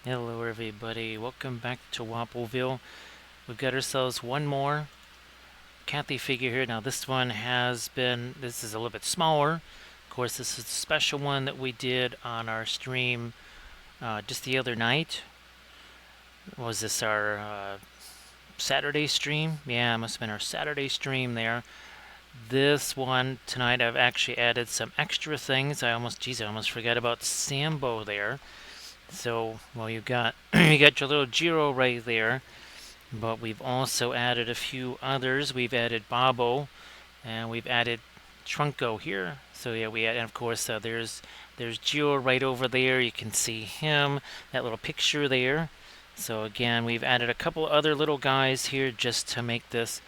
Hello everybody, welcome back to Wappleville. We've got ourselves one more Cathy figure here. Now this one this is a little bit smaller. Of course, this is a special one that we did on our stream just the other night. Was this our Saturday stream? Yeah, it must have been our Saturday stream there. This one tonight I've actually added some extra things. I almost forgot about Sambo there. So, well, you got you got your little Giro right there. But we've also added a few others. We've added Bobo, and we've added Trunko here. So yeah, and of course there's Gio right over there. You can see him, that little picture there. So again, we've added a couple other little guys here just to make this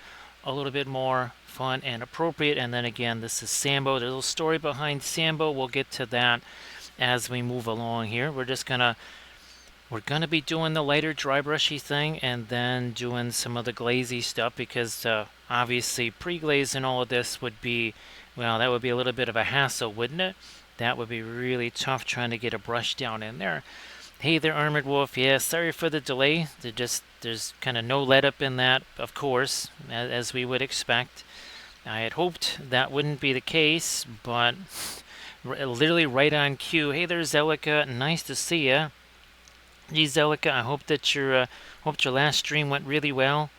a little bit more fun and appropriate. And then again, this is Sambo. There's a little story behind Sambo. We'll get to that as we move along here. We're gonna be doing the lighter dry brushy thing and then doing some of the glazy stuff because obviously pre-glazing all of this would be, well, that would be a little bit of a hassle, wouldn't it? That would be really tough trying to get a brush down in there. Hey there, Armored Wolf. Yeah, sorry for the delay. There's kind of no let up in that, of course, as we would expect. I had hoped that wouldn't be the case, but literally right on cue. Hey there, Zelica. Nice to see ya. Geez, Zelica, I hope that your last stream went really well.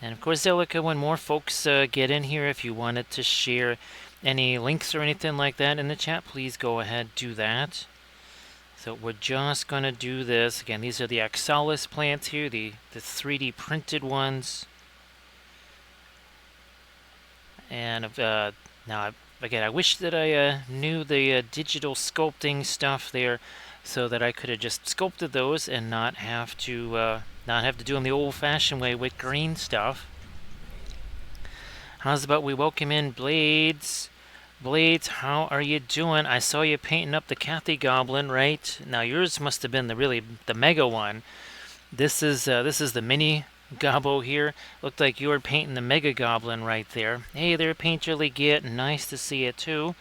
And of course, Zelica, when more folks get in here, if you wanted to share any links or anything like that in the chat, please go ahead, do that. So we're just gonna do this again. These are the Oxalis plants here, the 3D printed ones. And now, again, I wish that I knew the digital sculpting stuff there, so that I could have just sculpted those and not have to do them the old-fashioned way with green stuff. How's about we welcome in Blades? Blades, how are you doing? I saw you painting up the Cathy Goblin, right? Now yours must have been the mega one. This is the mini Gobbo here. Looked like you were painting the Mega Goblin right there. Hey there, Painterly Git. Nice to see you too.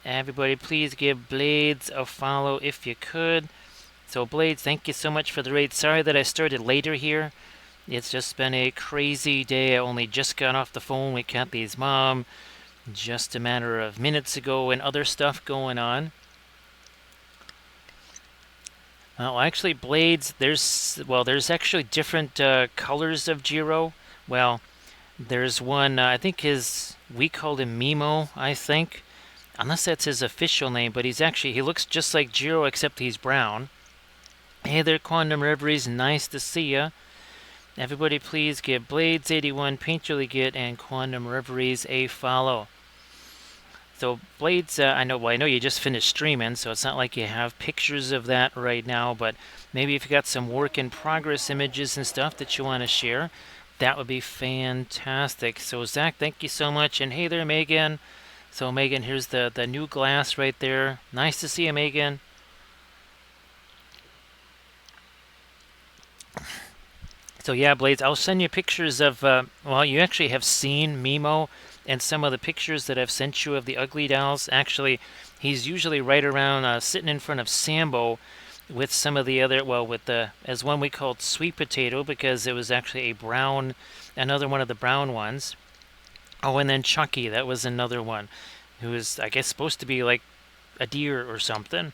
Everybody, please give Blades a follow if you could. So, Blades, thank you so much for the raid. Sorry that I started later here. It's just been a crazy day. I only just got off the phone with Cathy's mom just a matter of minutes ago and other stuff going on. Well, actually, Blades, there's actually different colors of Jiro. Well, there's one, I think we called him Mimo, I think. Unless that's his official name, but he looks just like Jiro except he's brown. Hey there, Quantum Reveries, nice to see ya. Everybody please give Blades81, Painterly Git, and Quantum Reveries a follow. So Blades, I know you just finished streaming, so it's not like you have pictures of that right now, but maybe if you got some work in progress images and stuff that you want to share, that would be fantastic. So Zach, thank you so much, and hey there, Megan. So Megan, here's the new glass right there. Nice to see you, Megan. So yeah, Blades, I'll send you pictures of, well, you actually have seen Mimo and some of the pictures that I've sent you of the ugly dolls. Actually, he's usually right around sitting in front of Sambo with some of the other, well, as one we called Sweet Potato, because it was actually another one of the brown ones. Oh, and then Chucky, that was another one, who was, I guess, supposed to be like a deer or something.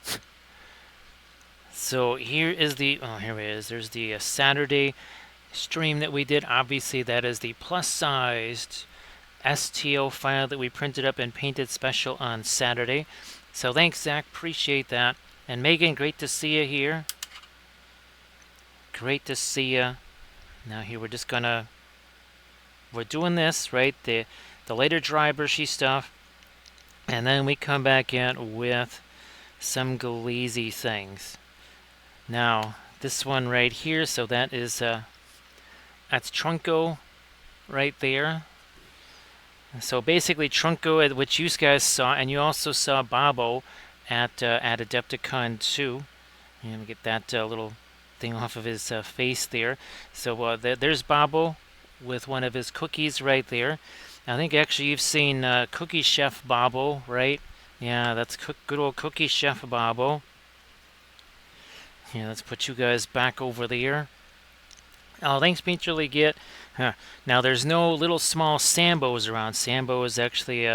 So here is here it is. There's the Saturday stream that we did. Obviously, that is the plus-sized STO file that we printed up and painted special on Saturday. So thanks, Zach. Appreciate that. And Megan, great to see you here. Great to see you. Now here we're doing this, right? The later dry brushy stuff. And then we come back in with some glazy things. Now, this one right here, so that's Trunko right there. So basically Trunko, which you guys saw, and you also saw Bobo at Adepticon 2. Let me get that little thing off of his face there. So there's Bobo with one of his cookies right there. I think actually you've seen Cookie Chef Bobo, right? Yeah, that's good old Cookie Chef Bobo. Yeah, let's put you guys back over there. Oh, thanks, Major League Get. Huh. Now, there's no little small Sambos around. Sambo is actually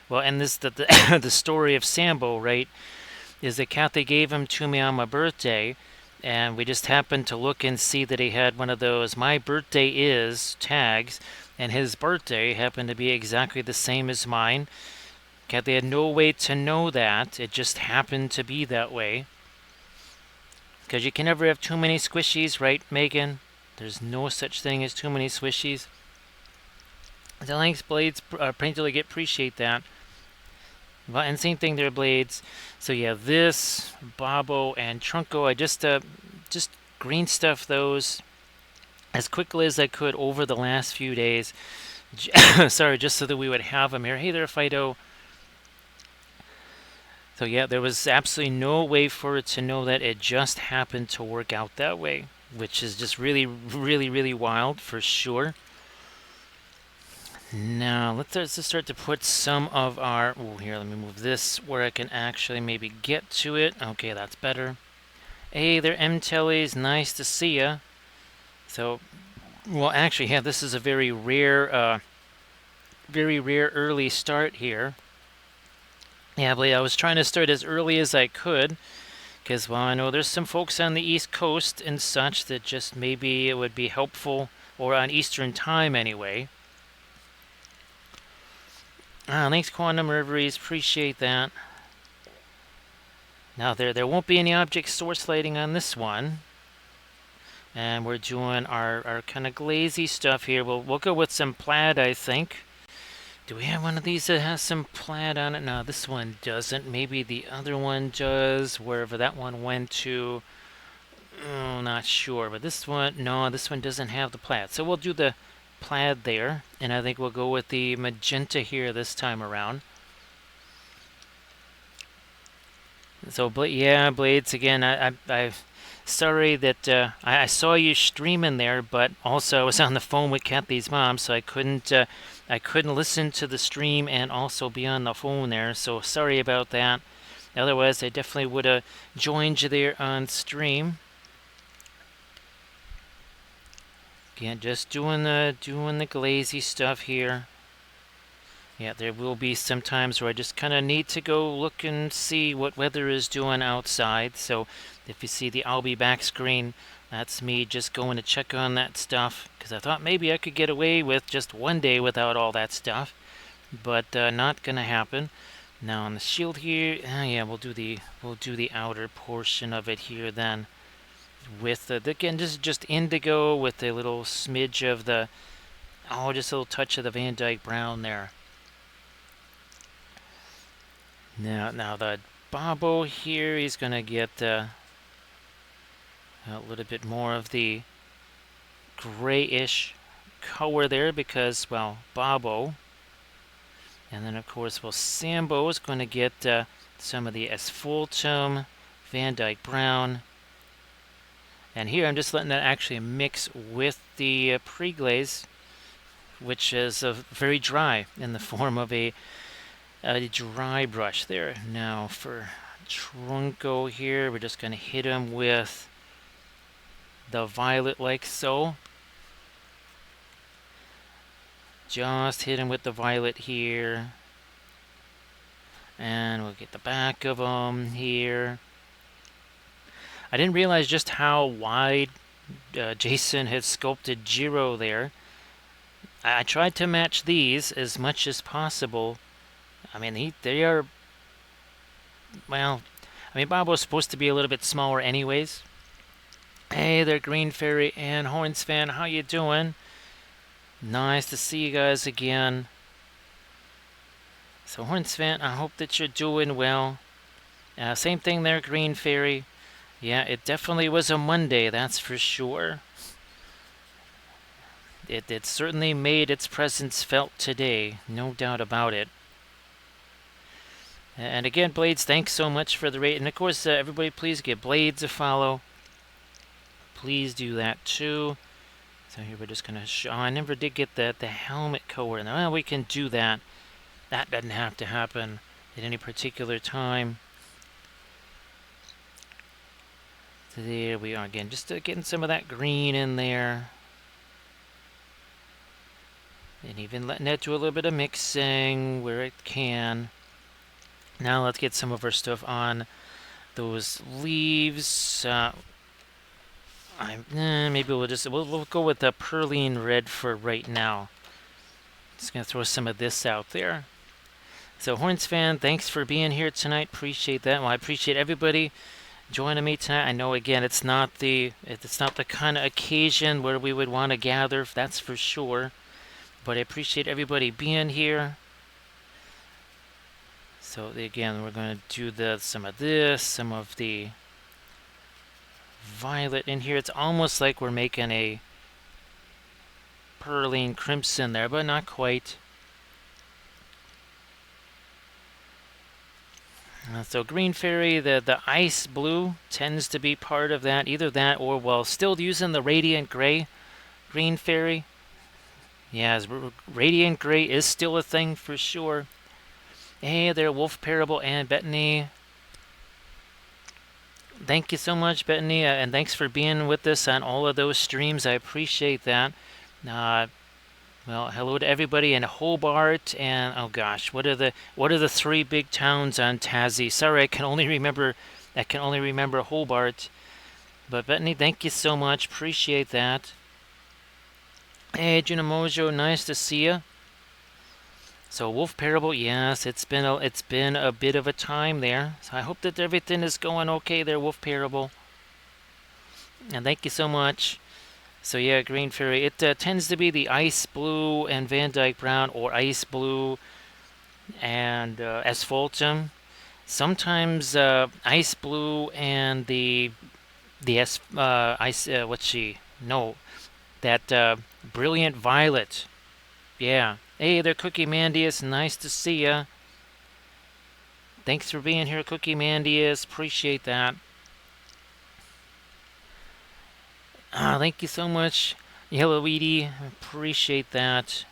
well, and this the story of Sambo, right, is that Cathy gave him to me on my birthday, and we just happened to look and see that he had one of those "My birthday is" tags, and his birthday happened to be exactly the same as mine. Cathy had no way to know that; it just happened to be that way. Because you can never have too many squishies, right, Megan? There's no such thing as too many squishies. So thanks, Blades. Painterly get appreciate that. Well, and same thing there, Blades. So yeah, this Bobo and Trunko, I just green stuff those as quickly as I could over the last few days. Sorry, just so that we would have them here. Hey there, Fido. So yeah, there was absolutely no way for it to know that. It just happened to work out that way, which is just really, really, really wild for sure. Now, let's just start to put some of our... Oh, here, let me move this where I can actually maybe get to it. Okay, that's better. Hey there, M-Tellies. Nice to see ya. So, well, actually, yeah, this is a very rare early start here. Yeah, but I was trying to start as early as I could, because, well, I know there's some folks on the East Coast and such that just maybe it would be helpful, or on Eastern time anyway. Thanks, Quantum Reveries. Appreciate that. Now, there won't be any object source lighting on this one. And we're doing our kind of glazy stuff here. We'll go with some plaid, I think. Do we have one of these that has some plaid on it? No, this one doesn't. Maybe the other one does, wherever that one went to. Oh, not sure. But this one, no, this one doesn't have the plaid. So we'll do the plaid there. And I think we'll go with the magenta here this time around. So, yeah, Blades, again, I sorry that I saw you streaming there, but also I was on the phone with Cathy's mom, so I couldn't listen to the stream and also be on the phone there. So sorry about that. Otherwise, I definitely would have joined you there on stream. Again, just doing the glazy stuff here. Yeah, there will be some times where I just kind of need to go look and see what weather is doing outside. So if you see the I'll be back screen, that's me just going to check on that stuff. Because I thought maybe I could get away with just one day without all that stuff. But not going to happen. Now on the shield here, yeah, we'll do the outer portion of it here then. With again, this is just indigo with a little smidge of the, just a little touch of the Van Dyke brown there. Now the Bobo here, he's going to get a little bit more of the grayish color there because, well, Bobo. And then, of course, well, Sambo is going to get some of the asphaltum, Van Dyke brown. And here I'm just letting that actually mix with the pre-glaze, which is very dry in the form of a dry brush there. Now for Trunko here, we're just going to hit him with the violet like so. Just hit him with the violet here. And we'll get the back of him here. I didn't realize just how wide Jason had sculpted Jiro there. I tried to match these as much as possible. I mean, they are, well, I mean, Bobo's supposed to be a little bit smaller anyways. Hey there, Green Fairy and Horns fan, how you doing? Nice to see you guys again. So, Horns fan, I hope that you're doing well. Same thing there, Green Fairy. Yeah, it definitely was a Monday, that's for sure. It certainly made its presence felt today, no doubt about it. And again, Blades, thanks so much for the rate. And of course, everybody, please give Blades a follow. Please do that too. So here we're just going to show... Oh, I never did get the helmet color. Well, we can do that. That doesn't have to happen at any particular time. So there we are again, just getting some of that green in there. And even letting it do a little bit of mixing where it can. Now let's get some of our stuff on those leaves. Maybe we'll go with the Perline Red for right now. Just gonna throw some of this out there. So Horns fan, thanks for being here tonight. Appreciate that. Well, I appreciate everybody joining me tonight. I know again it's not the kind of occasion where we would want to gather, that's for sure. But I appreciate everybody being here. So again, we're going to do some of this, some of the violet in here. It's almost like we're making a Perline crimson there, but not quite. So green fairy, the ice blue tends to be part of that. Either that or, well, still using the radiant gray green fairy. Yeah, radiant gray is still a thing for sure. Hey there, Wolf Parable and Bethany. Thank you so much, Bethany, and thanks for being with us on all of those streams. I appreciate that. Well, hello to everybody in Hobart, and oh gosh, what are the three big towns on Tassie? Sorry, I can only remember Hobart. But Bethany, thank you so much. Appreciate that. Hey, Junamojo, nice to see you. So Wolf Parable, yes, it's been a bit of a time there. So I hope that everything is going okay there, Wolf Parable. And thank you so much. So yeah, Green Fairy, it tends to be the ice blue and Van Dyke Brown, or ice blue and asphaltum. Sometimes ice blue and the ice what's she? No, that brilliant violet. Yeah. Hey there, Cookie Mandius. Nice to see ya. Thanks for being here, Cookie Mandius. Appreciate that. Thank you so much, Yellow Edie. Appreciate that.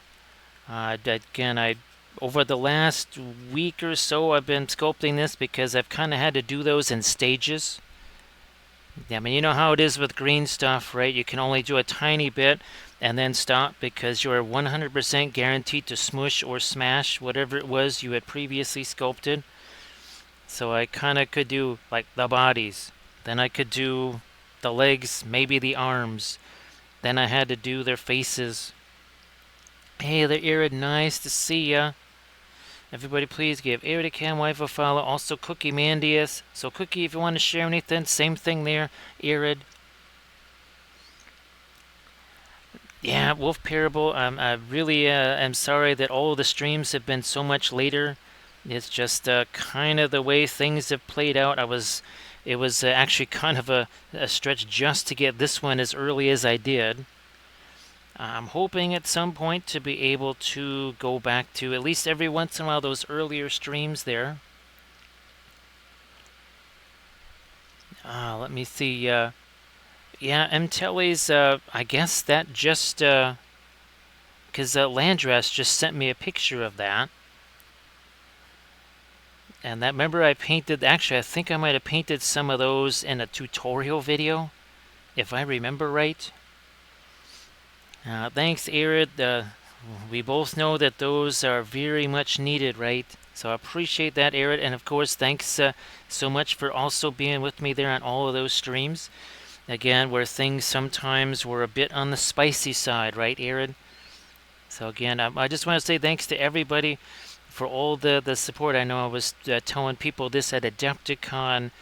Again, over the last week or so, I've been sculpting this because I've kind of had to do those in stages. Yeah, I mean, you know how it is with green stuff, right? You can only do a tiny bit and then stop because you're 100% guaranteed to smush or smash whatever it was you had previously sculpted. So I kind of could do like the bodies, then I could do the legs, maybe the arms, then I had to do their faces. Hey there, Irid, nice to see ya. Everybody please give Irid Cam Wife a follow, also Cookie Mandius. So Cookie, if you want to share anything, same thing there, Irid. Yeah, Wolf Parable, I really am sorry that all the streams have been so much later. It's just kind of the way things have played out. It was actually kind of a stretch just to get this one as early as I did. I'm hoping at some point to be able to go back to at least every once in a while those earlier streams there. Let me see. Yeah, MTelly's, I guess that just, because Landress just sent me a picture of that. And that, remember I painted, actually I think I might have painted some of those in a tutorial video, if I remember right. Thanks, Arid. We both know that those are very much needed, right? So I appreciate that, Arid. And of course, thanks so much for also being with me there on all of those streams. Again, where things sometimes were a bit on the spicy side, right, Arid? So again, I just want to say thanks to everybody for all the support. I know I was telling people this at Adepticon.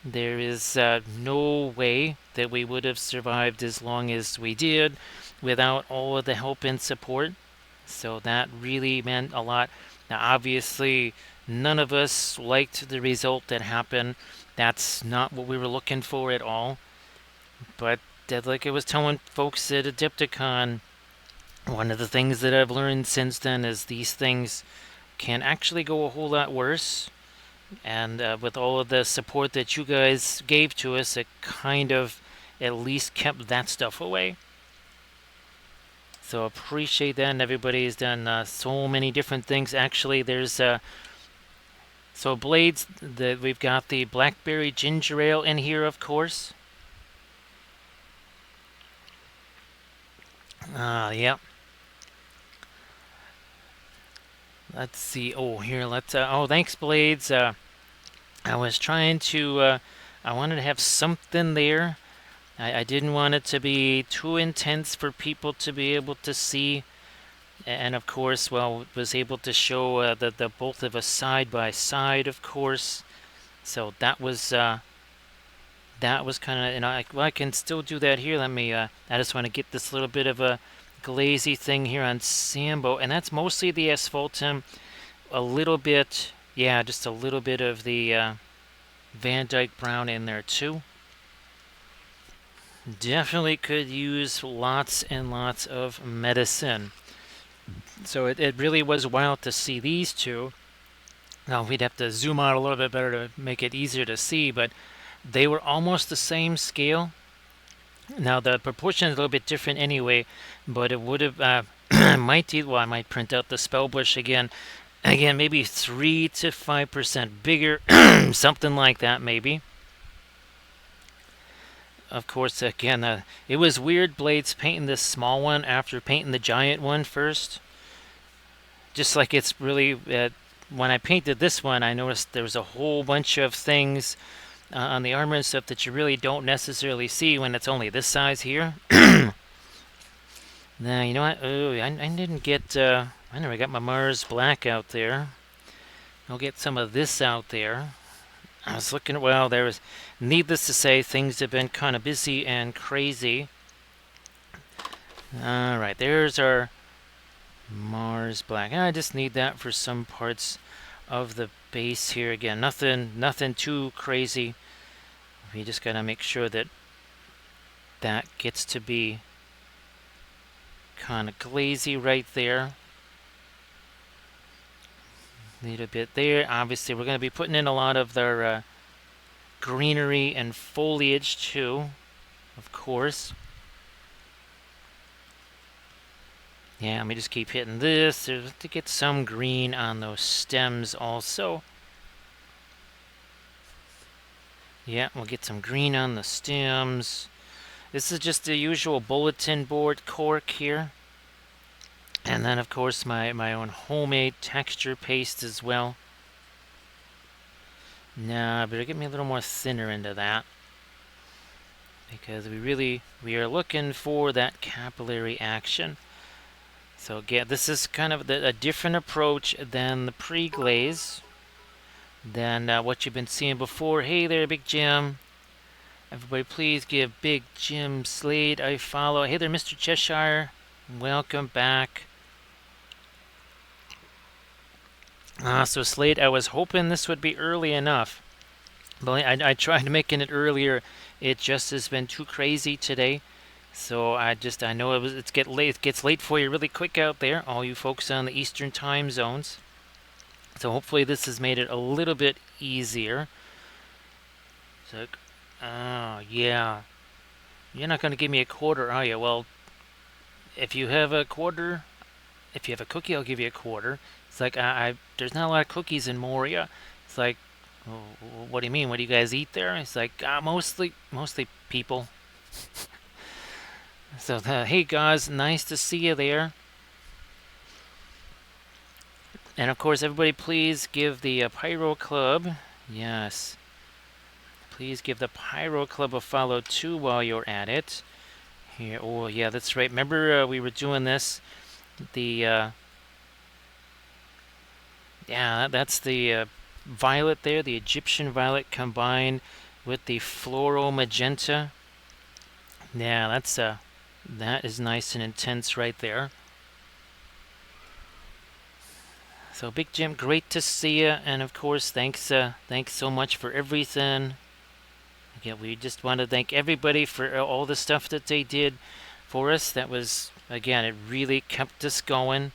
There is no way that we would have survived as long as we did without all of the help and support. So that really meant a lot. Now, obviously, none of us liked the result that happened. That's not what we were looking for at all. But like I was telling folks at Adepticon, one of the things that I've learned since then is these things can actually go a whole lot worse. And with all of the support that you guys gave to us, it kind of at least kept that stuff away. So appreciate that, and everybody's done so many different things. Actually, there's so blades. We've got the blackberry ginger ale in here, of course. Yep. Let's see. Oh, here, oh, thanks, Blades. I was trying to, I wanted to have something there. I didn't want it to be too intense for people to be able to see. And of course, well, was able to show the both of us side by side, of course. So that was kind of, well, I can still do that here. Let me, I just want to get this little bit of a glazy thing here on Sambo, and that's mostly the asphaltum. A little bit, yeah, just a little bit of the Van Dyke Brown in there too. Definitely could use lots and lots of medicine. So it really was wild to see these two. Now we'd have to zoom out a little bit better to make it easier to see, but they were almost the same scale. Now the proportion is a little bit different anyway, but it would have well, I might print out the spell bush again. Again, maybe 3 to 5% bigger, something like that, maybe. Of course, again, it was weird, Blades, painting this small one after painting the giant one first. Just like it's really, when I painted this one, I noticed there was a whole bunch of things on the armor and stuff that you really don't necessarily see when it's only this size here. Now, you know what? Oh, I didn't get, I never got my Mars Black out there. I'll get some of this out there. I was looking, well, there was, needless to say, things have been kind of busy and crazy. Alright, there's our Mars Black. I just need that for some parts of the base here. Again, nothing too crazy. We just gotta make sure that that gets to be kind of glazy right there. A little bit there. Obviously, we're going to be putting in a lot of their greenery and foliage too, of course. Yeah, let me just keep hitting this to get some green on those stems also. Yeah, we'll get some green on the stems. This is just the usual bulletin board cork here. And then, of course, my own homemade texture paste as well. Nah, better get me a little more thinner into that. Because we are looking for that capillary action. So again, this is kind of a different approach than the pre-glaze. Than what you've been seeing before. Hey there, Big Jim. Everybody please give Big Jim Slade a follow. Hey there, Mr. Cheshire. Welcome back. So Slade, I was hoping this would be early enough. But I tried making it earlier. It just has been too crazy today. So I know it gets late for you really quick out there, all you folks on the Eastern time zones. So hopefully this has made it a little bit easier. So, oh yeah, you're not going to give me a quarter, are you? Well, if you have a quarter, if you have a cookie, I'll give you a quarter. It's like there's not a lot of cookies in Moria. It's like, what do you mean? What do you guys eat there? It's like mostly people. So hey guys, nice to see you there. And of course, everybody, please give the Pyro Club. Yes. Please give the Pyro Club a follow too while you're at it. Here, oh yeah, that's right. Remember we were doing this. The yeah, that's the violet there, the Egyptian violet combined with the floral magenta. Yeah, that is nice and intense right there. So Big Jim, great to see you, and of course, thanks so much for everything. Again, we just want to thank everybody for all the stuff that they did for us. That was, again, it really kept us going.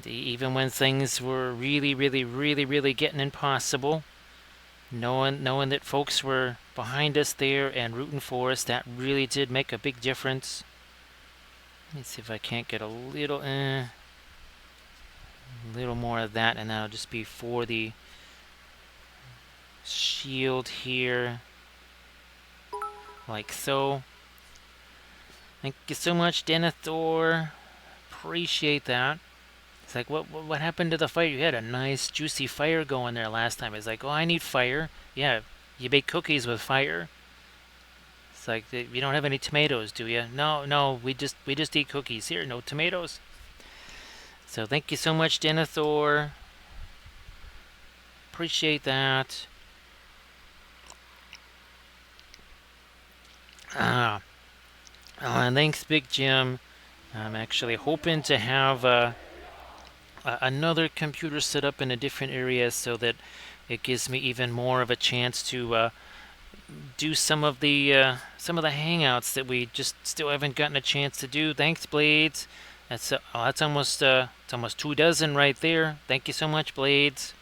Even when things were really getting impossible, knowing that folks were behind us there and rooting for us, that really did make a big difference. Let me see if I can't get a little more of that, and that'll just be for the shield here, like so. Thank you so much, Denethor. Appreciate that. It's like, what happened to the fire? You had a nice juicy fire going there last time. It's like, oh, I need fire. Yeah, you bake cookies with fire. It's like, you don't have any tomatoes, do you? No, no, we just eat cookies here. No tomatoes. So thank you so much, Denethor. Appreciate that. Ah, and thanks, Big Jim. I'm actually hoping to have another computer set up in a different area so that it gives me even more of a chance to do some of the hangouts that we just still haven't gotten a chance to do. Thanks, Blades. That's almost it's almost 2 dozen right there. Thank you so much, Blades.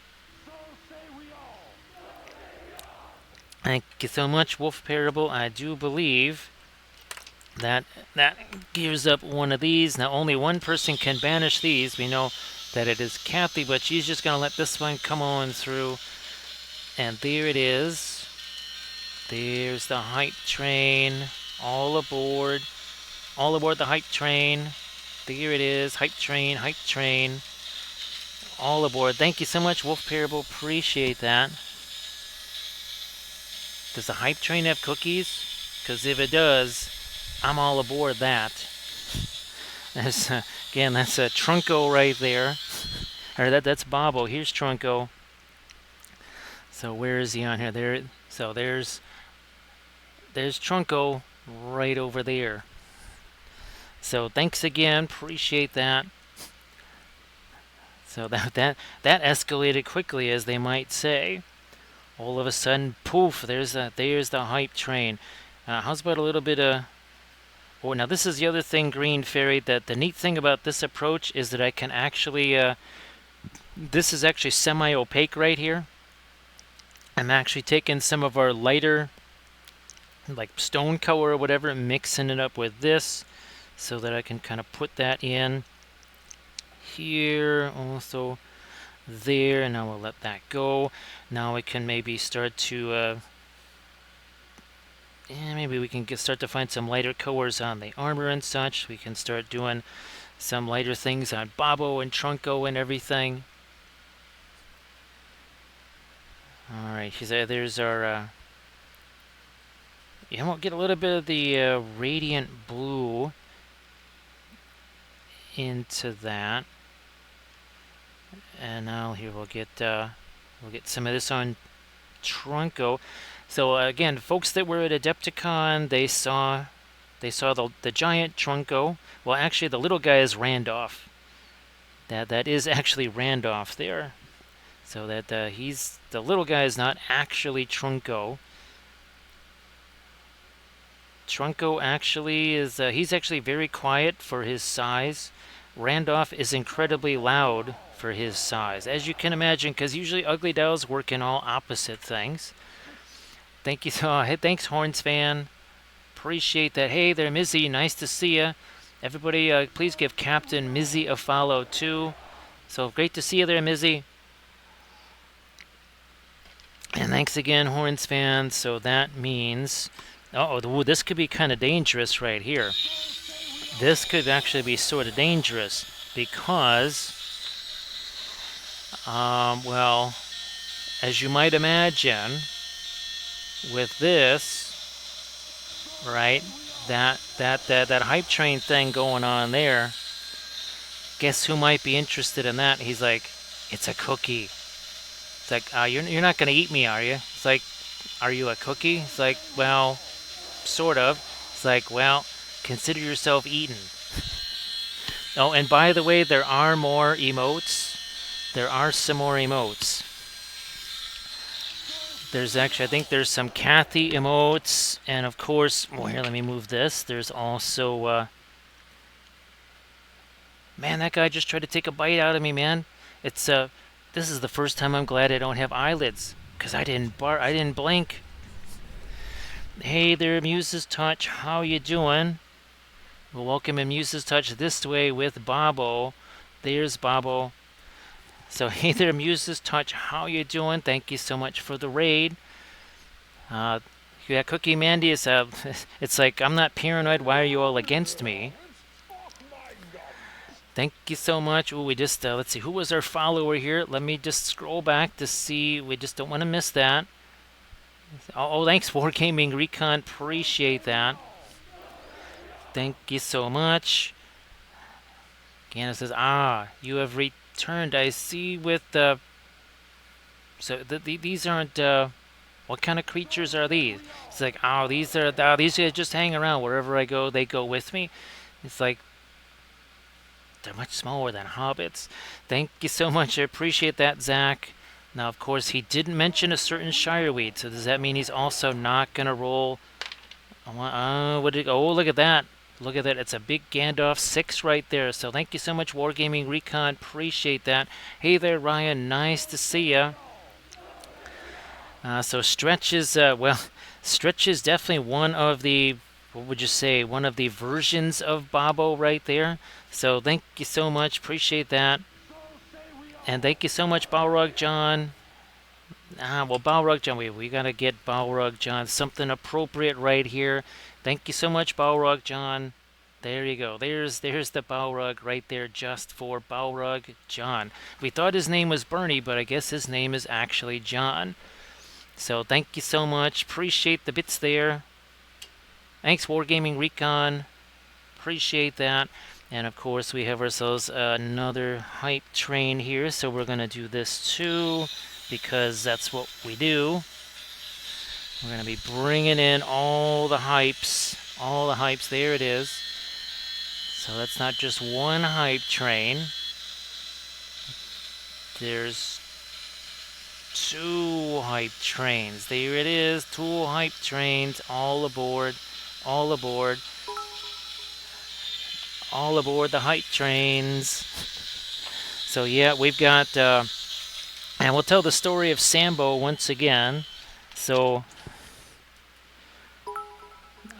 Thank you so much, Wolf Parable. I do believe that gears up one of these. Now only one person can banish these. We know that it is Cathy, but she's just gonna let this one come on through. And there it is. There's the hype train. All aboard. All aboard the hype train. There it is. Hype train, hype train. All aboard. Thank you so much, Wolf Parable. Appreciate that. Does the hype train have cookies? Because if it does, I'm all aboard that. Again, that's a Trunko right there. Or that's Bobo. Here's Trunko. So where is he on here? There. So there's Trunko right over there. So thanks again. Appreciate that. So that escalated quickly, as they might say. All of a sudden, poof! There's the hype train. How's about a little bit of... Oh, now this is the other thing, Green Fairy. That the neat thing about this approach is that I can actually... this is actually semi-opaque right here. I'm actually taking some of our lighter, like stone color or whatever, and mixing it up with this, so that I can kind of put that in here, also there, and now we'll let that go. Now we can maybe start to... maybe we can start to find some lighter colors on the armor and such. We can start doing some lighter things on Bobo and Trunko and everything. Alright, there's our... yeah, we'll get a little bit of the radiant blue into that. And now here we'll get some of this on Trunko. So again, folks that were at Adepticon, they saw the giant Trunko. Well, actually, the little guy is Randolph. That is actually Randolph there. So that the little guy is not actually Trunko. Trunko actually is he's actually very quiet for his size. Randolph is incredibly loud for his size, as you can imagine, because usually ugly dolls work in all opposite things. Thank you so hey, thanks, Horns fan. Appreciate that. Hey there, Mizzy. Nice to see you. Everybody, please give Captain Mizzy a follow too. So great to see you there, Mizzy. And thanks again, Horns fan. So that means, this could be kind of dangerous right here. This could actually be sort of dangerous because, well, as you might imagine, with this, right, that hype train thing going on there, guess who might be interested in that? He's like, it's a cookie. It's like, you're not going to eat me, are you? It's like, are you a cookie? It's like, well, sort of. It's like, well, consider yourself eaten. Oh, and by the way, there are more emotes. There are some more emotes. There's actually, I think there's some Cathy emotes, and of course, well, here, let me move this. There's also, man, that guy just tried to take a bite out of me, man. It's, this is the first time I'm glad I don't have eyelids, because I didn't blink. Hey there, Muse's Touch, how you doing? We'll welcome in Muse's Touch this way with Bobo. There's Bobo. So hey there, Muse's Touch, how you doing? Thank you so much for the raid. Yeah, Cookie Mandy is it's like, I'm not paranoid. Why are you all against me? Thank you so much. Ooh, we just let's see, who was our follower here? Let me just scroll back to see. We just don't want to miss that. Oh, thanks, Wargaming Recon. Appreciate that. Thank you so much. Ganna says, you have returned. I see with the. So these aren't. What kind of creatures are these? It's like, these guys just hang around. Wherever I go, they go with me. It's like, they're much smaller than hobbits. Thank you so much. I appreciate that, Zach. Now, of course, he didn't mention a certain Shireweed, so does that mean he's also not going to roll? Oh, look at that. Look at that. It's a big Gandalf 6 right there. So thank you so much, Wargaming Recon. Appreciate that. Hey there, Ryan. Nice to see ya. So Stretch is, Stretch is definitely one of the, what would you say, one of the versions of Bobo right there. So thank you so much. Appreciate that. And thank you so much, Balrog John. Balrog John, we gotta get Balrog John something appropriate right here. Thank you so much, Balrog John. There you go. There's the Balrog right there, just for Balrog John. We thought his name was Bernie, but I guess his name is actually John. So thank you so much. Appreciate the bits there. Thanks, Wargaming Recon. Appreciate that. And of course, we have ourselves another hype train here. So we're going to do this too, because that's what we do. We're going to be bringing in all the hypes. All the hypes. There it is. So that's not just one hype train. There's 2 hype trains. There it is. 2 hype trains. All aboard. All aboard. All aboard the hype trains. So yeah, we've got, and we'll tell the story of Sambo once again. So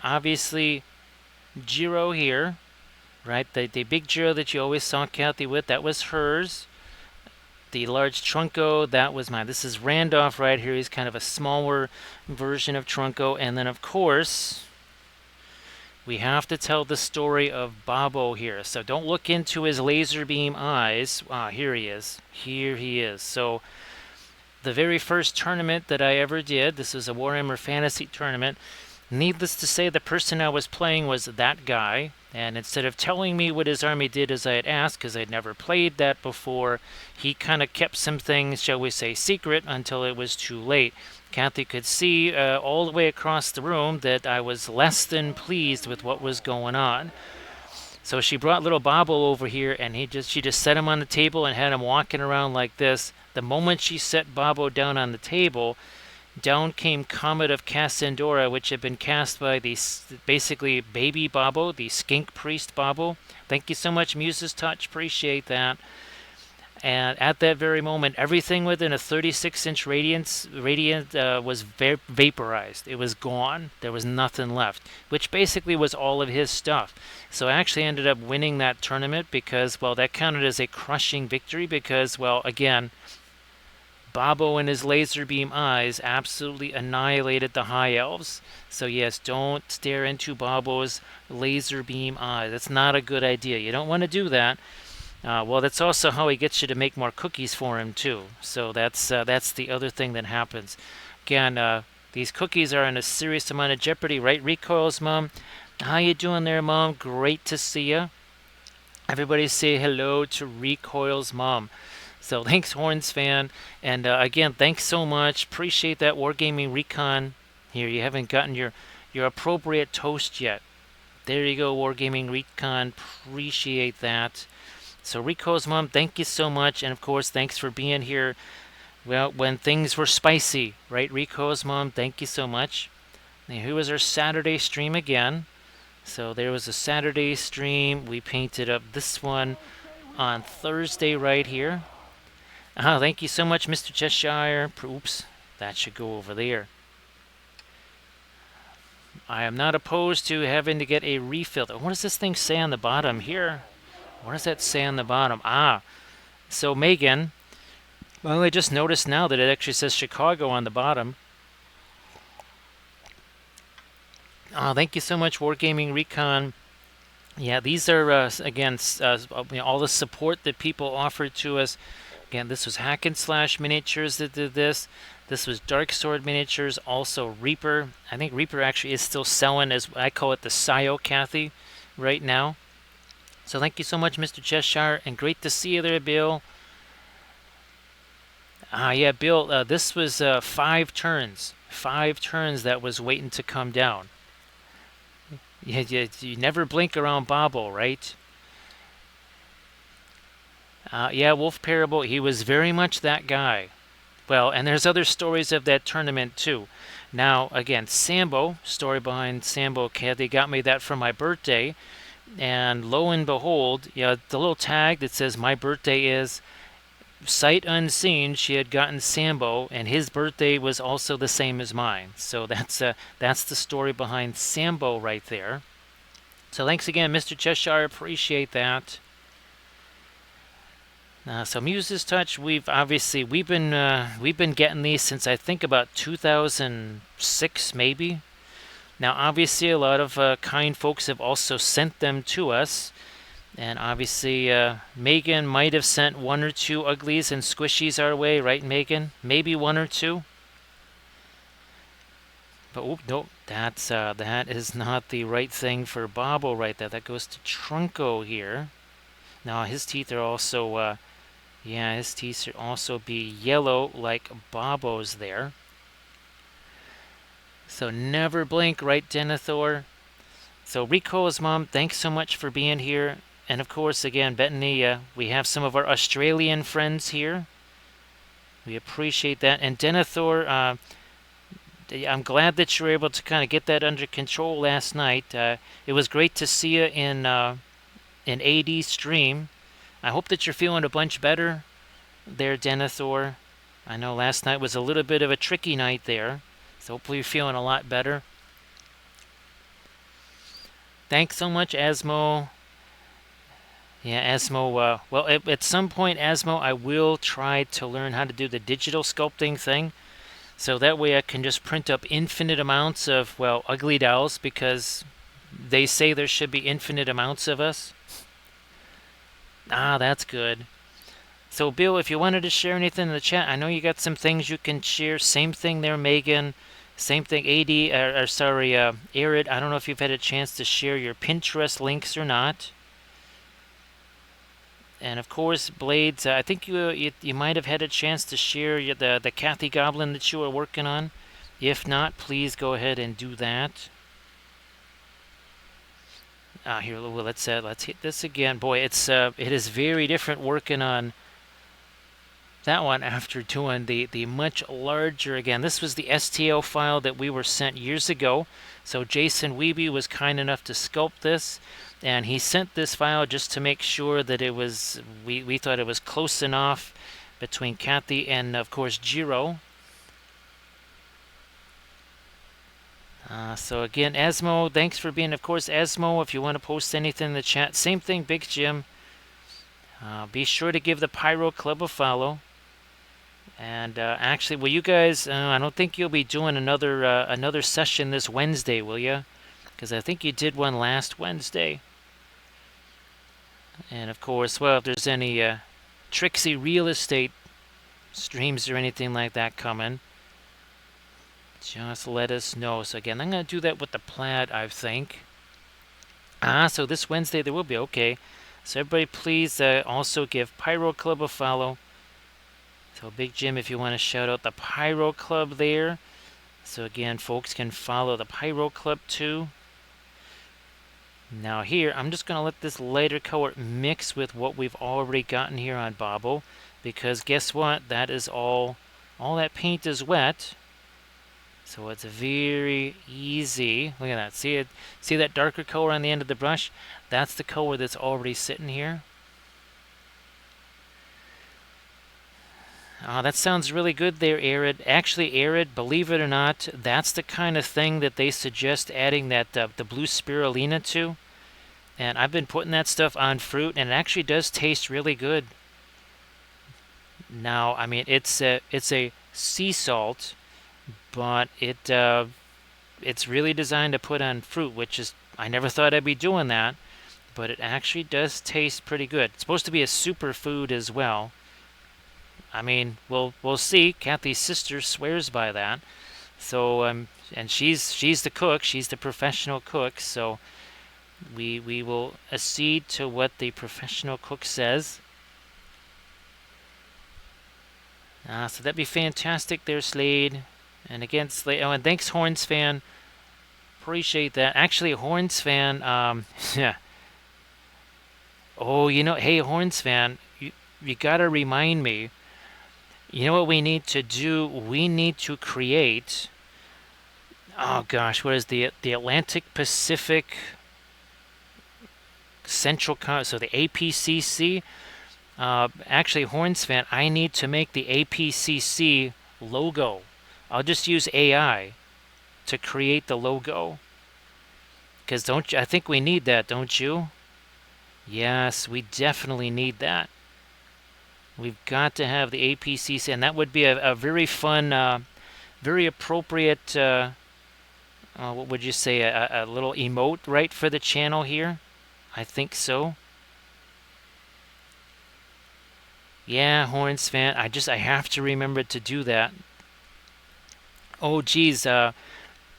obviously, Jiro here, right? The big Jiro that you always saw Cathy with, that was hers. The large Trunko, that was mine. This is Randolph right here. He's kind of a smaller version of Trunko. And then, of course, we have to tell the story of Bobo here. So don't look into his laser beam eyes. Here he is. Here he is. So the very first tournament that I ever did, this was a Warhammer Fantasy tournament. Needless to say, the person I was playing was that guy. And instead of telling me what his army did as I had asked, because I'd never played that before, he kind of kept some things, shall we say, secret until it was too late. Cathy could see all the way across the room that I was less than pleased with what was going on. So she brought little Bobble over here, and she just set him on the table and had him walking around like this. The moment she set Bobo down on the table, down came Comet of Cassandora, which had been cast by the basically baby Bobo, the skink priest Bobo. Thank you so much, Muse's Touch. Appreciate that. And at that very moment, everything within a 36-inch radiant was vaporized. It was gone. There was nothing left, which basically was all of his stuff. So I actually ended up winning that tournament because, well, that counted as a crushing victory because, well, again, Bobo and his laser beam eyes absolutely annihilated the High Elves. So yes, don't stare into Bobo's laser beam eyes. That's not a good idea. You don't want to do that. Well, that's also how he gets you to make more cookies for him too. So that's the other thing that happens. Again, these cookies are in a serious amount of jeopardy, right? Recoil's mom, how you doing there, Mom? Great to see you. Everybody say hello to Recoil's mom. So thanks, Horns fan. And again, thanks so much. Appreciate that, Wargaming Recon. Here, you haven't gotten your appropriate toast yet. There you go, Wargaming Recon. Appreciate that. So Rico's mom, thank you so much. And of course, thanks for being here. Well, when things were spicy, right? Rico's mom, thank you so much. Now, here was our Saturday stream again. So there was a Saturday stream. We painted up this one on Thursday right here. Thank you so much, Mr. Cheshire. Oops, that should go over there. I am not opposed to having to get a refill. What does this thing say on the bottom here? What does that say on the bottom? So Megan, well, I just noticed now that it actually says Chicago on the bottom. Thank you so much, Wargaming Recon. Yeah, these are again all the support that people offered to us. Again, this was Hack and Slash Miniatures that did this. This was Dark Sword Miniatures, also Reaper. I think Reaper actually is still selling, as I call it, the Sio Cathy right now. So thank you so much, Mr. Cheshire, and great to see you there, Bill. Yeah, Bill, this was 5 turns. 5 turns that was waiting to come down. You never blink around Bobble, right? Yeah, Wolf Parable, he was very much that guy. Well, and there's other stories of that tournament too. Now, again, Sambo, story behind Sambo Cat, they got me that for my birthday. And lo and behold, the little tag that says my birthday is, sight unseen, she had gotten Sambo, and his birthday was also the same as mine. So that's the story behind Sambo right there. So thanks again, Mr. Cheshire. Appreciate that. So Muse's Touch, we've been getting these since I think about 2006 maybe. Now obviously a lot of kind folks have also sent them to us. And obviously, Megan might have sent 1 or 2 uglies and squishies our way, right, Megan? Maybe 1 or 2. But nope, that is not the right thing for Bobble right there. That goes to Trunko here. Now his teeth are also, his teeth should also be yellow like Bobo's there. So never blink, right, Denethor? So Rico's mom, thanks so much for being here. And of course, again, Bethany, we have some of our Australian friends here. We appreciate that. And Denethor, I'm glad that you were able to kind of get that under control last night. It was great to see you in AD stream. I hope that you're feeling a bunch better there, Denethor. I know last night was a little bit of a tricky night there. So hopefully you're feeling a lot better. Thanks so much, Asmo. Yeah, Asmo, well, at some point, Asmo, I will try to learn how to do the digital sculpting thing. So that way I can just print up infinite amounts of, well, ugly dolls, because they say there should be infinite amounts of us. That's good. So, Bill, if you wanted to share anything in the chat, I know you got some things you can share. Same thing there, Megan. Same thing, Arid. I don't know if you've had a chance to share your Pinterest links or not. And of course, Blades, I think you might have had a chance to share the Cathy Goblin that you were working on. If not, please go ahead and do that. Here, let's hit this again. Boy, it is very different working on that one after doing the much larger. Again, this was the STL file that we were sent years ago. So Jason Weeby was kind enough to sculpt this. And he sent this file just to make sure that it was, we thought it was close enough between Cathy and, of course, Jiro. So again, Asmo, thanks for being, of course, Asmo, if you want to post anything in the chat. Same thing, Big Jim. Be sure to give the Pyro Club a follow. And actually, will you guys, I don't think you'll be doing another session this Wednesday, will you? Because I think you did one last Wednesday. And of course, well, if there's any Trixie real estate streams or anything like that coming, just let us know. So again, I'm going to do that with the plaid, I think. So this Wednesday there will be. Okay. So everybody please also give Pyro Club a follow. So Big Jim, if you want to shout out the Pyro Club there. So again, folks can follow the Pyro Club too. Now here, I'm just going to let this lighter color mix with what we've already gotten here on Bobble, because guess what? That is all that paint is wet. So it's very easy. Look at that. See that darker color on the end of the brush? That's the color that's already sitting here. That sounds really good there, Arid. Actually, Arid, believe it or not, that's the kind of thing that they suggest adding that the blue spirulina to. And I've been putting that stuff on fruit, and it actually does taste really good. Now, I mean, it's a sea salt, but it it's really designed to put on fruit, which is, I never thought I'd be doing that, but it actually does taste pretty good. It's supposed to be a superfood as well. I mean, we'll see. Cathy's sister swears by that. So and she's the cook. She's the professional cook. So we will accede to what the professional cook says. So that'd be fantastic there, Slade. And again, Slade. Oh, and thanks, Horns fan. Appreciate that. Actually, Horns fan. Yeah. Oh, hey, Horns fan. You gotta remind me. You know what we need to do? We need to create. Oh gosh, what is the Atlantic Pacific Central? So the APCC. Actually, Horns fan, I need to make the APCC logo. I'll just use AI to create the logo. Because don't you, I think we need that, don't you? Yes, we definitely need that. We've got to have the APCC, and that would be a very fun, very appropriate, what would you say, a little emote, right, for the channel here? I think so. Yeah, Horns fan, I have to remember to do that. Oh, geez,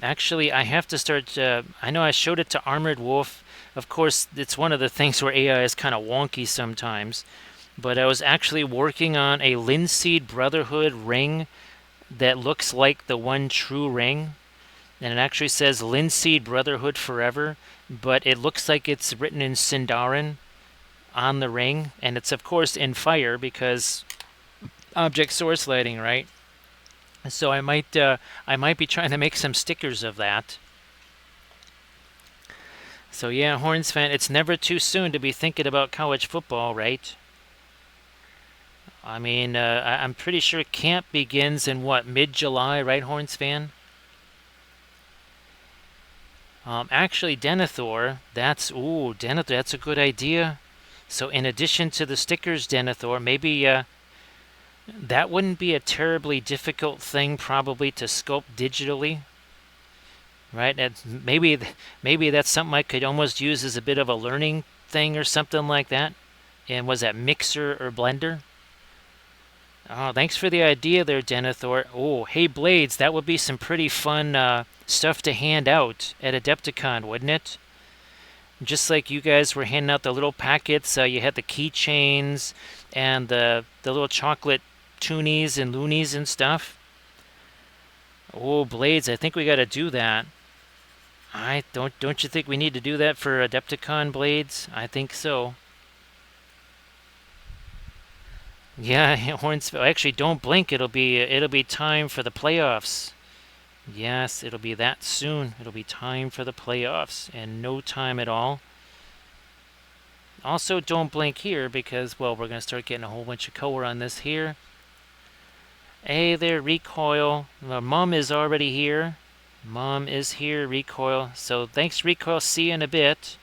actually, I have to start, I know I showed it to Armored Wolf. Of course, it's one of the things where AI is kind of wonky sometimes. But I was actually working on a Linseed Brotherhood ring that looks like the one true ring. And it actually says Linseed Brotherhood Forever, but it looks like it's written in Sindarin on the ring. And it's, of course, in fire because object source lighting, right? So I might be trying to make some stickers of that. So yeah, Horns fan, it's never too soon to be thinking about college football, right? I mean, I'm pretty sure camp begins in what, mid-July, right, Horns fan? Actually, Denethor, Denethor, that's a good idea. So in addition to the stickers, Denethor, maybe that wouldn't be a terribly difficult thing probably to sculpt digitally, right? And maybe that's something I could almost use as a bit of a learning thing or something like that. And was that Mixer or Blender? Oh, thanks for the idea there, Denethor. Oh, hey, Blades, that would be some pretty fun stuff to hand out at Adepticon, wouldn't it? Just like you guys were handing out the little packets, you had the keychains and the little chocolate toonies and loonies and stuff. Oh, Blades, I think we got to do that. Don't you think we need to do that for Adepticon, Blades? I think so. Yeah, Hornsville. Actually, don't blink. It'll be time for the playoffs. Yes, it'll be that soon. It'll be time for the playoffs, and no time at all. Also, don't blink here because, well, we're gonna start getting a whole bunch of color on this here. Hey there, Recoil. Mom is already here. Mom is here, Recoil. So thanks, Recoil. See you in a bit.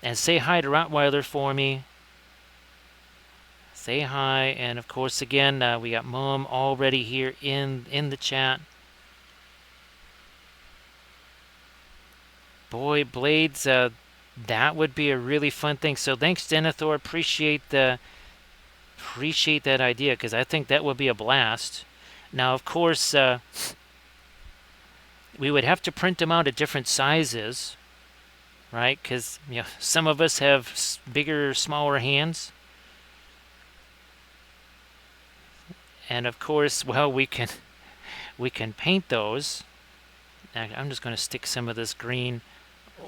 And say hi to Rottweiler for me. Say hi, and of course, again, we got Mom already here in the chat. Boy, Blades, that would be a really fun thing. So thanks, Denethor. Appreciate that idea because I think that would be a blast. Now, of course, we would have to print them out at different sizes, right? Because some of us have bigger, smaller hands. And of course, well, we can paint those. I'm just going to stick some of this green,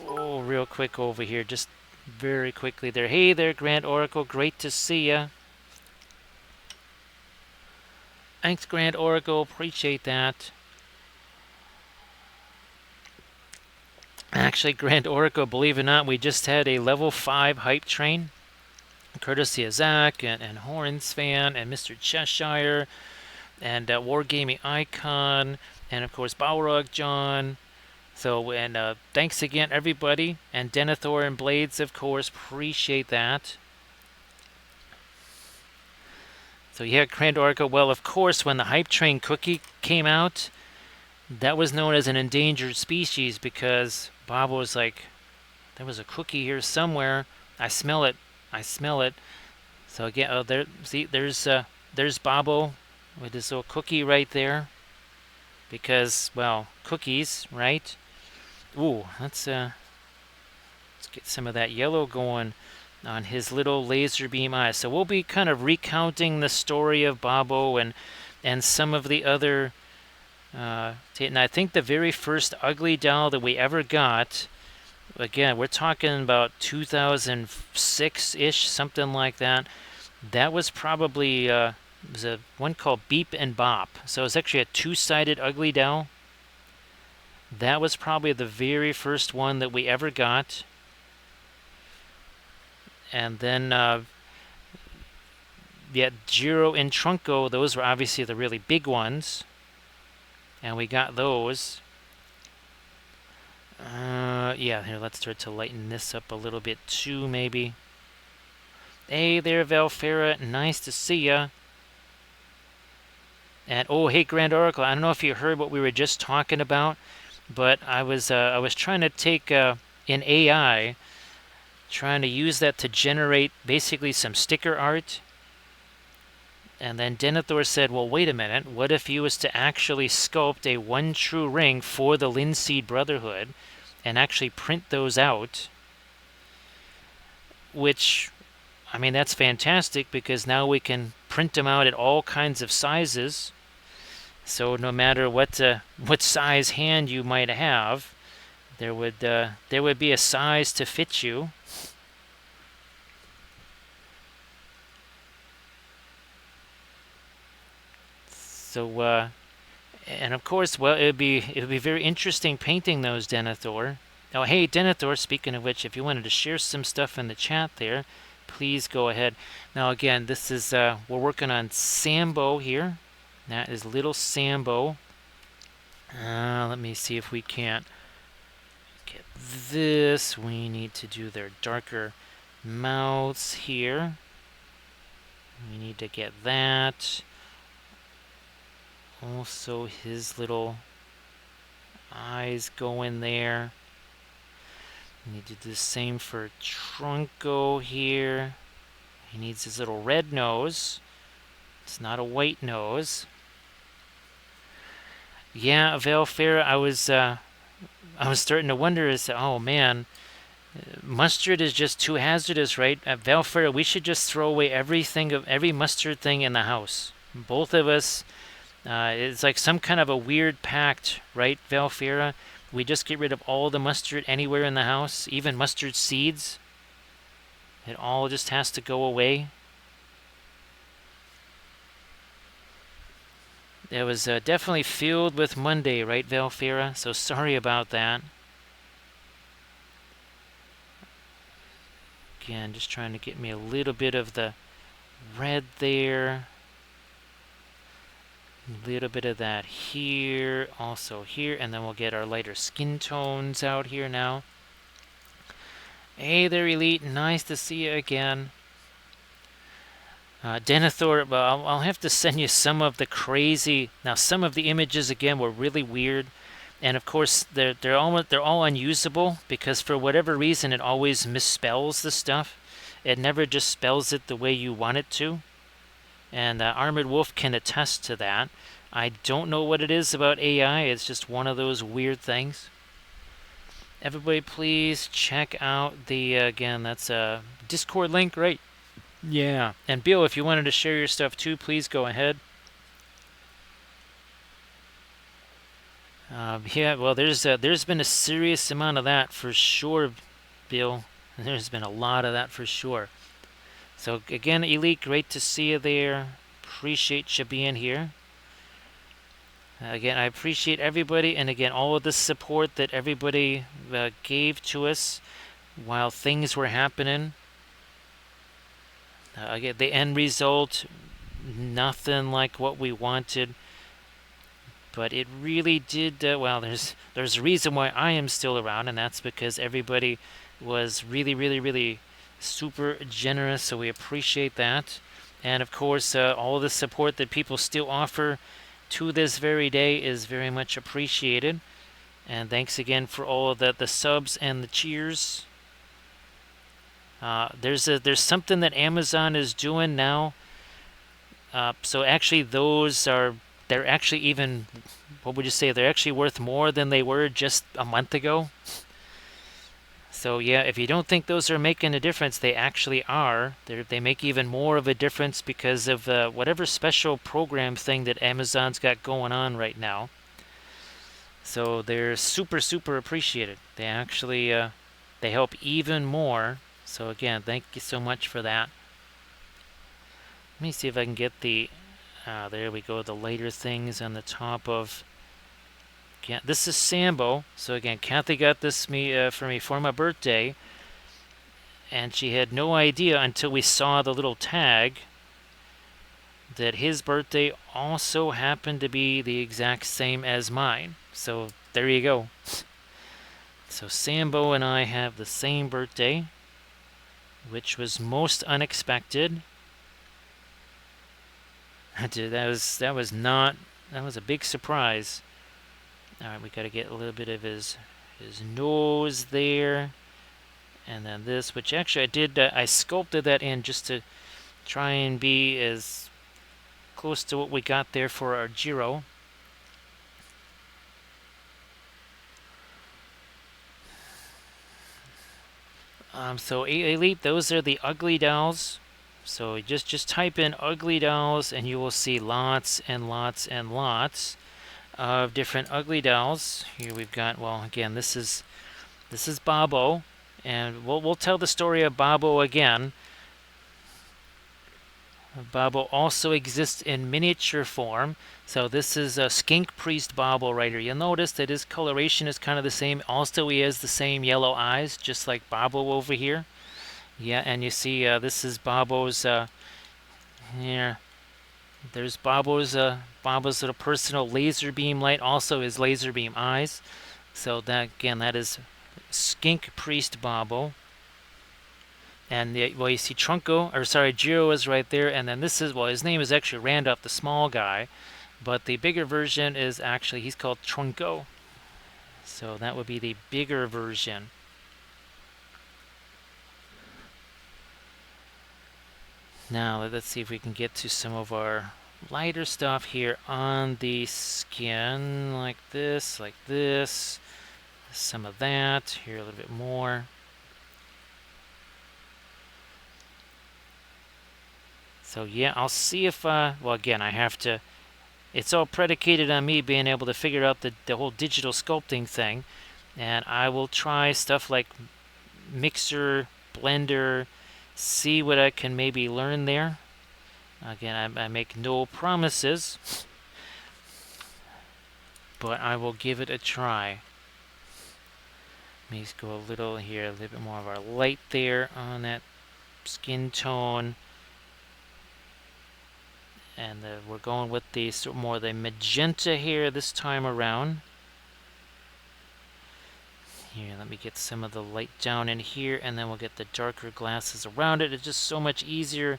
real quick over here, just very quickly there. Hey there, Grand Oracle, great to see ya. Thanks, Grand Oracle, appreciate that. Actually, Grand Oracle, believe it or not, we just had a level 5 hype train. Courtesy of Zach and Horns fan and Mr. Cheshire and Wargaming Icon and of course Balrog John. So and thanks again everybody and Denethor and Blades, of course, appreciate that. So yeah, Grand Oracle. Well, of course, when the hype train cookie came out, That was known as an endangered species because Bob was like, there was a cookie here somewhere. I smell it. I smell it. So again, oh, there. See, there's Bobo with his little cookie right there. Because, well, cookies, right? Ooh, let's get some of that yellow going on his little laser beam eyes. So we'll be kind of recounting the story of Bobo and some of the other. And I think the very first ugly doll that we ever got. Again, we're talking about 2006-ish, something like that. That was probably was a one called Beep and Bop. So it's actually a two-sided ugly doll. That was probably the very first one that we ever got. And then, yeah, Giro and Trunco, those were obviously the really big ones. And we got those. Yeah, here, let's start to lighten this up a little bit too, maybe. Hey there, Valfera. Nice to see ya. And, oh, hey, Grand Oracle. I don't know if you heard what we were just talking about, but I was trying to take an AI, trying to use that to generate basically some sticker art. And then Denethor said, well, wait a minute. What if you was to actually sculpt a one true ring for the Linseed Brotherhood and actually print those out? Which, I mean, that's fantastic because now we can print them out at all kinds of sizes. So no matter what size hand you might have, there would be a size to fit you. So and of course, well, it would be very interesting painting those, Denethor. Oh, hey, Denethor, speaking of which, if you wanted to share some stuff in the chat there, please go ahead. Now, again, this is, we're working on Sambo here. That is little Sambo. Let me see if we can't get this. We need to do their darker mouths here. We need to get that. Also, his little eyes go in there. We need to do the same for Trunco here. He needs his little red nose. It's not a white nose. Yeah, Valfera, I was starting to wonder, oh man, mustard is just too hazardous, right? Valfera, we should just throw away every mustard thing in the house. Both of us. It's like some kind of a weird pact, right, Valfera? We just get rid of all the mustard anywhere in the house, even mustard seeds. It all just has to go away. It was definitely filled with Monday, right, Valfera? So sorry about that. Again, just trying to get me a little bit of the red there. A little bit of that here, also here, and then we'll get our lighter skin tones out here now. Hey there, Elite. Nice to see you again. Denethor, well, I'll have to send you some of the crazy. Now, some of the images again were really weird, and of course they're all unusable because for whatever reason it always misspells the stuff. It never just spells it the way you want it to. And Armored Wolf can attest to that. I don't know what it is about AI. It's just one of those weird things. Everybody, please check out the, again, that's a Discord link, right? Yeah. And Bill, if you wanted to share your stuff too, please go ahead. Yeah, well, there's been a serious amount of that for sure, Bill. There's been a lot of that for sure. So again, Elite, great to see you there. Appreciate you being here. Again, I appreciate everybody, and again, all of the support that everybody gave to us while things were happening. Again, the end result, nothing like what we wanted, but it really did. Well, there's a reason why I am still around, and that's because everybody was really, really, really super generous, so we appreciate that. And of course, all of the support that people still offer to this very day is very much appreciated. And thanks again for all of the subs and the cheers. There's something that Amazon is doing now. So actually, they're actually even, what would you say? They're actually worth more than they were just a month ago. So yeah, if you don't think those are making a difference, they actually are. They make even more of a difference because of whatever special program thing that Amazon's got going on right now. So they're super, super appreciated. They actually they help even more. So again, thank you so much for that. Let me see if I can get the, there we go, the later things on the top of, this is Sambo. So again, Cathy got this for me for my birthday. And she had no idea until we saw the little tag that his birthday also happened to be the exact same as mine. So there you go. So Sambo and I have the same birthday, which was most unexpected. That was a big surprise. All right, we got to get a little bit of his nose there. And then this, which actually I sculpted that in just to try and be as close to what we got there for our Giro. So Elite, those are the ugly dolls. So just type in ugly dolls and you will see lots and lots and lots of different ugly dolls. Here we've got, well, again, this is Bobo, and we'll tell the story of Bobo again. Bobo also exists in miniature form. So this is a Skink Priest Bobo right here. You'll notice that his coloration is kind of the same. Also, he has the same yellow eyes, just like Bobo over here. Yeah, and you see this is Bobo's, here. There's Bobo's little personal laser beam light, also his laser beam eyes. So that, again, that is Skink Priest Bobo. And well, you see Giro is right there, and then this is, well, his name is actually Randolph, the small guy, but the bigger version is actually, he's called Trunco. So that would be the bigger version. Now let's see if we can get to some of our lighter stuff here on the skin, like this, some of that, here a little bit more. So yeah, I'll see if, well, again, I have to, it's all predicated on me being able to figure out the whole digital sculpting thing. And I will try stuff like Mixer, Blender, see what I can maybe learn there. Again, I make no promises, but I will give it a try. Let me just go a little here, a little bit more of our light there on that skin tone. And we're going with the more the magenta here this time around. Here, let me get some of the light down in here, and then we'll get the darker glasses around it. It's just so much easier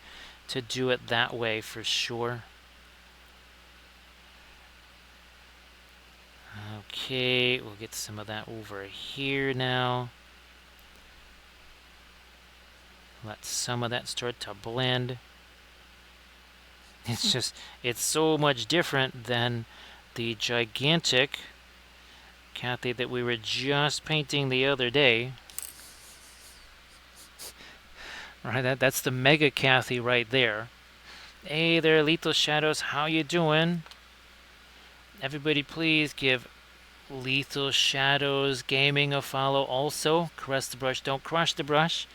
to do it that way for sure. Okay, we'll get some of that over here now. Let some of that start to blend. It's so much different than the gigantic Cathy that we were just painting the other day. Right, that's the Mega Cathy right there. Hey there, Lethal Shadows, how you doing? Everybody please give Lethal Shadows Gaming a follow also. Caress the brush, don't crush the brush.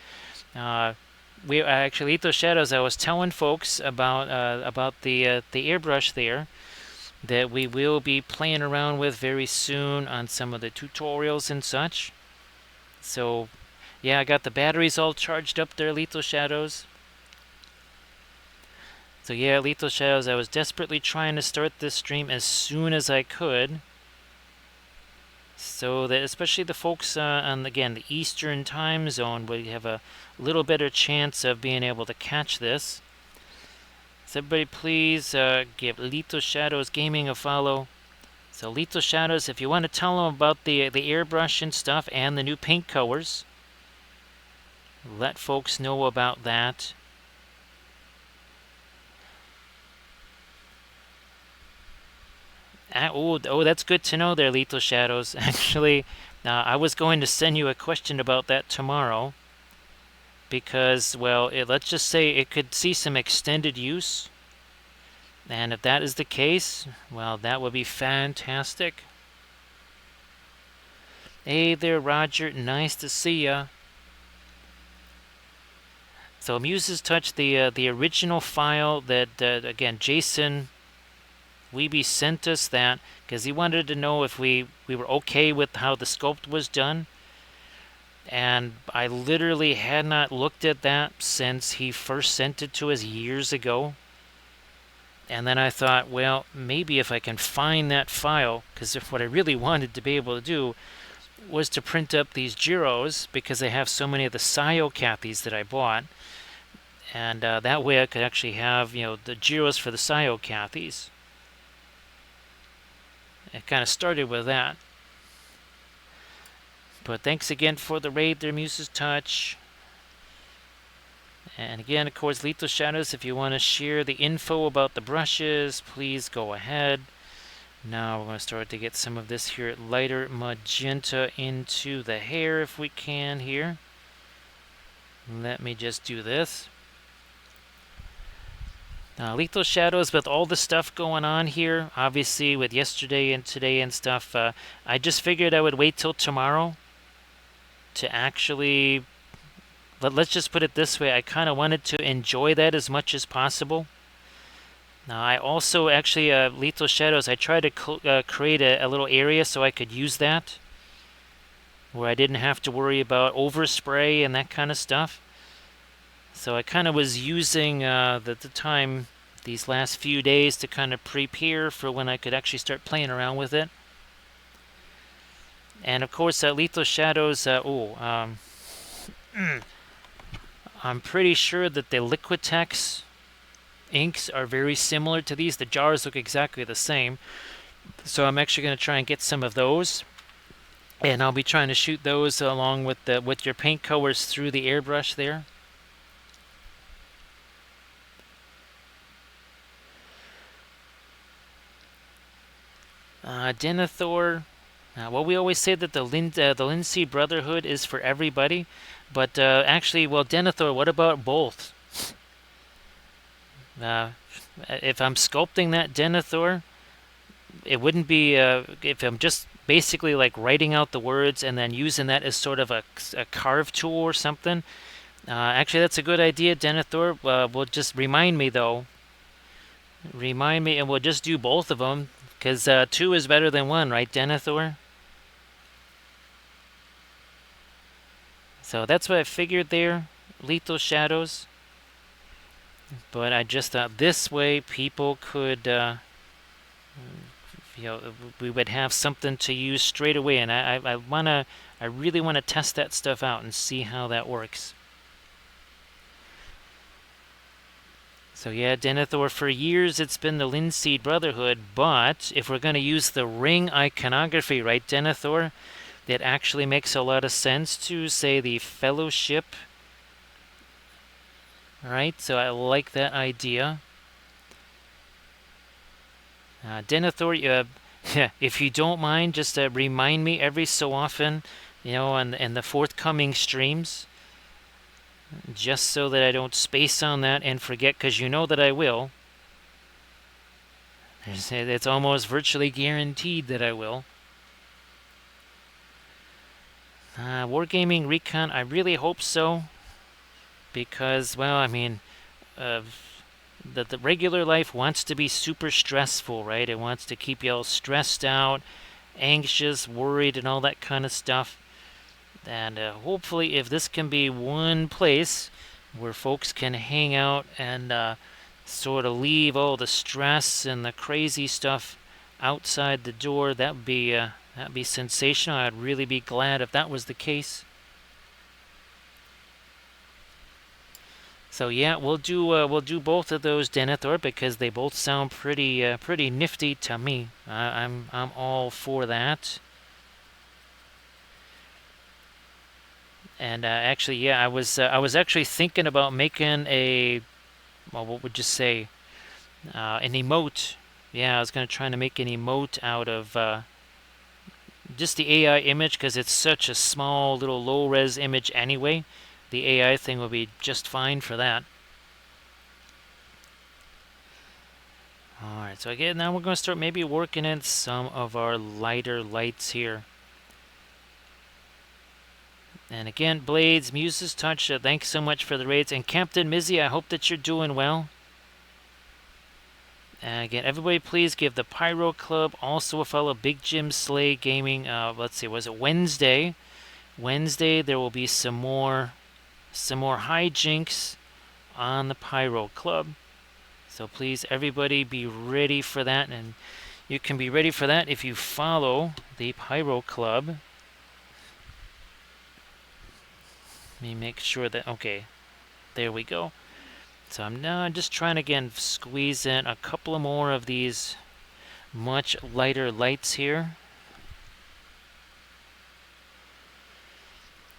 We actually, Lethal Shadows, I was telling folks about the airbrush there that we will be playing around with very soon on some of the tutorials and such. So yeah, I got the batteries all charged up there, Lethal Shadows. So yeah, Lethal Shadows, I was desperately trying to start this stream as soon as I could, so that especially the folks on, again, the Eastern time zone would have a little better chance of being able to catch this. So everybody please give Lethal Shadows Gaming a follow. So Lethal Shadows, if you want to tell them about the airbrush and stuff and the new paint colors, let folks know about that. Oh, that's good to know there, Lethal Shadows. Actually, I was going to send you a question about that tomorrow because, well, let's just say it could see some extended use. And if that is the case, well, that would be fantastic. Hey there, Roger. Nice to see ya. So Muse's Touch, the original file that, again, Jason Weeby sent us that because he wanted to know if we were okay with how the sculpt was done. And I literally had not looked at that since he first sent it to us years ago. And then I thought, well, maybe if I can find that file, because if what I really wanted to be able to do was to print up these gyros, because I have so many of the Sio Cathys that I bought, and that way I could actually have, the gyros for the Sio Cathys. It kind of started with that. But thanks again for the raid there, Muse's Touch. And again, of course, Lethal Shadows, if you want to share the info about the brushes, please go ahead. Now we're going to start to get some of this here lighter magenta into the hair if we can here. Let me just do this. Lethal Shadows, with all the stuff going on here, obviously with yesterday and today and stuff, I just figured I would wait till tomorrow to actually, let's just put it this way, I kind of wanted to enjoy that as much as possible. Now I also actually, Lethal Shadows, I tried to create a little area so I could use that, where I didn't have to worry about overspray and that kind of stuff. So I kind of was using the time these last few days to kind of prepare for when I could actually start playing around with it. And of course, Lethal Shadows, I'm pretty sure that the Liquitex inks are very similar to these. The jars look exactly the same. So I'm actually going to try and get some of those. And I'll be trying to shoot those along with your paint colors through the airbrush there. Denethor. Well, we always say that the Linseed Brotherhood is for everybody, but actually, well, Denethor, what about both? If I'm sculpting that Denethor, it wouldn't be if I'm just basically like writing out the words and then using that as sort of a carve tool or something. Actually, that's a good idea, Denethor. We'll just remind me though. Remind me, and we'll just do both of them because 2 is better than 1, right, Denethor? So that's what I figured there, Lethal Shadows. But I just thought this way people could, we would have something to use straight away. And I really want to test that stuff out and see how that works. So yeah, Denethor, for years it's been the Linseed Brotherhood, but if we're going to use the ring iconography, right, Denethor? It actually makes a lot of sense to say the Fellowship, right? So I like that idea. Denethor, if you don't mind, just remind me every so often, in the forthcoming streams, just so that I don't space on that and forget, because you know that I will. It's almost virtually guaranteed that I will. Wargaming Recon, I really hope so. Because, well, I mean, the regular life wants to be super stressful, right? It wants to keep you all stressed out, anxious, worried, and all that kind of stuff. And hopefully, if this can be one place where folks can hang out and sort of leave all the stress and the crazy stuff outside the door, that'd be sensational. I'd really be glad if that was the case. So yeah, we'll do both of those, Denethor, because they both sound pretty nifty to me. I'm all for that. And actually, yeah, I was actually thinking about making a, well, what would you say, an emote. Yeah, I was gonna try to make an emote out of just the AI image because it's such a small little low res image anyway. The AI thing will be just fine for that. Alright, so again, now we're going to start maybe working in some of our lighter lights here. And again, Blades, Muse's Touch, thanks so much for the raids. And Captain Mizzy, I hope that you're doing well. And again, everybody please give the Pyro Club also a follow. Big Jim Slay Gaming, let's see, was it Wednesday? Wednesday there will be some more hijinks on the Pyro Club. So please, everybody, be ready for that, and you can be ready for that if you follow the Pyro Club. Let me make sure that, okay, there we go. So I'm now just trying to, again, squeeze in a couple more of these much lighter lights here.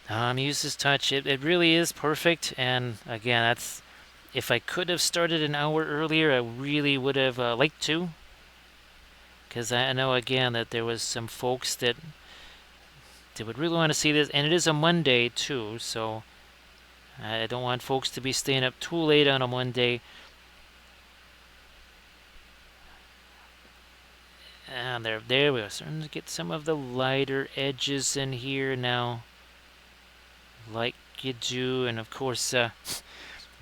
Muse's Touch, it really is perfect, and again, that's, if I could have started an hour earlier, I really would have liked to. Because I know, again, that there was some folks that would really want to see this, and it is a Monday too, so I don't want folks to be staying up too late on a Monday. And there we go. Starting to get some of the lighter edges in here now, like you do, and of course,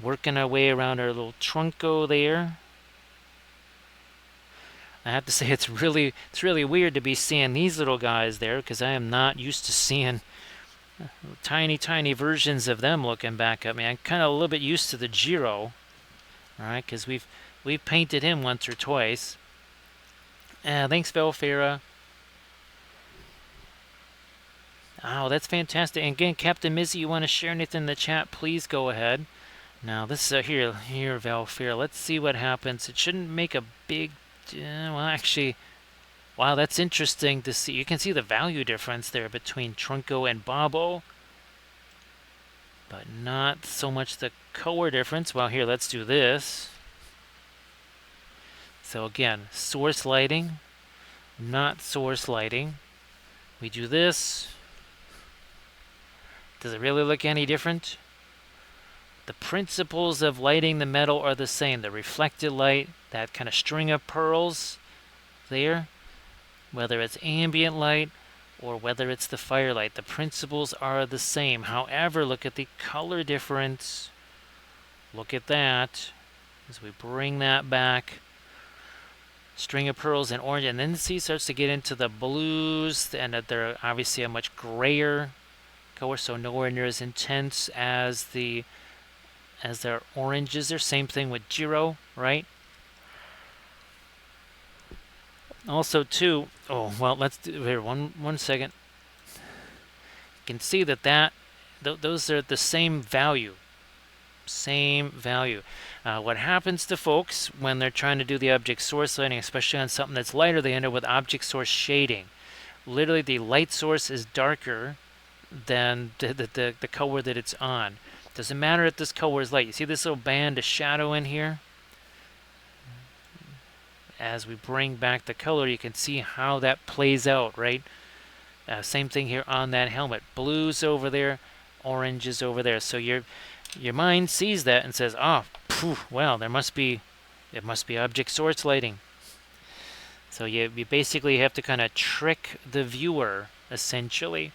working our way around our little trunco there. I have to say it's really weird to be seeing these little guys there because I am not used to seeing tiny versions of them looking back at me. I'm kind of a little bit used to the Giro, all right, because we've painted him once or twice. Thanks, Velfera. Oh, that's fantastic. And again, Captain Mizzy, you want to share anything in the chat, please go ahead. Now, this is here, Velfera. Let's see what happens. It shouldn't make a big, well, actually, wow, that's interesting to see. You can see the value difference there between Trunco and Bobo, but not so much the color difference. Well, here, let's do this. So again, source lighting, not source lighting. We do this. Does it really look any different? The principles of lighting the metal are the same. The reflected light, that kind of string of pearls there, whether it's ambient light or whether it's the firelight, the principles are the same. However, look at the color difference. Look at that as we bring that back. String of pearls and orange, and then the sea starts to get into the blues, and they're obviously a much grayer color, so nowhere near as intense as their oranges. They're same thing with Giro, right? Also, too. Oh well, let's do here. One second. You can see that those are the same value. Same value. What happens to folks when they're trying to do the object source lighting, especially on something that's lighter, they end up with object source shading. Literally, the light source is darker than the color that it's on. Doesn't matter if this color is light. You see this little band of shadow in here? As we bring back the color, you can see how that plays out, right? Same thing here on that helmet. Blues over there, oranges over there. So your mind sees that and says, "Oh, phew, well, it must be object source lighting." So you basically have to kind of trick the viewer, essentially.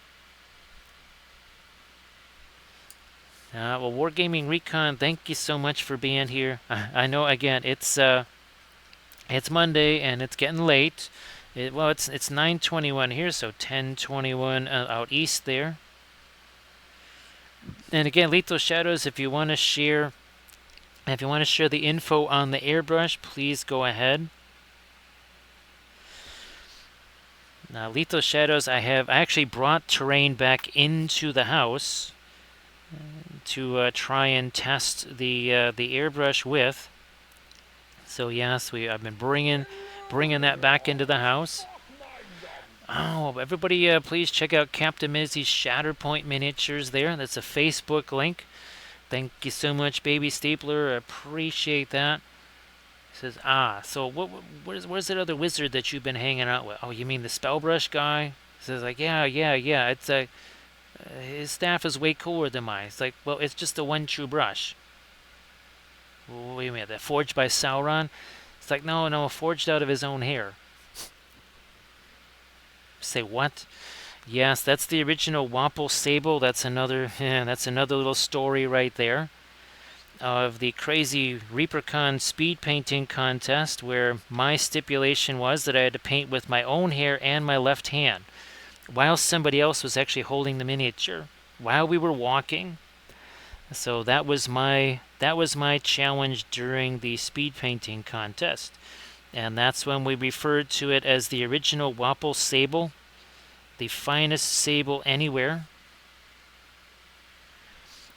Well, Wargaming Recon, thank you so much for being here. I know, again, it's Monday and it's getting late. It's 9:21 here, so 10:21 out east there. And again, Lethal Shadows, if you want to share the info on the airbrush, please go ahead. Lethal Shadows, I actually brought terrain back into the house. to try and test the airbrush with. So yes, I've been bringing that back into the house. Oh, everybody, please check out Captain Mizzy's Shatterpoint miniatures there. That's a Facebook link. Thank you so much, Baby Stapler. I appreciate that. He says, so where's that other wizard that you've been hanging out with? Oh, you mean the Spellbrush guy? He says, like, yeah. It's his staff is way cooler than mine. It's like, well, it's just the one true brush. Wait a minute, that forged by Sauron? It's like, no, forged out of his own hair. Say what? Yes, that's the original Wample Sable. That's another little story right there of the crazy ReaperCon speed painting contest where my stipulation was that I had to paint with my own hair and my left hand while somebody else was actually holding the miniature while we were walking. So that was my challenge during the speed painting contest. And that's when we referred to it as the original Wample Sable, the finest sable anywhere.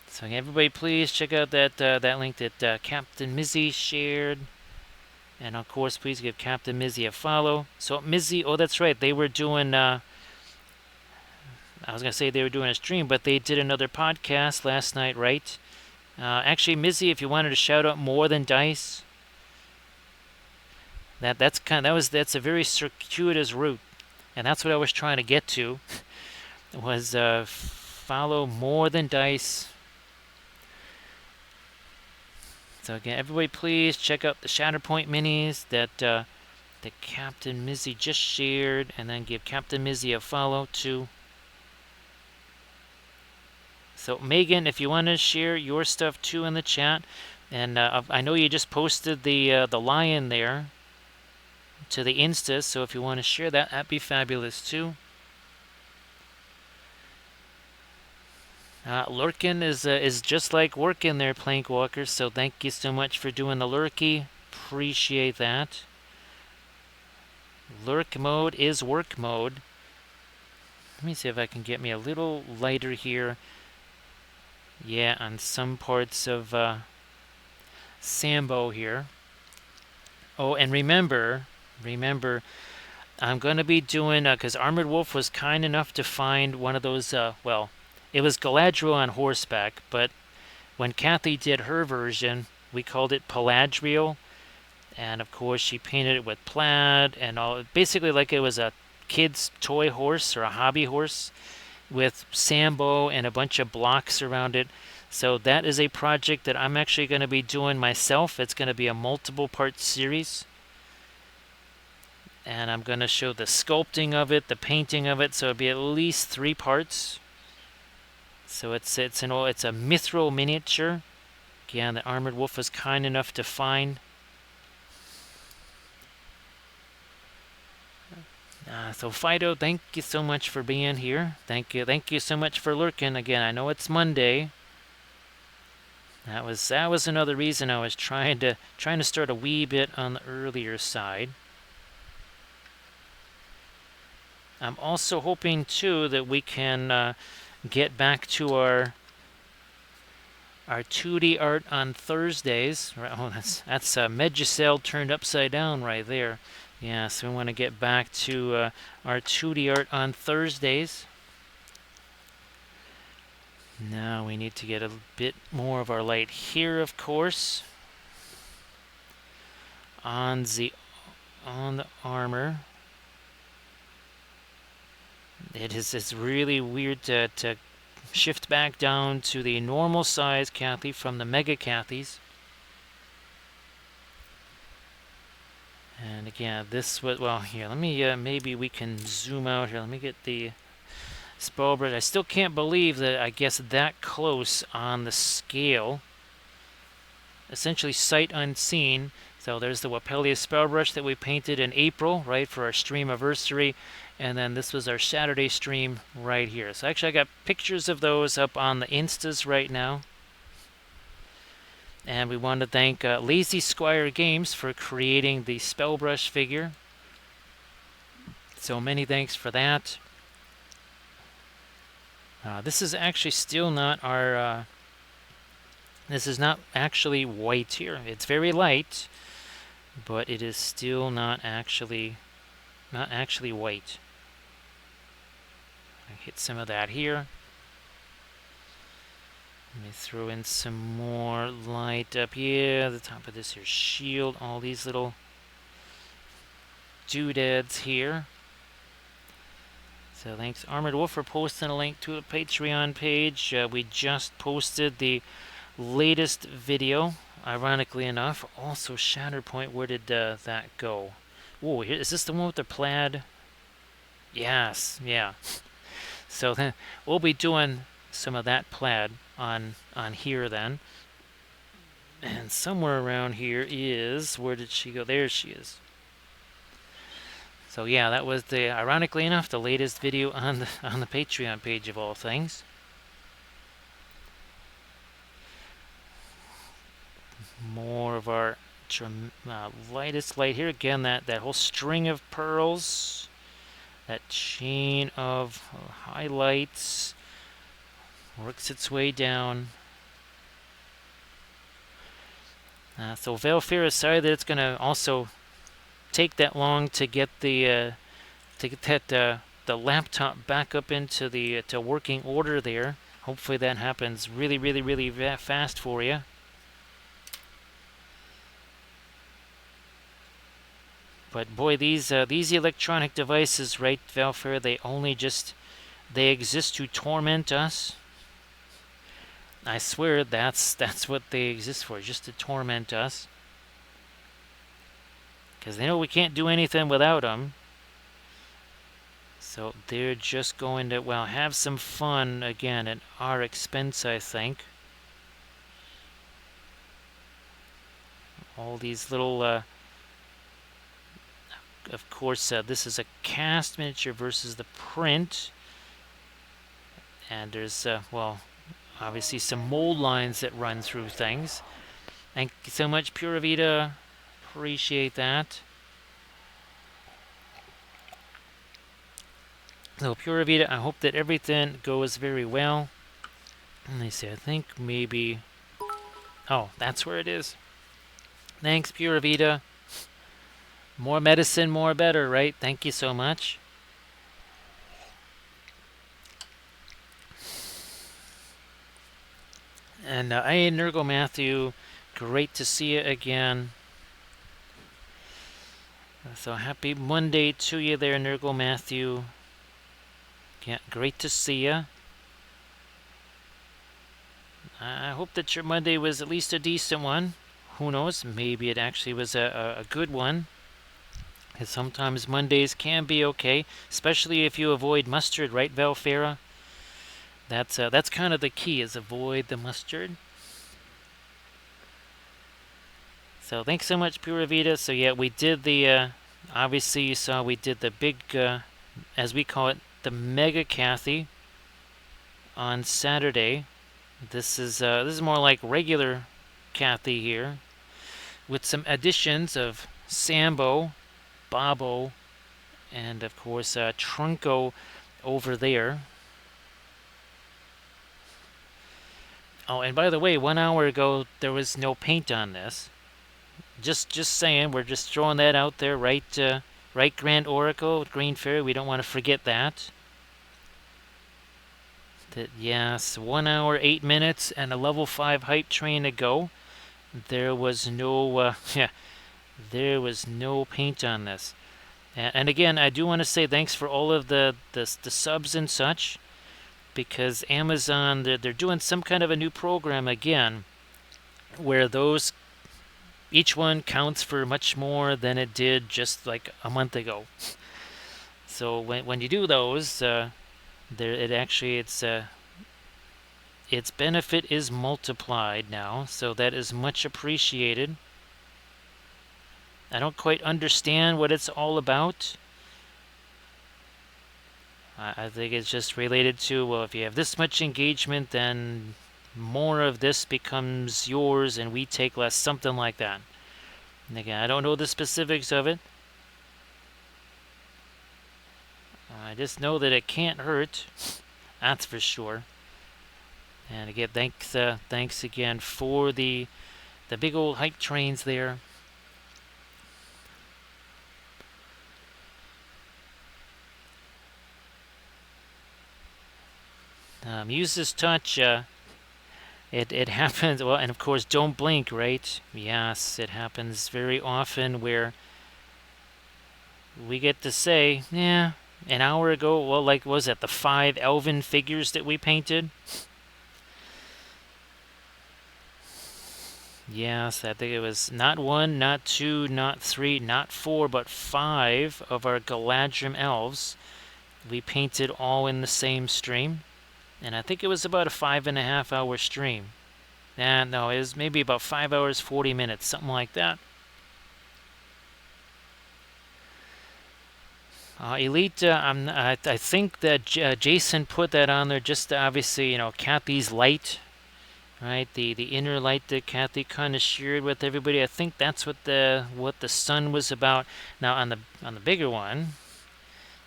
So everybody, please check out that link that Captain Mizzy shared, and of course, please give Captain Mizzy a follow. So Mizzy, oh, that's right, they were doing. I was gonna say they were doing a stream, but they did another podcast last night, right? Actually, Mizzy, if you wanted to shout out More Than Dice, that's a very circuitous route, and that's what I was trying to get to. Was follow More Than Dice. So again, everybody, please check out the Shatterpoint minis that Captain Mizzy just shared, and then give Captain Mizzy a follow too. So Megan, if you want to share your stuff too in the chat, and I know you just posted the lion there to the Insta, so if you want to share that, that'd be fabulous too. Lurkin is just like working there, Plankwalkers, so thank you so much for doing the lurky. Appreciate that. Lurk mode is work mode. Let me see if I can get me a little lighter here. Yeah, on some parts of Sambo here. Oh, and remember, I'm going to be doing, because Armored Wolf was kind enough to find one of those, well, it was Galadriel on horseback, but when Cathy did her version, we called it Peladriel. And of course, she painted it with plaid and all, basically like it was a kid's toy horse or a hobby horse with Sambo and a bunch of blocks around it. So that is a project that I'm actually going to be doing myself. It's going to be a multiple part series. And I'm going to show the sculpting of it, the painting of it, so it'll be at least 3 parts. So it's a mithril miniature. Again, the Armored Wolf was kind enough to find. So Fido, thank you so much for being here. Thank you so much for lurking. Again, I know it's Monday. That was another reason I was trying to start a wee bit on the earlier side. I'm also hoping too that we can get back to our 2D art on Thursdays. Oh, that's Medjugorje turned upside down right there. Yeah, so we want to get back to our 2D art on Thursdays. Now we need to get a bit more of our light here, of course, on the armor. It's really weird to shift back down to the normal size Cathy from the Mega Cathys. And again, this was, well, here, let me, maybe we can zoom out here. Let me get the Spellbrush. I still can't believe that I guess that close on the scale. Essentially sight unseen. So there's the Wapelia Spellbrush that we painted in April, right, for our stream anniversary. And then this was our Saturday stream right here. So actually I got pictures of those up on the Instas right now. And we want to thank Lazy Squire Games for creating the Spellbrush figure. So many thanks for that. This is actually still not our. This is not actually white here. It's very light, but it is still not actually white. I hit some of that here. Let me throw in some more light up here. The top of this here shield. All these little doodads here. So thanks Armored Wolf for posting a link to a Patreon page. We just posted the latest video, ironically enough. Also Shatterpoint, where did that go? Oh, is this the one with the plaid? Yes, yeah. So then we'll be doing some of that plaid on here then. And somewhere around here is, where did she go? There she is. So yeah, that was the, ironically enough, the latest video on the Patreon page of all things. More of our lightest light here. Again, that whole string of pearls, that chain of highlights works its way down. So Valfair is sorry that it's going to also take that long to get the the laptop back up into the to working order there. Hopefully that happens really fast for you. But boy, these electronic devices, right, Valfair, they exist to torment us. I swear that's what they exist for, just to torment us. Because they know we can't do anything without them. So they're just going to, well, have some fun, again, at our expense, I think. All these little, of course, this is a cast miniature versus the print. And there's, well, obviously some mold lines that run through things. Thank you so much, Pura Vida. Appreciate that. So Pura Vida, I hope that everything goes very well. And they say, I think maybe... Oh, that's where it is. Thanks, Pura Vida. More medicine, more better, right? Thank you so much. And hey, Nergo Matthew, great to see you again. So happy Monday to you there, Nergo Matthew. Yeah, great to see you. I hope that your Monday was at least a decent one. Who knows? Maybe it actually was a good one. Because sometimes Mondays can be okay, especially if you avoid mustard, right, Valfera? That's kind of the key, is avoid the mustard. So thanks so much, Pura Vida. So yeah, we did the, obviously you saw we did the big, as we call it, the Mega Cathy on Saturday. This is more like regular Cathy here, with some additions of Sambo, Bobo, and of course Trunco over there. Oh, and by the way, 1 hour ago there was no paint on this. Just saying, we're just throwing that out there, right? Right, Grand Oracle, Green Fairy. We don't want to forget that. Yes, 1 hour, 8 minutes, and a level 5 hype train to go. There was no, there was no paint on this. And again, I do want to say thanks for all of the subs and such, because Amazon, they're doing some kind of a new program again, where those, each one counts for much more than it did just like a month ago. So when you do those, its benefit is multiplied now, so that is much appreciated. I don't quite understand what it's all about. I think it's just related to, well, if you have this much engagement, then more of this becomes yours and we take less, something like that. And again, I don't know the specifics of it. I just know that it can't hurt. That's for sure. And again, thanks again for the big old hype trains there. Use this touch. It happens. Well, and of course, don't blink, right? Yes, it happens very often where we get to say, yeah, an hour ago, well, like, was it the 5 elven figures that we painted? Yes, I think it was not 1, not 2, not 3, not 4, but 5 of our Galadrim elves. We painted all in the same stream. And I think it was about a 5.5 hour stream. No, it was maybe about 5 hours, 40 minutes, something like that. Elite, I think that Jason put that on there just to obviously, Cathy's light, right? The inner light that Cathy kind of shared with everybody. I think that's what the sun was about. Now on the bigger one,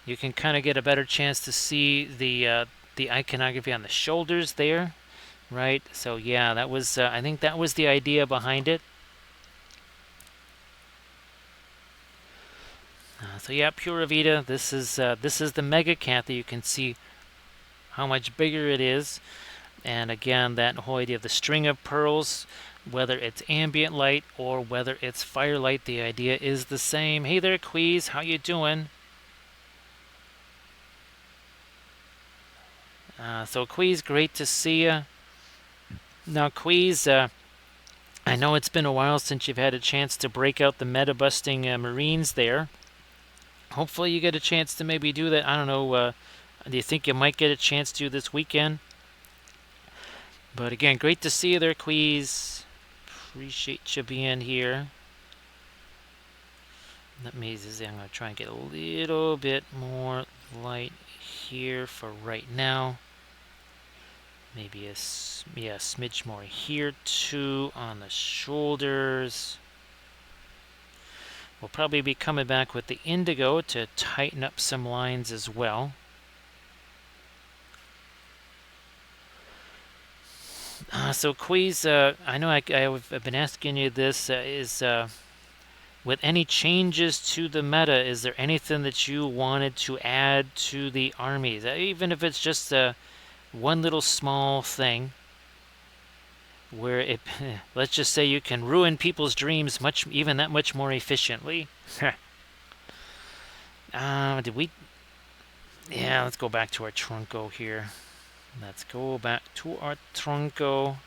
you can kind of get a better chance to see the iconography on the shoulders there, right? So yeah, that was I think that was the idea behind it. So yeah, Pura Vida. This is the Mega Cathy. You can see how much bigger it is, and again, that whole idea of the string of pearls, whether it's ambient light or whether it's firelight, the idea is the same. Hey there, Queez. How you doing? So Queez, great to see you. Now, Queez, I know it's been a while since you've had a chance to break out the meta-busting Marines there. Hopefully you get a chance to maybe do that. I don't know. Do you think you might get a chance to this weekend? But again, great to see you there, Queez. Appreciate you being here. I'm going to try and get a little bit more light here for right now. Maybe a smidge more here too on the shoulders. We'll probably be coming back with the indigo to tighten up some lines as well. So Queez, I know I've been asking you this, with any changes to the meta, is there anything that you wanted to add to the armies? Even if it's just one little small thing where it, let's just say you can ruin people's dreams even that much more efficiently. Did we? Yeah, let's go back to our Trunco here. Let's go back to our Trunco.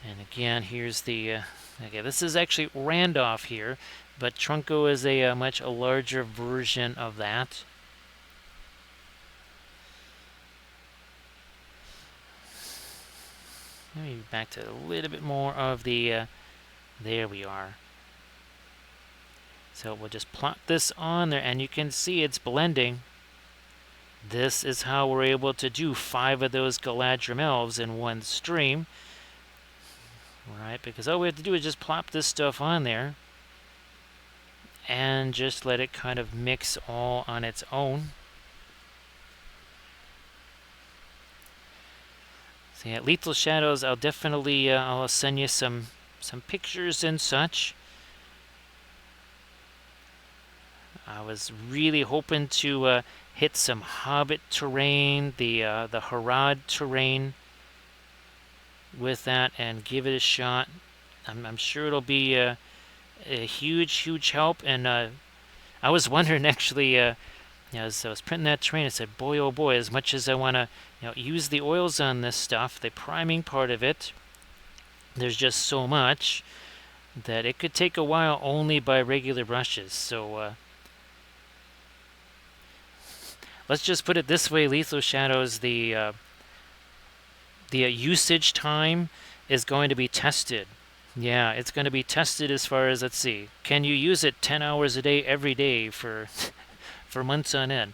And again, here's the, okay, this is actually Randolph here, but Trunco is a much larger version of that. Maybe back to a little bit more of the, there we are. So we'll just plot this on there, and you can see it's blending. This is how we're able to do 5 of those Galadrim elves in one stream. Right, because all we have to do is just plop this stuff on there and just let it kind of mix all on its own. So yeah, Lethal Shadows, I'll definitely I'll send you some pictures and such. I was really hoping to hit some Hobbit terrain, the Harad terrain with that, and give it a shot. I'm sure it'll be a huge help. And I was wondering actually, as I was printing that terrain, I said, boy oh boy, as much as I want to use the oils on this stuff, the priming part of it, there's just so much that it could take a while only by regular brushes. So let's just put it this way, Lethal Shadows, the usage time is going to be tested. Yeah, it's going to be tested as far as, let's see, can you use it 10 hours a day every day for for months on end?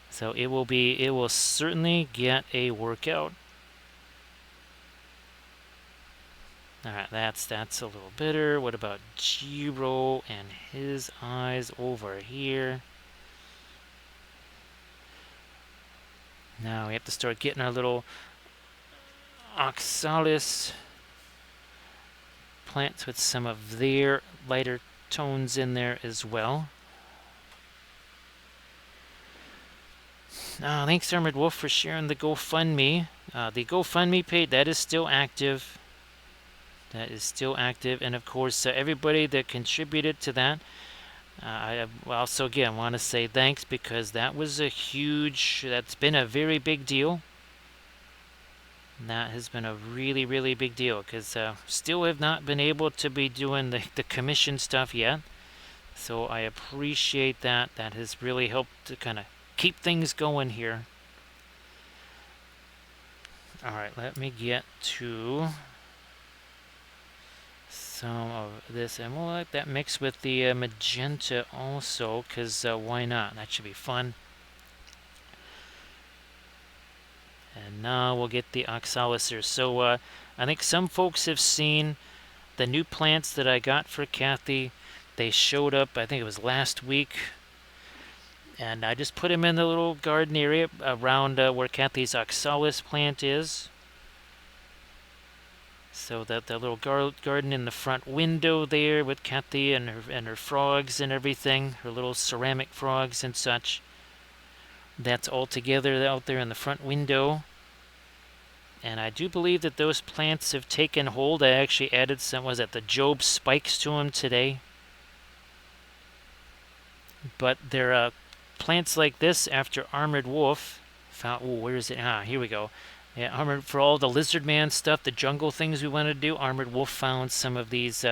So it will certainly get a workout. Alright, that's a little bitter. What about Jiro and his eyes over here? Now we have to start getting our little oxalis plants with some of their lighter tones in there as well. Thanks Armored Wolf for sharing the GoFundMe. The GoFundMe page, that is still active. That is still active. And of course, everybody that contributed to that, I also again want to say thanks, because that's been a very big deal. That has been a really, really big deal, because still have not been able to be doing the commission stuff yet. So I appreciate that. That has really helped to kind of keep things going here. Alright, let me get to some of this, and we'll let that mix with the magenta also, because why not? That should be fun. And now we'll get the oxalis here. So I think some folks have seen the new plants that I got for Cathy. They showed up, I think it was last week. And I just put them in the little garden area around where Cathy's oxalis plant is. So that the little garden in the front window there with Cathy and her frogs and everything, her little ceramic frogs and such. That's all together out there in the front window. And I do believe that those plants have taken hold. I actually added some, the Job spikes to them today. But they're plants like this after Armored Wolf found, where is it? Here we go. Yeah, Armored, for all the Lizard Man stuff, the jungle things we wanted to do, Armored Wolf found some of these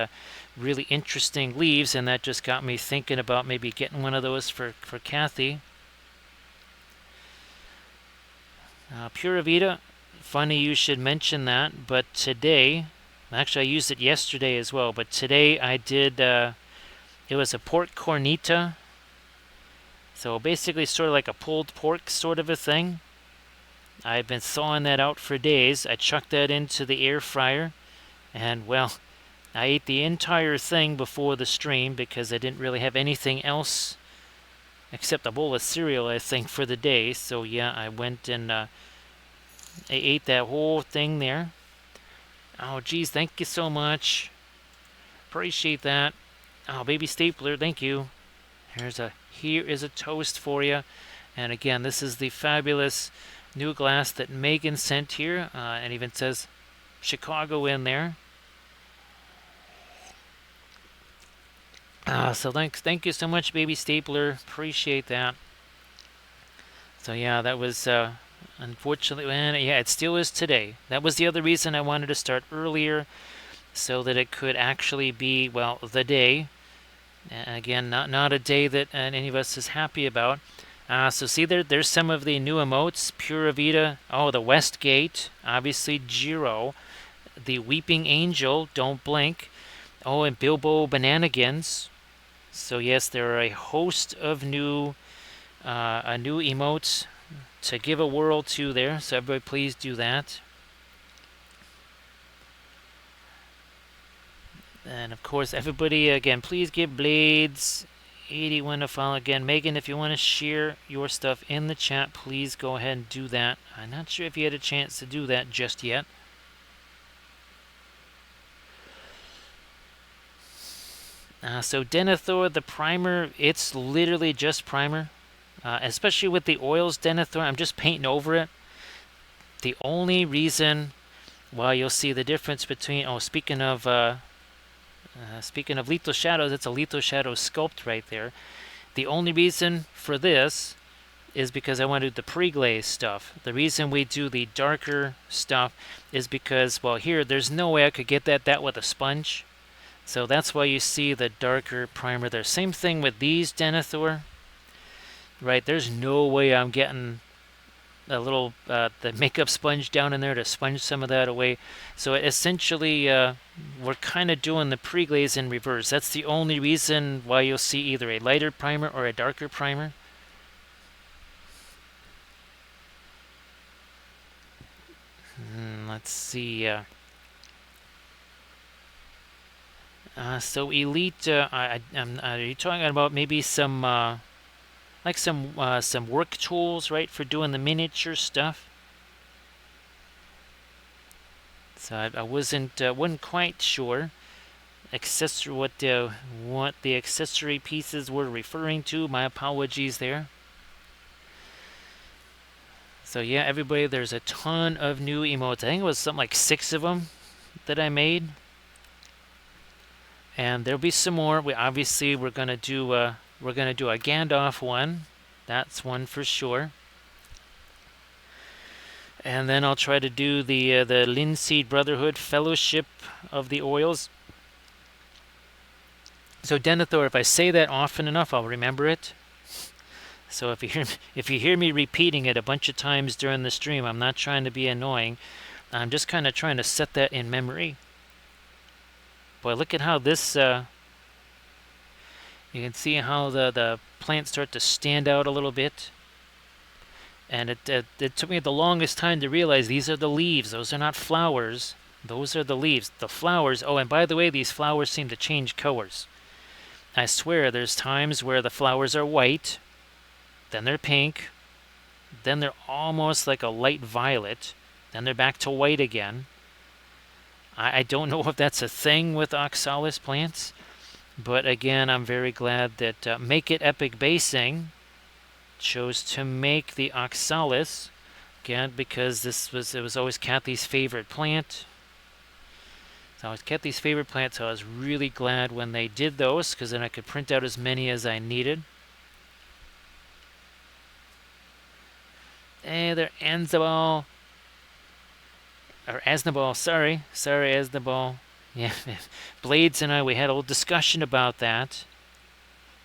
really interesting leaves, and that just got me thinking about maybe getting one of those for Cathy. Pura Vida, funny you should mention that, but today, actually I used it yesterday as well, but today I did, it was a pork cornita. So basically sort of like a pulled pork sort of a thing. I've been thawing that out for days. I chucked that into the air fryer, and well, I ate the entire thing before the stream because I didn't really have anything else except a bowl of cereal, I think, for the day. So yeah, I went and I ate that whole thing there. Oh geez, thank you so much. Appreciate that. Oh, baby stapler, thank you. Here is a toast for you. And again, this is the fabulous new glass that Megan sent here, and even says Chicago in there. So thank you so much, baby stapler. Appreciate that. So yeah, that was unfortunately, and yeah, it still is today. That was the other reason I wanted to start earlier, so that it could actually be, well, the day. Again, not a day that any of us is happy about. So see there's some of the new emotes. Pura Vida, the Westgate, obviously Jiro, the Weeping Angel, Don't Blink, and Bilbo Bananigans. So yes, there are a host of new emotes to give a whirl to there. So everybody please do that. And of course, everybody, again, please give Blades 81 a follow. Again, Megan, if you want to share your stuff in the chat, please go ahead and do that. I'm not sure if you had a chance to do that just yet. So Denethor, the primer, it's literally just primer. Especially with the oils Denethor, I'm just painting over it. The only reason why you'll see the difference between, speaking of Lethal Shadows, it's a Lethal Shadow sculpt right there. The only reason for this is because I want to do the pre-glaze stuff. The reason we do the darker stuff is because, well, here, there's no way I could get that with a sponge. So that's why you see the darker primer there. Same thing with these Denethor. Right, there's no way I'm getting a little the makeup sponge down in there to sponge some of that away. So essentially, we're kind of doing the pre-glaze in reverse. That's the only reason why you'll see either a lighter primer or a darker primer. Let's see. So Elite, are you talking about maybe some like some work tools, right, for doing the miniature stuff. So I wasn't quite sure what the accessory pieces were referring to. My apologies there. So yeah, everybody, there's a ton of new emotes. I think it was something like 6 of them that I made, and there'll be some more. We're gonna do a Gandalf one. That's one for sure. And then I'll try to do the Linseed Brotherhood Fellowship of the Oils. So Denethor, if I say that often enough, I'll remember it. So if you hear me repeating it a bunch of times during the stream, I'm not trying to be annoying. I'm just kind of trying to set that in memory. Boy, look at how this. You can see how the plants start to stand out a little bit. And it took me the longest time to realize these are the leaves. Those are not flowers. Those are the leaves. The flowers. Oh, and by the way, these flowers seem to change colors. I swear there's times where the flowers are white, then they're pink, then they're almost like a light violet, then they're back to white again. I don't know if that's a thing with oxalis plants, but again, I'm very glad that Make It Epic Basing chose to make the oxalis, again, because it was always Cathy's favorite plant. So it was Cathy's favorite plant, so I was really glad when they did those, because then I could print out as many as I needed. Hey there, Anzabal. Or Asnabal, sorry, Asnabal. Yeah, Blades and I, we had a little discussion about that.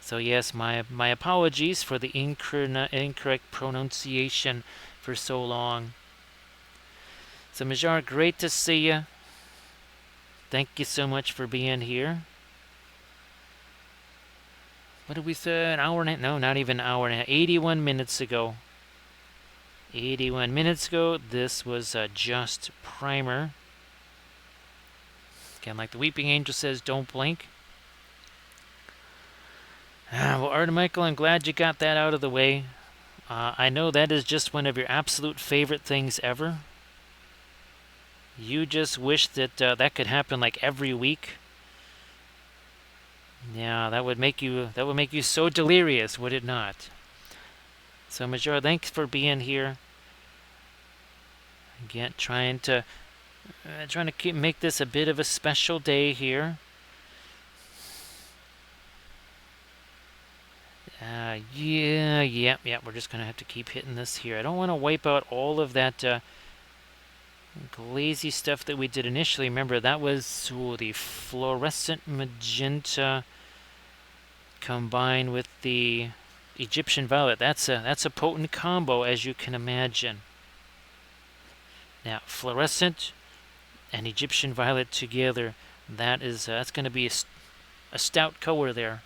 So yes, my apologies for the incorrect pronunciation for so long. So Majar, great to see you. Thank you so much for being here. What did we say? An hour and a half? No, not even an hour and a half. 81 minutes ago. 81 minutes ago, this was just primer. Again, like the Weeping Angel says, don't blink. Well, Artemichael, I'm glad you got that out of the way. I know that is just one of your absolute favorite things ever. You just wish that that could happen like every week. Yeah, that would make you so delirious, would it not? So Major, thanks for being here. Again, trying to make this a bit of a special day here. Yeah. We're just gonna have to keep hitting this here. I don't want to wipe out all of that glazy stuff that we did initially. Remember, that was the fluorescent magenta combined with the Egyptian violet. That's a potent combo, as you can imagine. Now, fluorescent and Egyptian violet together, that's going to be a stout color there.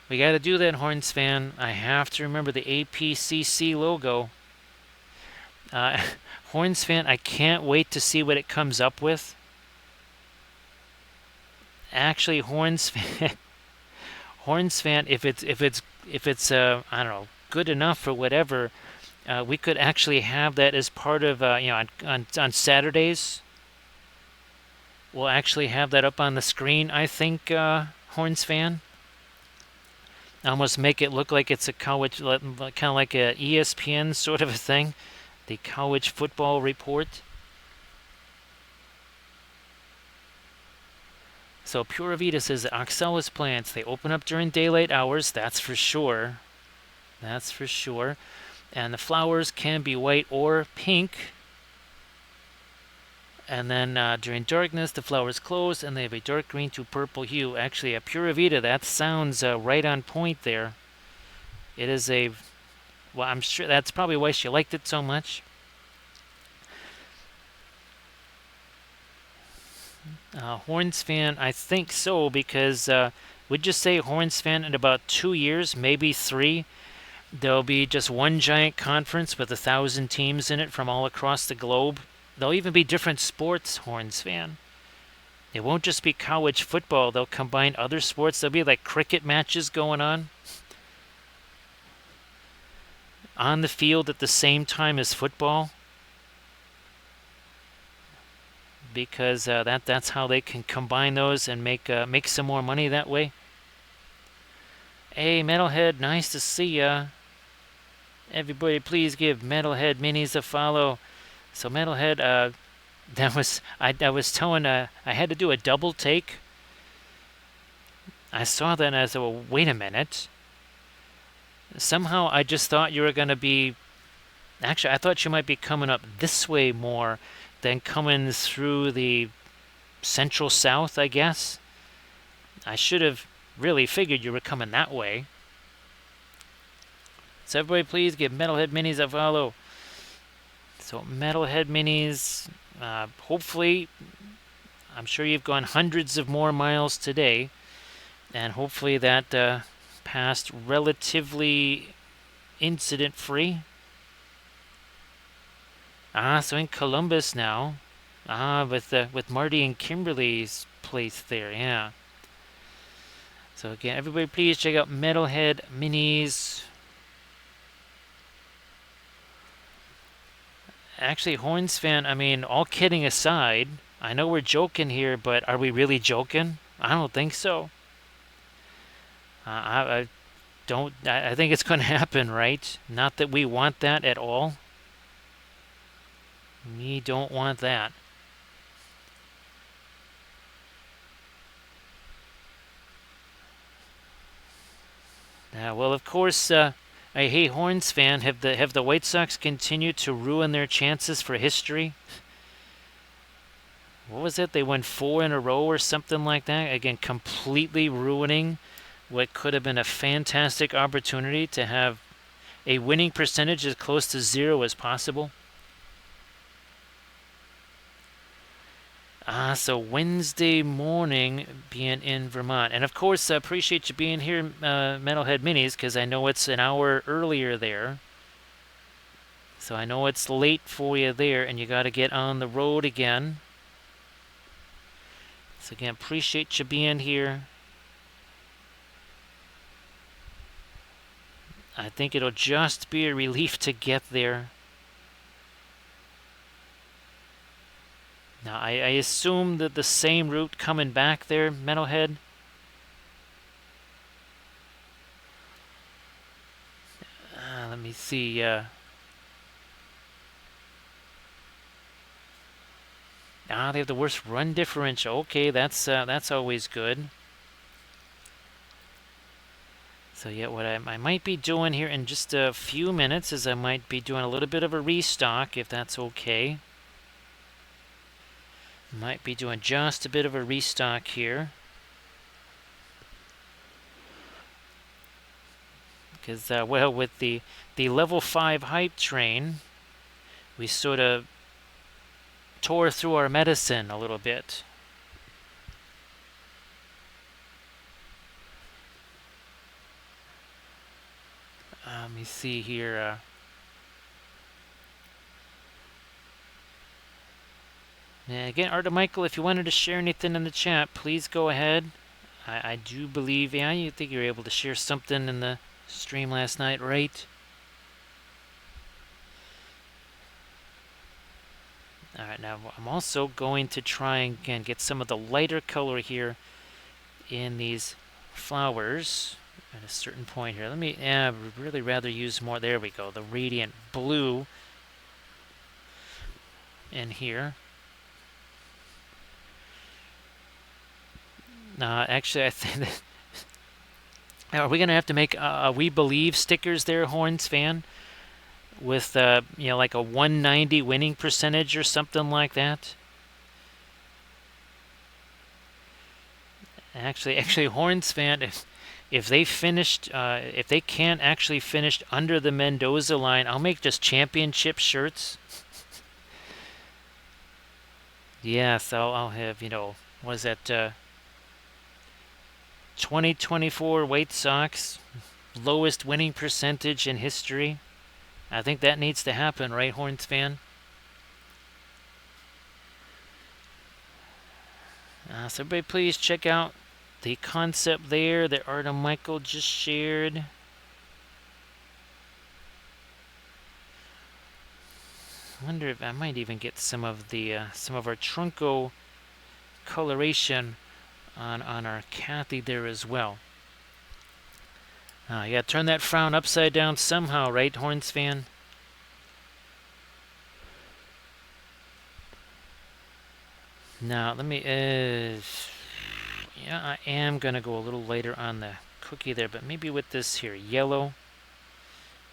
We got to do that, Horns fan. I have to remember the APCC logo. Horns fan, I can't wait to see what it comes up with. Actually, Horns fan, if it's I don't know, good enough or whatever, we could actually have that as part of on Saturdays. We'll actually have that up on the screen, I think, Horns fan. Almost make it look like it's a college, kind of like a ESPN sort of a thing, the college football report. So Pura Vida says that oxalis plants, they open up during daylight hours, that's for sure. That's for sure. And the flowers can be white or pink. And then during darkness, the flowers close and they have a dark green to purple hue. Actually, a Pura Vida, that sounds right on point there. It is well, I'm sure that's probably why she liked it so much. Horns fan, I think so, because would you say Horns fan in about 2 years, maybe 3, there'll be just one giant conference with 1,000 teams in it from all across the globe. There'll even be different sports, Horns fan. It won't just be college football. They'll combine other sports. There'll be like cricket matches going on the field at the same time as football, because that's how they can combine those and make some more money that way. Hey, Metalhead, nice to see ya. Everybody, please give Metalhead Minis a follow. So Metalhead, I was telling I had to do a double take. I saw that and I said, well, wait a minute. Somehow I just thought you were gonna be. Actually, I thought you might be coming up this way more than coming through the central south, I guess. I should have really figured you were coming that way. So everybody please give Metalhead Minis a follow. So Metalhead Minis, hopefully, I'm sure you've gone hundreds of more miles today, and hopefully that passed relatively incident-free. So in Columbus now. With Marty and Kimberly's place there, yeah. So again, everybody please check out Metalhead Minis. Actually, Horns fan, I mean, all kidding aside, I know we're joking here, but are we really joking? I don't think so. I don't. I think it's going to happen, right? Not that we want that at all. We don't want that. Well, of course, hey, Horns fan, have the White Sox continued to ruin their chances for history? What was it? They won 4 in a row or something like that. Again, completely ruining what could have been a fantastic opportunity to have a winning percentage as close to 0 as possible. So Wednesday morning being in Vermont. And of course, I appreciate you being here, Metalhead Minis, because I know it's an hour earlier there. So I know it's late for you there, and you got to get on the road again. So again, appreciate you being here. I think it'll just be a relief to get there. Now, I assume that the same route coming back there, Metalhead. Let me see. They have the worst run differential. Okay, that's always good. So yeah, what I might be doing here in just a few minutes is I might be doing a little bit of a restock, if that's okay. Might be doing just a bit of a restock here. Because, well, with the level 5 hype train, we sort of tore through our medicine a little bit. Let me see here. Again, Art of Michael, if you wanted to share anything in the chat, please go ahead. I do believe, yeah, you think you were able to share something in the stream last night, right? Alright, now I'm also going to try and again get some of the lighter color here in these flowers at a certain point here. Let me, really rather use more, there we go, the radiant blue in here. Actually, I think that are we gonna have to make We Believe stickers there, Horns fan, with like a 190 winning percentage or something like that? Actually, Horns fan, if they finished, if they can't actually finish under the Mendoza line, I'll make just championship shirts. Yes, I'll have, what is that? 2024 White Sox, lowest winning percentage in history. I think that needs to happen, right, Horns fan? So everybody please check out the concept there that Art and Michael just shared. I wonder if I might even get some of our Trunco coloration on our Cathy there as well. Yeah, turn that frown upside down somehow, right, Horns fan? Now, let me, yeah, I am going to go a little lighter on the cookie there, but maybe with this here, yellow,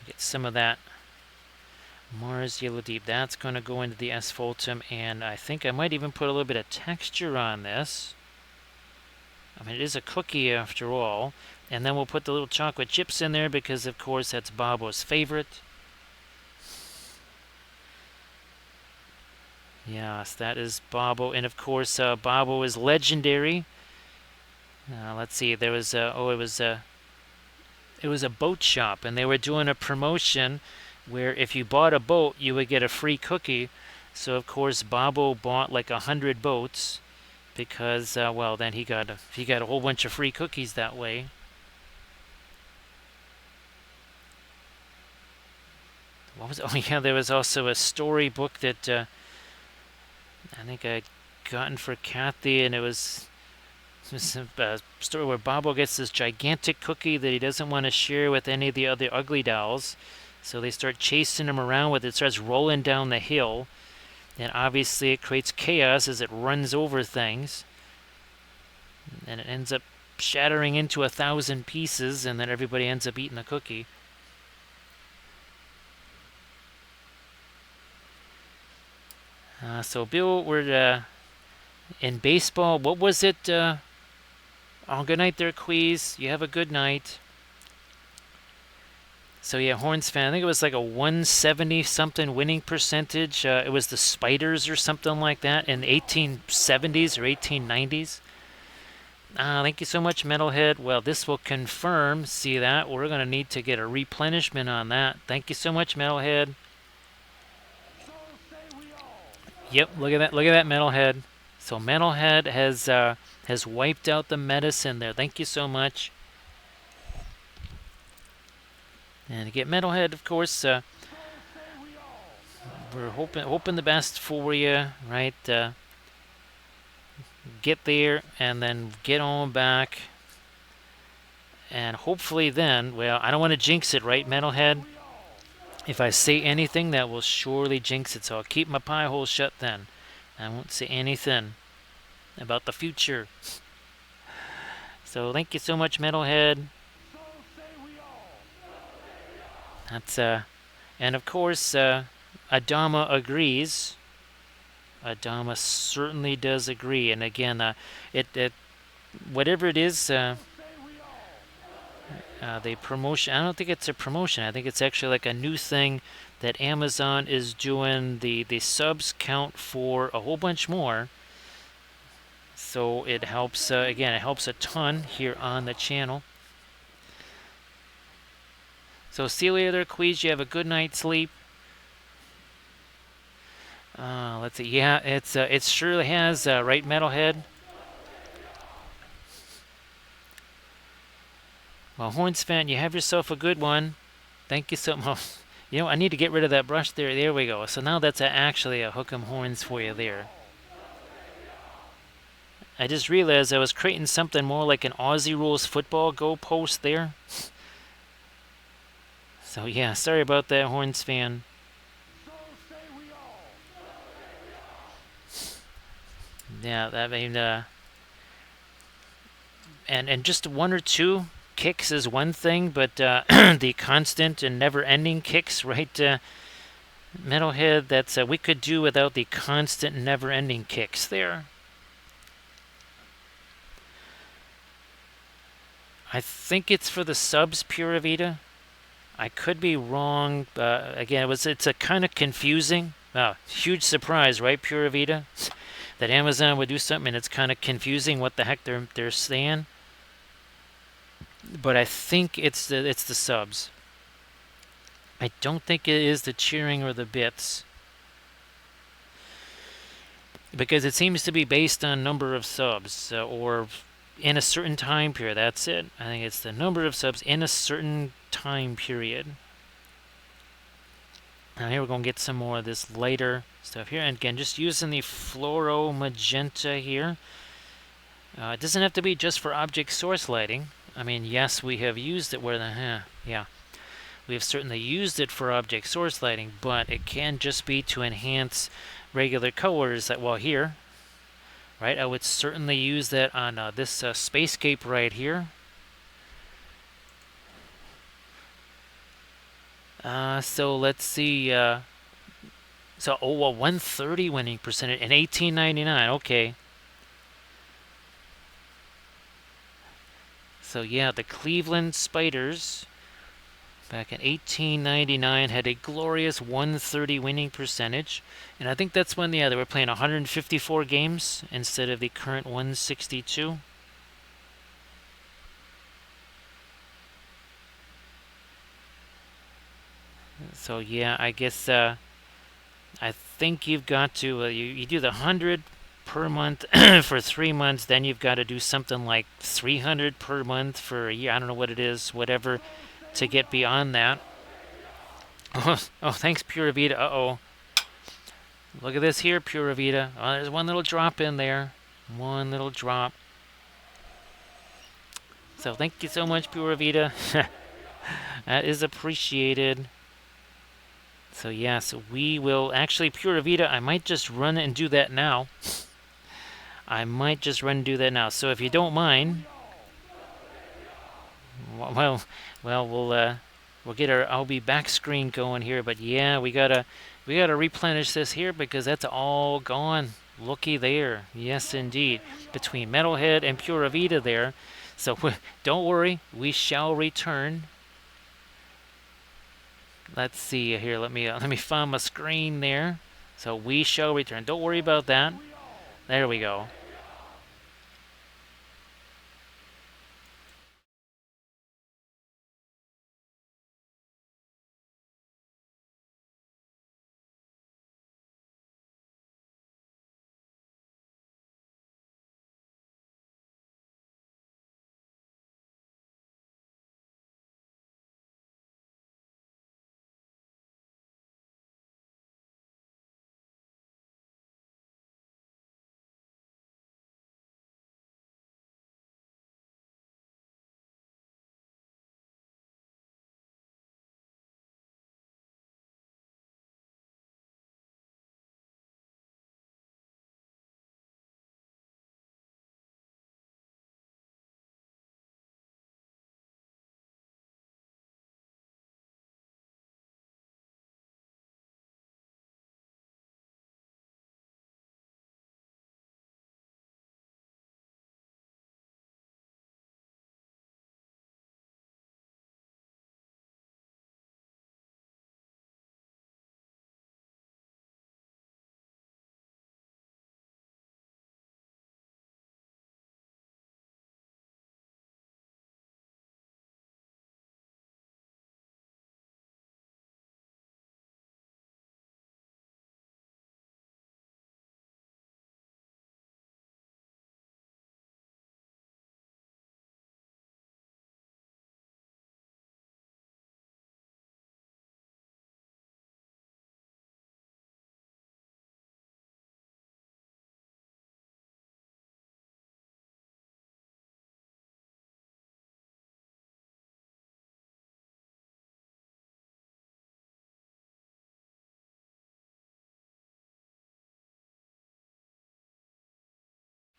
get some of that Mars Yellow Deep. That's going to go into the asphaltum, and I think I might even put a little bit of texture on this. I mean, it is a cookie after all. And then we'll put the little chocolate chips in there because, of course, that's Bobo's favorite. Yes, that is Bobo. And, of course, Bobo is legendary. Let's see. There was, it was a boat shop, and they were doing a promotion where if you bought a boat, you would get a free cookie. So, of course, Bobo bought like 100 boats because, well, then he got a whole bunch of free cookies that way. What was? Oh yeah, there was also a storybook that I think I'd gotten for Cathy, and it was a story where Bobo gets this gigantic cookie that he doesn't want to share with any of the other ugly dolls. So they start chasing him around with it. It starts rolling down the hill, and obviously it creates chaos as it runs over things, and it ends up shattering into 1,000 pieces, and then everybody ends up eating the cookie. So Bill, we're in baseball. What was it? Oh, good night there, Queez. You have a good night. So yeah, Horns fan. I think it was like a 170 something winning percentage. It was the Spiders or something like that in the 1870s or 1890s. Thank you so much, Metalhead. Well, this will confirm. See that? We're going to need to get a replenishment on that. Thank you so much, Metalhead. Yep, look at that. Look at that, Metalhead. So Metalhead has wiped out the medicine there. Thank you so much. And to get Metalhead, of course, we're hoping the best for you, right? Get there and then get on back. And hopefully then, well, I don't want to jinx it, right, Metalhead? If I say anything, that will surely jinx it. So I'll keep my pie hole shut then. I won't say anything about the future. So thank you so much, Metalhead. That's and of course Adama agrees. Adama certainly does agree, and again, it whatever it is, the promotion. I don't think it's a promotion. I think it's actually like a new thing that Amazon is doing. The subs count for a whole bunch more, so it helps. Again, it helps a ton here on the channel. So see you later, Queez. You have a good night's sleep. Let's see. Yeah, it surely has, right, Metalhead? Well, Horns fan, you have yourself a good one. Thank you so much. You know, I need to get rid of that brush there. There we go. So now that's actually a hook 'em horns for you there. I just realized I was creating something more like an Aussie Rules football go post there. So yeah, sorry about that, Horns fan. Yeah, I mean, and just one or two kicks is one thing, but the constant and never-ending kicks, right, Metalhead? That's we could do without the constant, never-ending kicks there. I think it's for the subs, Pura Vida. I could be wrong. Again, it's a kind of confusing. Huge surprise, right, Pura Vida? That Amazon would do something, and it's kind of confusing what the heck they're saying. But I think it's the subs. I don't think it is the cheering or the bits. because it seems to be based on number of subs or in a certain time period. That's it. I think it's the number of subs in a certain time period. Now here we're going to get some more of this lighter stuff here. And again, just using the fluoro magenta here. It doesn't have to be just for object source lighting. I mean, yes, we have used it where yeah. We have certainly used it for object source lighting, but it can just be to enhance regular colors that, well, here, right, I would certainly use that on this spacescape right here. So let's see. So, oh, well, 130 winning percentage in 1899. Okay. So, yeah, the Cleveland Spiders back in 1899 had a glorious 130 winning percentage. And I think that's when, yeah, they were playing 154 games instead of the current 162. So, yeah, I guess I think you've got to, you do the 100 per month for 3 months, then you've got to do something like 300 per month for a year. I don't know what it is, whatever, to get beyond that. Oh, thanks, Pura Vida. Uh-oh. Look at this here, Pura Vida. Oh, there's one little drop in there. One little drop. So thank you so much, Pura Vida. That is appreciated. So yeah, so we will actually, Pura Vida, I might just run and do that now. I might just run and do that now. So if you don't mind, well, we'll get our I'll be back screen going here. But yeah, we gotta replenish this here because that's all gone. Looky there, yes indeed, between Metalhead and Pura Vida there. So don't worry, we shall return. Let's see here. Let me find my screen there. So we shall return. Don't worry about that. There we go.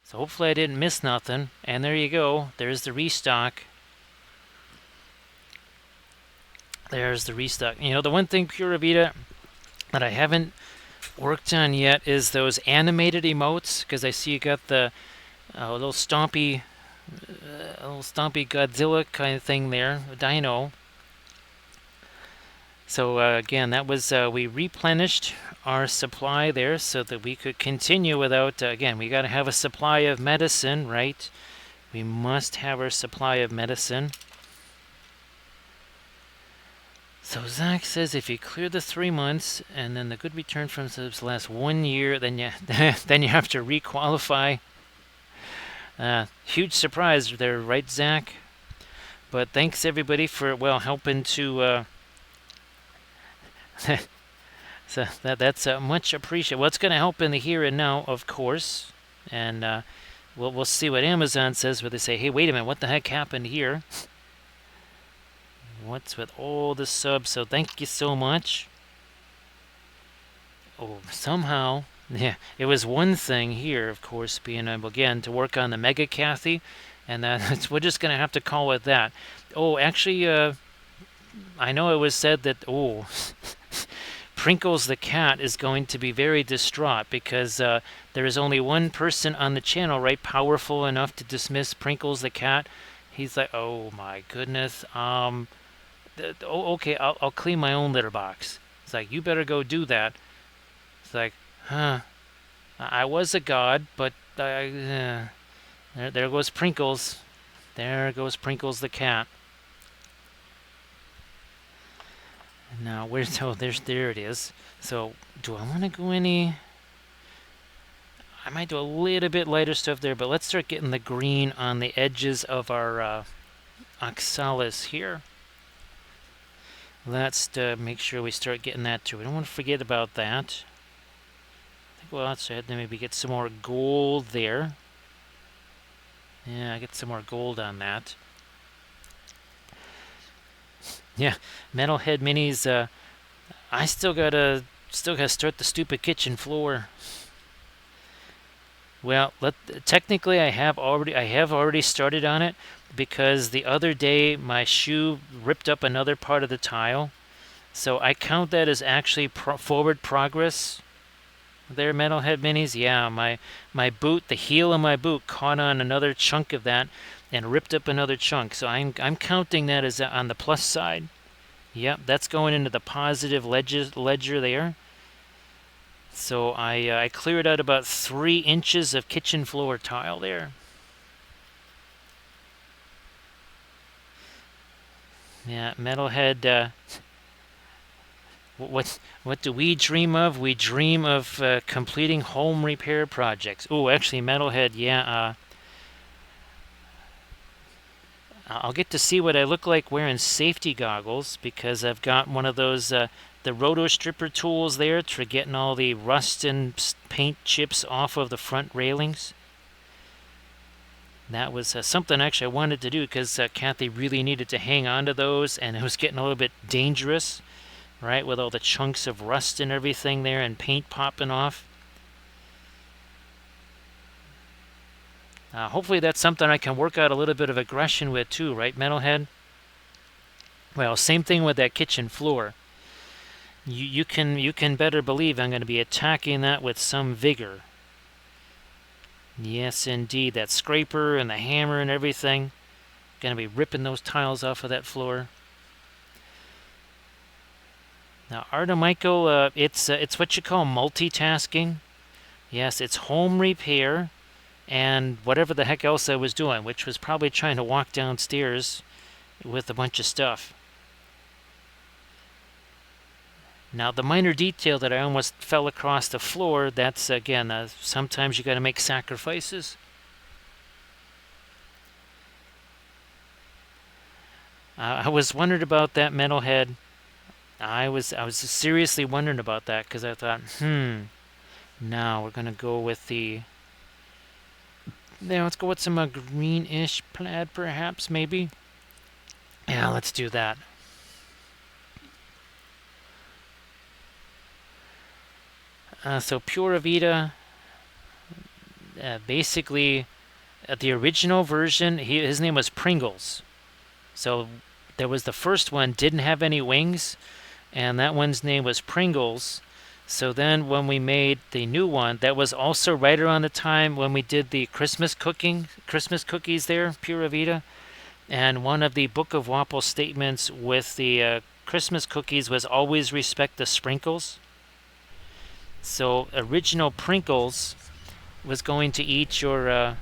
So hopefully I didn't miss nothing. And there you go. There's the restock. There's the restock. You know, the one thing, Pura Vida, that I haven't worked on yet is those animated emotes. Because I see you got the little stompy Godzilla kind of thing there, Dino. So again, that was we replenished our supply there so that we could continue without. Again, we got to have a supply of medicine, right? We must have our supply of medicine. So Zach says if you clear the 3 months and then the good return from subs last 1 year, then you then you have to requalify. Huge surprise there, right, Zach? But thanks everybody for helping to. So that's much appreciated. Well, it's going to help in the here and now, of course, and we'll see what Amazon says, where they say, "Hey, wait a minute, what the heck happened here? What's with all the subs?" So thank you so much. Oh, somehow, yeah, it was one thing here, of course, being able again to work on the Mega Cathy, and that's we're just going to have to call it that. Oh, actually, I know it was said that Prinkles the cat is going to be very distraught because there is only one person on the channel, right, powerful enough to dismiss Prinkles the cat. He's like, oh my goodness. Okay, I'll clean my own litter box. It's like, you better go do that. It's like, huh? I was a god, but there goes Prinkles. There goes Prinkles the cat. Now, where's there it is. So, do I want to go any? I might do a little bit lighter stuff there, but let's start getting the green on the edges of our oxalis here. Let's make sure we start getting that too. We don't want to forget about that. I think we'll also have to maybe get some more gold there. Yeah, I get some more gold on that. Yeah, Metalhead Minis. I still gotta start the stupid kitchen floor. Well, technically I have already started on it because the other day my shoe ripped up another part of the tile. So I count that as actually forward progress. There, Metalhead Minis. Yeah, my boot, the heel of my boot caught on another chunk of that and ripped up another chunk. So I'm counting that as on the plus side. Yep, that's going into the positive ledger there. So I cleared out about 3 inches of kitchen floor tile there. Yeah, Metalhead. What do we dream of? We dream of completing home repair projects. Oh, actually, Metalhead. Yeah. I'll get to see what I look like wearing safety goggles because I've got one of those the roto stripper tools there for getting all the rust and paint chips off of the front railings. That was something actually I wanted to do because Cathy really needed to hang on to those, and it was getting a little bit dangerous, right, with all the chunks of rust and everything there and paint popping off. Hopefully that's something I can work out a little bit of aggression with too, right, Metalhead? Well, same thing with that kitchen floor. You can better believe I'm going to be attacking that with some vigor. Yes, indeed. That scraper and the hammer and everything. Going to be ripping those tiles off of that floor. Now, Artemichael, it's what you call multitasking. Yes, it's home repair and whatever the heck else I was doing, which was probably trying to walk downstairs with a bunch of stuff. Now, the minor detail that I almost fell across the floor, that's, again, sometimes you got to make sacrifices. I was wondering about that, Metalhead. I was seriously wondering about that because I thought, now we're going to go with the... Now, let's go with some greenish plaid, perhaps, maybe. Yeah, let's do that. So Pura Vida, basically, the original version, his name was Pringles. So there was the first one, didn't have any wings, and that one's name was Pringles. So then when we made the new one, that was also right around the time when we did the Christmas cookies there, Pura Vida. And one of the Book of Wapple statements with the Christmas cookies was always respect the sprinkles. So original Prinkles was going to eat your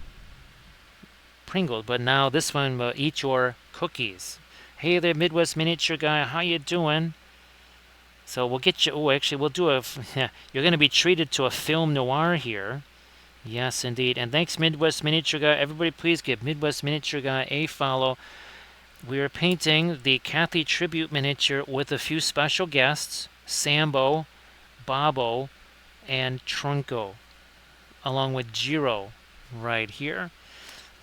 Pringles, but now this one will eat your cookies. Hey there, Midwest Miniature Guy. How you doing? So we'll get you. Oh, actually, we'll do a. You're going to be treated to a film noir here. Yes, indeed. And thanks, Midwest Miniature Guy. Everybody, please give Midwest Miniature Guy a follow. We are painting the Cathy tribute miniature with a few special guests: Sambo, Bobo, and Trunco, along with Jiro right here.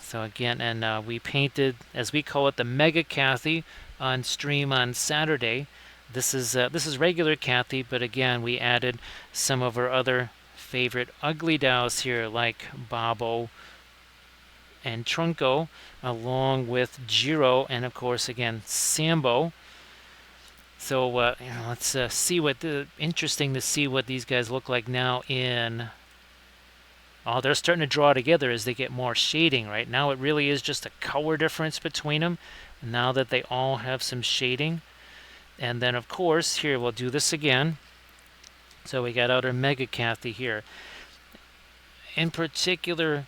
So again, and we painted, as we call it, the Mega Cathy on stream on Saturday. This is regular Cathy, but again, we added some of our other favorite ugly dolls here, like Bobo and Trunco, along with Jiro, and of course, again, Sambo. So let's see what interesting to see what these guys look like now in. Oh, they're starting to draw together as they get more shading, right? Now it really is just a color difference between them, now that they all have some shading. And then, of course, here, we'll do this again. So we got out our Mega Cathy here. In particular,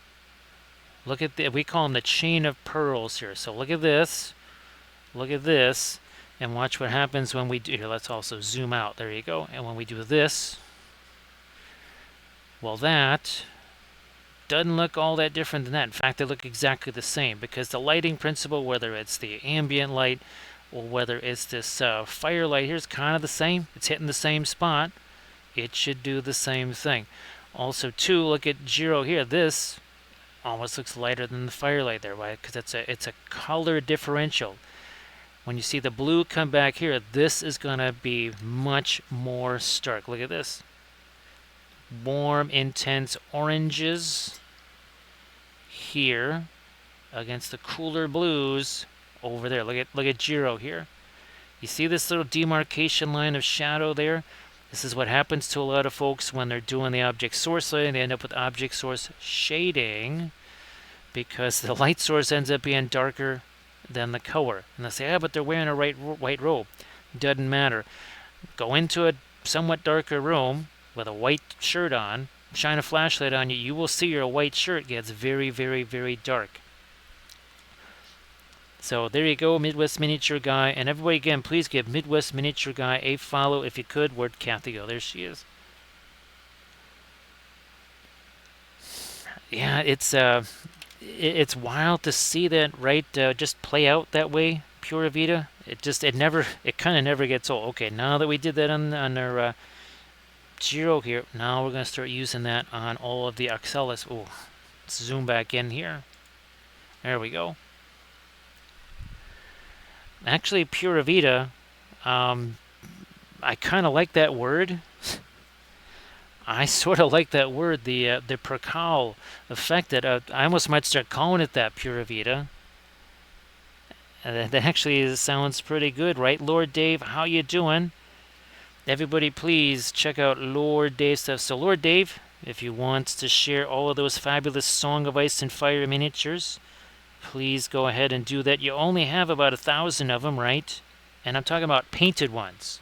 look at we call them the chain of pearls here. So look at this, and watch what happens when we do. Here, let's also zoom out. There you go. And when we do this, well, that doesn't look all that different than that. In fact, they look exactly the same, because the lighting principle, whether it's the ambient light or whether it's this firelight here, is kind of the same. It's hitting the same spot. It should do the same thing. Also, too, look at Jiro here. This almost looks lighter than the firelight there, right? Because it's a color differential. When you see the blue come back here, this is going to be much more stark. Look at this. Warm, intense oranges here against the cooler blues over there. Look at Jiro here. You see this little demarcation line of shadow there? This is what happens to a lot of folks when they're doing the object source lighting. They end up with object source shading because the light source ends up being darker than the color. And they say, yeah, but they're wearing a white robe. Doesn't matter. Go into a somewhat darker room with a white shirt on, shine a flashlight on you, you will see your white shirt gets very, very, very dark. So there you go, Midwest Miniature Guy. And everybody, again, please give Midwest Miniature Guy a follow if you could. Where'd Cathy go? There she is. Yeah, it's wild to see that, right? Just play out that way, Pura Vida. It kind of never gets old. Okay, now that we did that on our Jiro here, now we're going to start using that on all of the Axelis. Oh, let's zoom back in here. There we go. Actually, Pura Vida, I kind of like that word. I sort of like that word, the percal effect. That I almost might start calling it that, Pura Vida. That actually sounds pretty good, right, Lord Dave? How you doing? Everybody, please check out Lord Dave's stuff. So Lord Dave, if you want to share all of those fabulous Song of Ice and Fire miniatures, please go ahead and do that. You only have about 1,000 of them, right? And I'm talking about painted ones.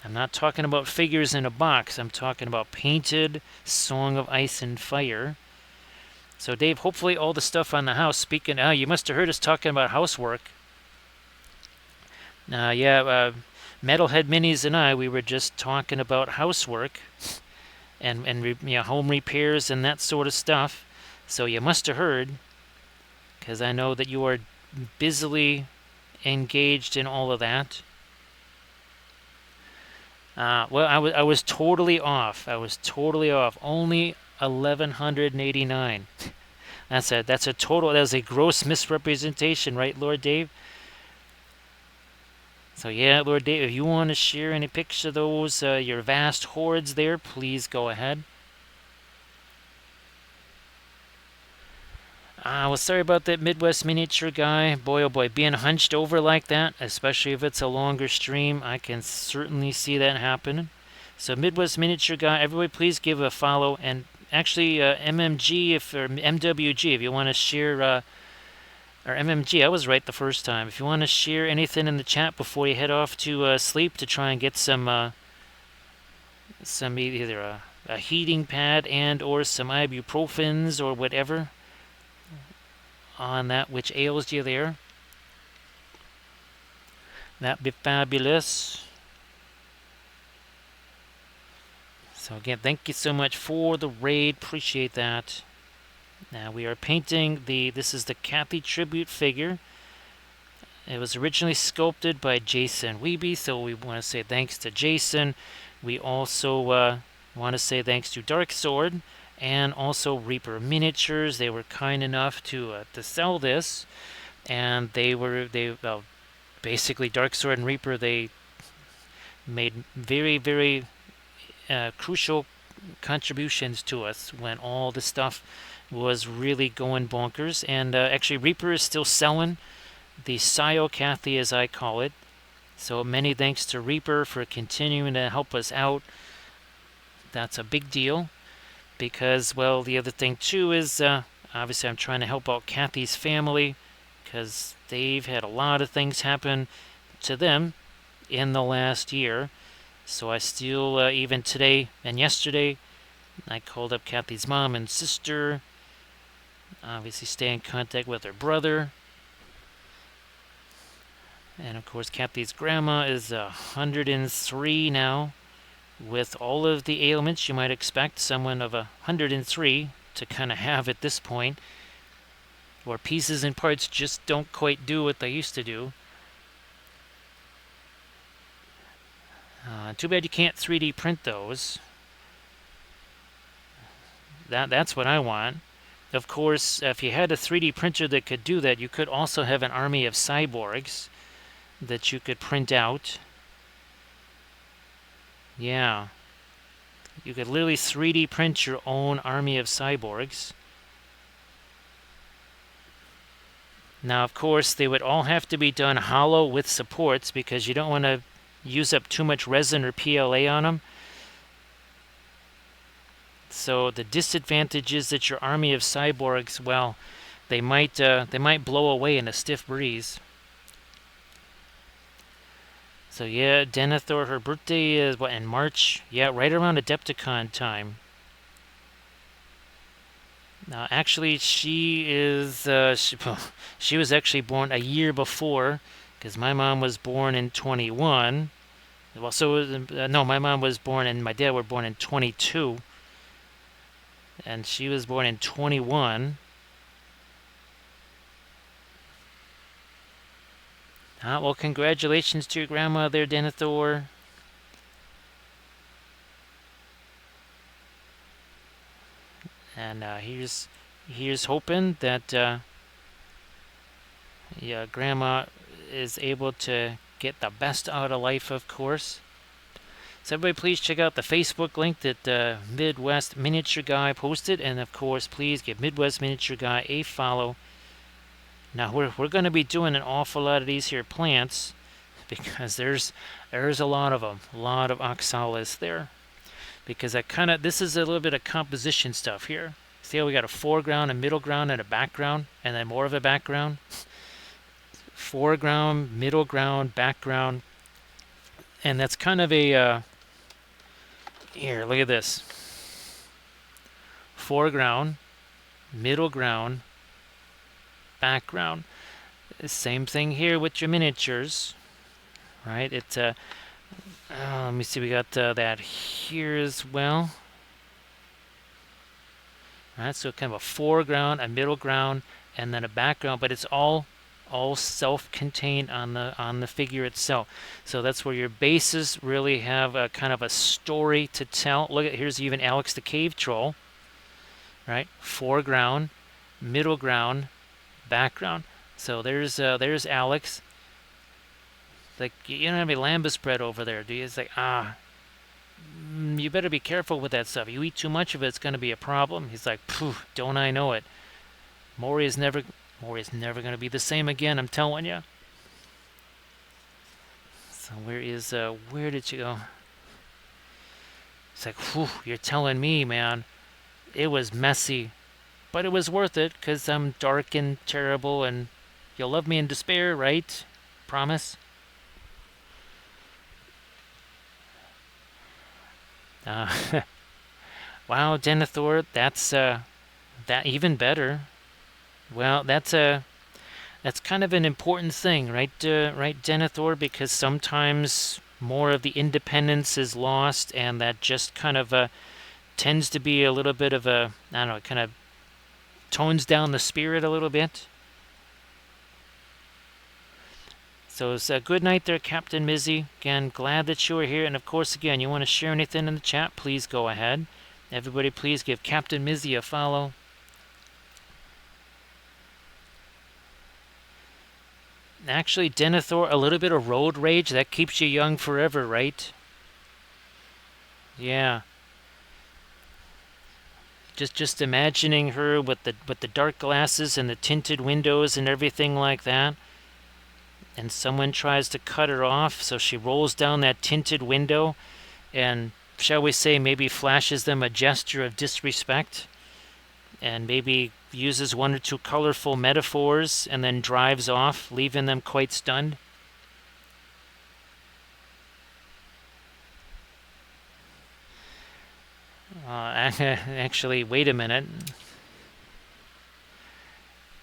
I'm not talking about figures in a box. I'm talking about painted Song of Ice and Fire. So Dave, hopefully all the stuff on the house, speaking, you must have heard us talking about housework. Metalhead Minis and I, we were just talking about housework and home repairs and that sort of stuff. So you must have heard, because I know that you are busily engaged in all of that. Well, I was totally off. Only 1,189. That's a total. That was a gross misrepresentation, right, Lord Dave? So yeah, Lord Dave, if you want to share any pics of those, your vast hordes there, please go ahead. Well, sorry about that, Midwest Miniature Guy. Boy, oh boy, being hunched over like that, especially if it's a longer stream, I can certainly see that happen. So Midwest Miniature Guy, everybody please give a follow. And actually, MMG, or MWG, if you want to share... or MMG, I was right the first time. If you want to share anything in the chat before you head off to sleep to try and get some either a heating pad and or some ibuprofens or whatever on that which ails you there. That'd be fabulous. So again, thank you so much for the raid. Appreciate that. Now we are painting this is the Cathy tribute figure. It was originally sculpted by Jason Wiebe, so we want to say thanks to Jason. We also want to say thanks to Dark Sword and also Reaper Miniatures. They were kind enough to sell this, and basically Dark Sword and Reaper, they made very crucial contributions to us when all the stuff was really going bonkers. And actually Reaper is still selling the Scio Cathy, as I call it. So many thanks to Reaper for continuing to help us out. That's a big deal because, well, the other thing too is obviously I'm trying to help out Cathy's family because they've had a lot of things happen to them in the last year. So I still, even today and yesterday, I called up Cathy's mom and sister. Obviously stay in contact with her brother. And of course Cathy's grandma is 103 now, with all of the ailments you might expect someone of 103 to kind of have at this point, where pieces and parts just don't quite do what they used to do. Too bad you can't 3D print those. That's what I want. Of course, if you had a 3D printer that could do that, you could also have an army of cyborgs that you could print out. Yeah. You could literally 3D print your own army of cyborgs. Now, of course, they would all have to be done hollow with supports because you don't want to use up too much resin or PLA on them. So the disadvantage is that your army of cyborgs, well, they might blow away in a stiff breeze. So yeah, Denethor, her birthday is what, in March? Yeah, right around Adepticon time. Now, actually, she is she was actually born a year before, because my mom was born in 21. Well, so no, my mom was born and my dad were born in 22, and she was born in 21. Well, congratulations to your grandma there, Denethor. And here's hoping that yeah, grandma is able to get the best out of life, of course. So everybody please check out the Facebook link that Midwest Miniature Guy posted, and of course please give Midwest Miniature Guy a follow. Now we're going to be doing an awful lot of these here plants because there's a lot of them, a lot of oxalis there. Because this is a little bit of composition stuff here. See how we got a foreground, a middle ground, and a background, and then more of a background? Foreground, middle ground, background. And that's kind of a, here, look at this. Foreground, middle ground, background. Same thing here with your miniatures, right? Let me see, we got that here as well. All right, so kind of a foreground, a middle ground, and then a background, but it's all self-contained on the figure itself. So that's where your bases really have a kind of a story to tell. Look at, here's even Alex the Cave Troll, right? Foreground, middle ground, background. So there's Alex. Like, you don't have any lambus bread over there, do you? It's like, you better be careful with that stuff. You eat too much of it, it's going to be a problem. He's like, phew, don't I know it. Maury is never going to be the same again, I'm telling you. So where did you go? It's like, whew, you're telling me, man. It was messy, but it was worth it because I'm dark and terrible, and you'll love me in despair, right? Promise? Wow, Denethor, that's that even better. Well, that's That's kind of an important thing, right, right, Denethor? Because sometimes more of the independence is lost, and that just kind of tends to be a little bit of a, I don't know, it kind of tones down the spirit a little bit. So it's a good night there, Captain Mizzy. Again, glad that you are here. And of course, again, you want to share anything in the chat, please go ahead. Everybody, please give Captain Mizzy a follow. Actually, Denethor, a little bit of road rage, that keeps you young forever, right? Yeah. Just imagining her with the dark glasses and the tinted windows and everything like that. And someone tries to cut her off, so she rolls down that tinted window and, shall we say, maybe flashes them a gesture of disrespect, and maybe uses one or two colorful metaphors and then drives off, leaving them quite stunned. Actually, wait a minute.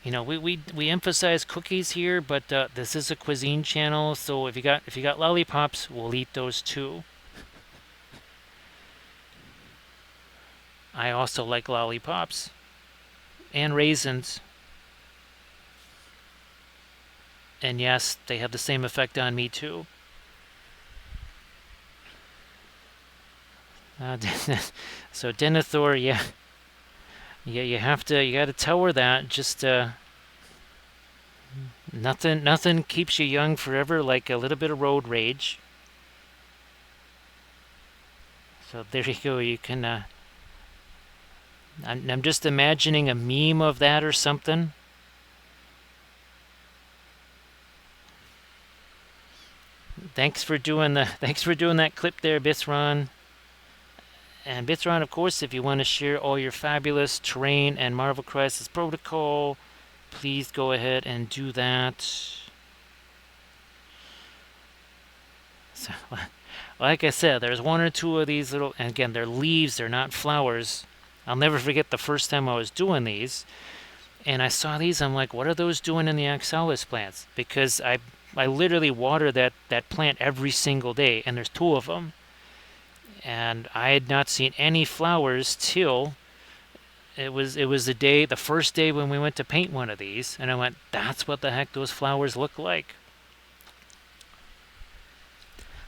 You know, we emphasize cookies here, but this is a cuisine channel, so if you got lollipops, we'll eat those too. I also like lollipops and raisins. And yes, they have the same effect on me too. So Denethor, yeah, you gotta tell her that. Just nothing keeps you young forever like a little bit of road rage. So there you go. You can. I'm just imagining a meme of that or something. Thanks for doing that clip there, Bithron. And Bithron, of course, if you want to share all your fabulous terrain and Marvel Crisis Protocol, please go ahead and do that. So, like I said, there's one or two of these little, and again, they're leaves, they're not flowers. I'll never forget the first time I was doing these, and I saw these, I'm like, what are those doing in the Oxalis plants? Because I literally water that plant every single day, and there's two of them. And I had not seen any flowers till it was the first day when we went to paint one of these, and I went, that's what the heck those flowers look like.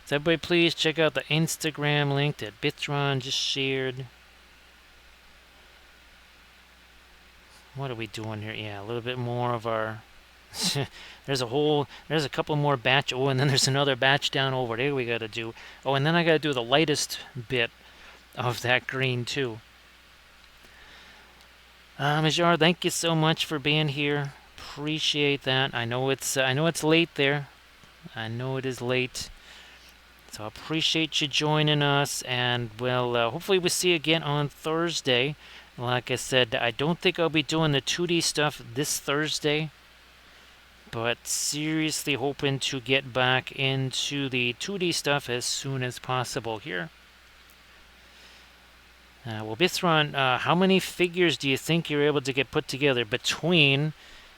So everybody please check out the Instagram link that Bithron just shared. What are we doing here? Yeah, a little bit more of our there's a couple more batch. Oh, and then there's another batch down over there we gotta do. Oh, and then I gotta do the lightest bit of that green too. Majar, thank you so much for being here. Appreciate that. I know it's late there. I know it is late. So I appreciate you joining us, and hopefully we'll see you again on Thursday. Like I said, I don't think I'll be doing the 2D stuff this Thursday, but seriously hoping to get back into the 2D stuff as soon as possible here. Bithron, how many figures do you think you're able to get put together between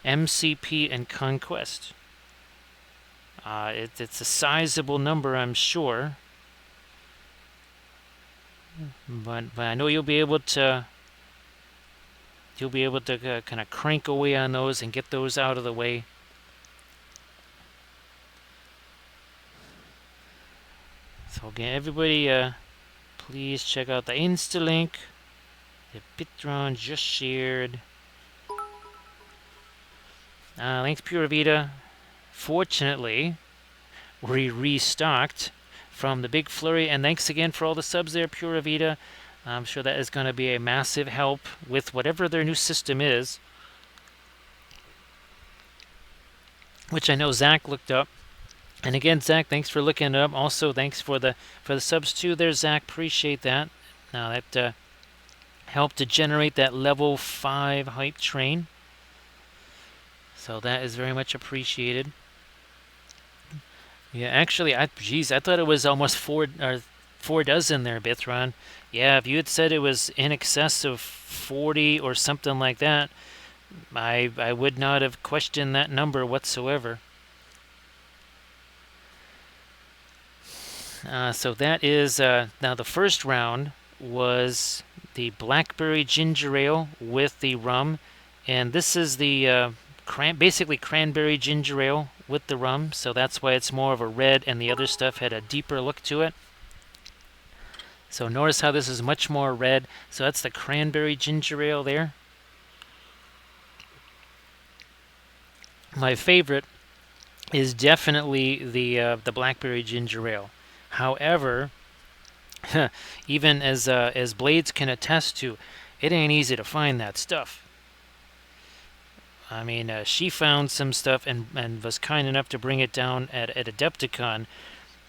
MCP and Conquest? It's a sizable number, I'm sure. But I know you'll be able to kind of crank away on those and get those out of the way. So again, everybody, please check out the Insta link that Bithron just shared. Thanks, Pura Vida. Fortunately, we restocked from the big flurry, and thanks again for all the subs there, Pura Vida. I'm sure that is going to be a massive help with whatever their new system is, which I know Zach looked up. And again, Zach, thanks for looking it up. Also, thanks for the subs too there, Zach. Appreciate that. Now that helped to generate that level 5 hype train. So that is very much appreciated. Yeah, actually, I thought it was almost 4 dozen there, Bithron. Yeah, if you had said it was in excess of 40 or something like that, I would not have questioned that number whatsoever. So that is now the first round was the blackberry ginger ale with the rum, and this is the basically cranberry ginger ale with the rum. So that's why it's more of a red, and the other stuff had a deeper look to it. So notice how this is much more red. So that's the cranberry ginger ale there. My favorite is definitely the blackberry ginger ale. However, even as Blades can attest to, it ain't easy to find that stuff. I mean, she found some stuff and was kind enough to bring it down at Adepticon.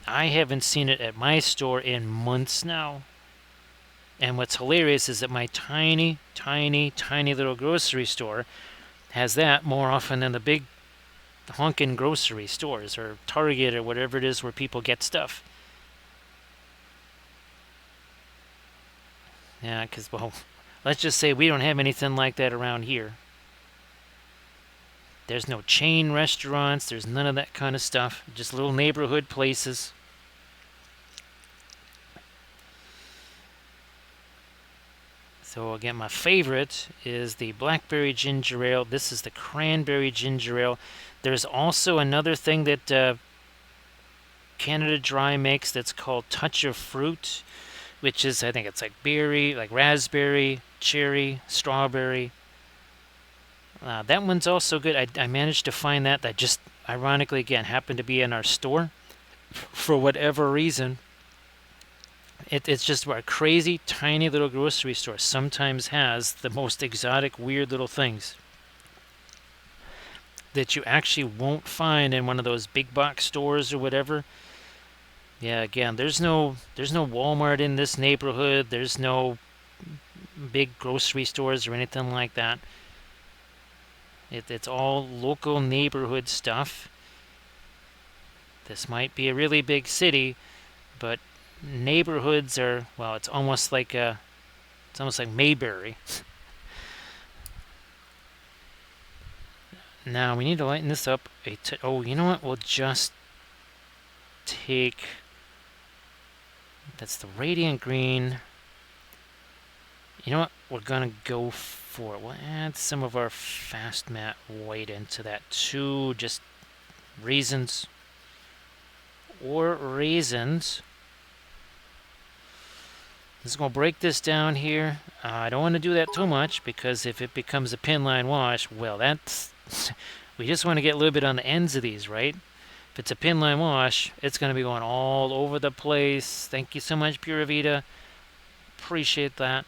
I haven't seen it at my store in months now. And what's hilarious is that my tiny, tiny, tiny little grocery store has that more often than the big honkin' grocery stores or Target or whatever it is where people get stuff. Yeah, because, well, let's just say we don't have anything like that around here. There's no chain restaurants, there's none of that kind of stuff, just little neighborhood places. So again, my favorite is the blackberry ginger ale. This is the cranberry ginger ale. There's also another thing that Canada Dry makes that's called Touch of Fruit, which is, I think it's like berry, like raspberry, cherry, strawberry. That one's also good. I managed to find that. That just, ironically, again, happened to be in our store for whatever reason. It's just a crazy, tiny little grocery store sometimes has the most exotic, weird little things that you actually won't find in one of those big box stores or whatever. Yeah, again, there's no Walmart in this neighborhood. There's no big grocery stores or anything like that. It's all local neighborhood stuff. This might be a really big city, but neighborhoods are, well, it's almost like Mayberry. Now we need to lighten this up. Oh, you know what? We'll just take, that's the radiant green. You know what? We're gonna go for it. We'll add some of our fast matte white into that too. Just reasons. Just gonna break this down here. I don't want to do that too much because if it becomes a pin line wash, well, that's we just want to get a little bit on the ends of these, right? If it's a pin line wash, it's gonna be going all over the place. Thank you so much, Pura Vida. Appreciate that.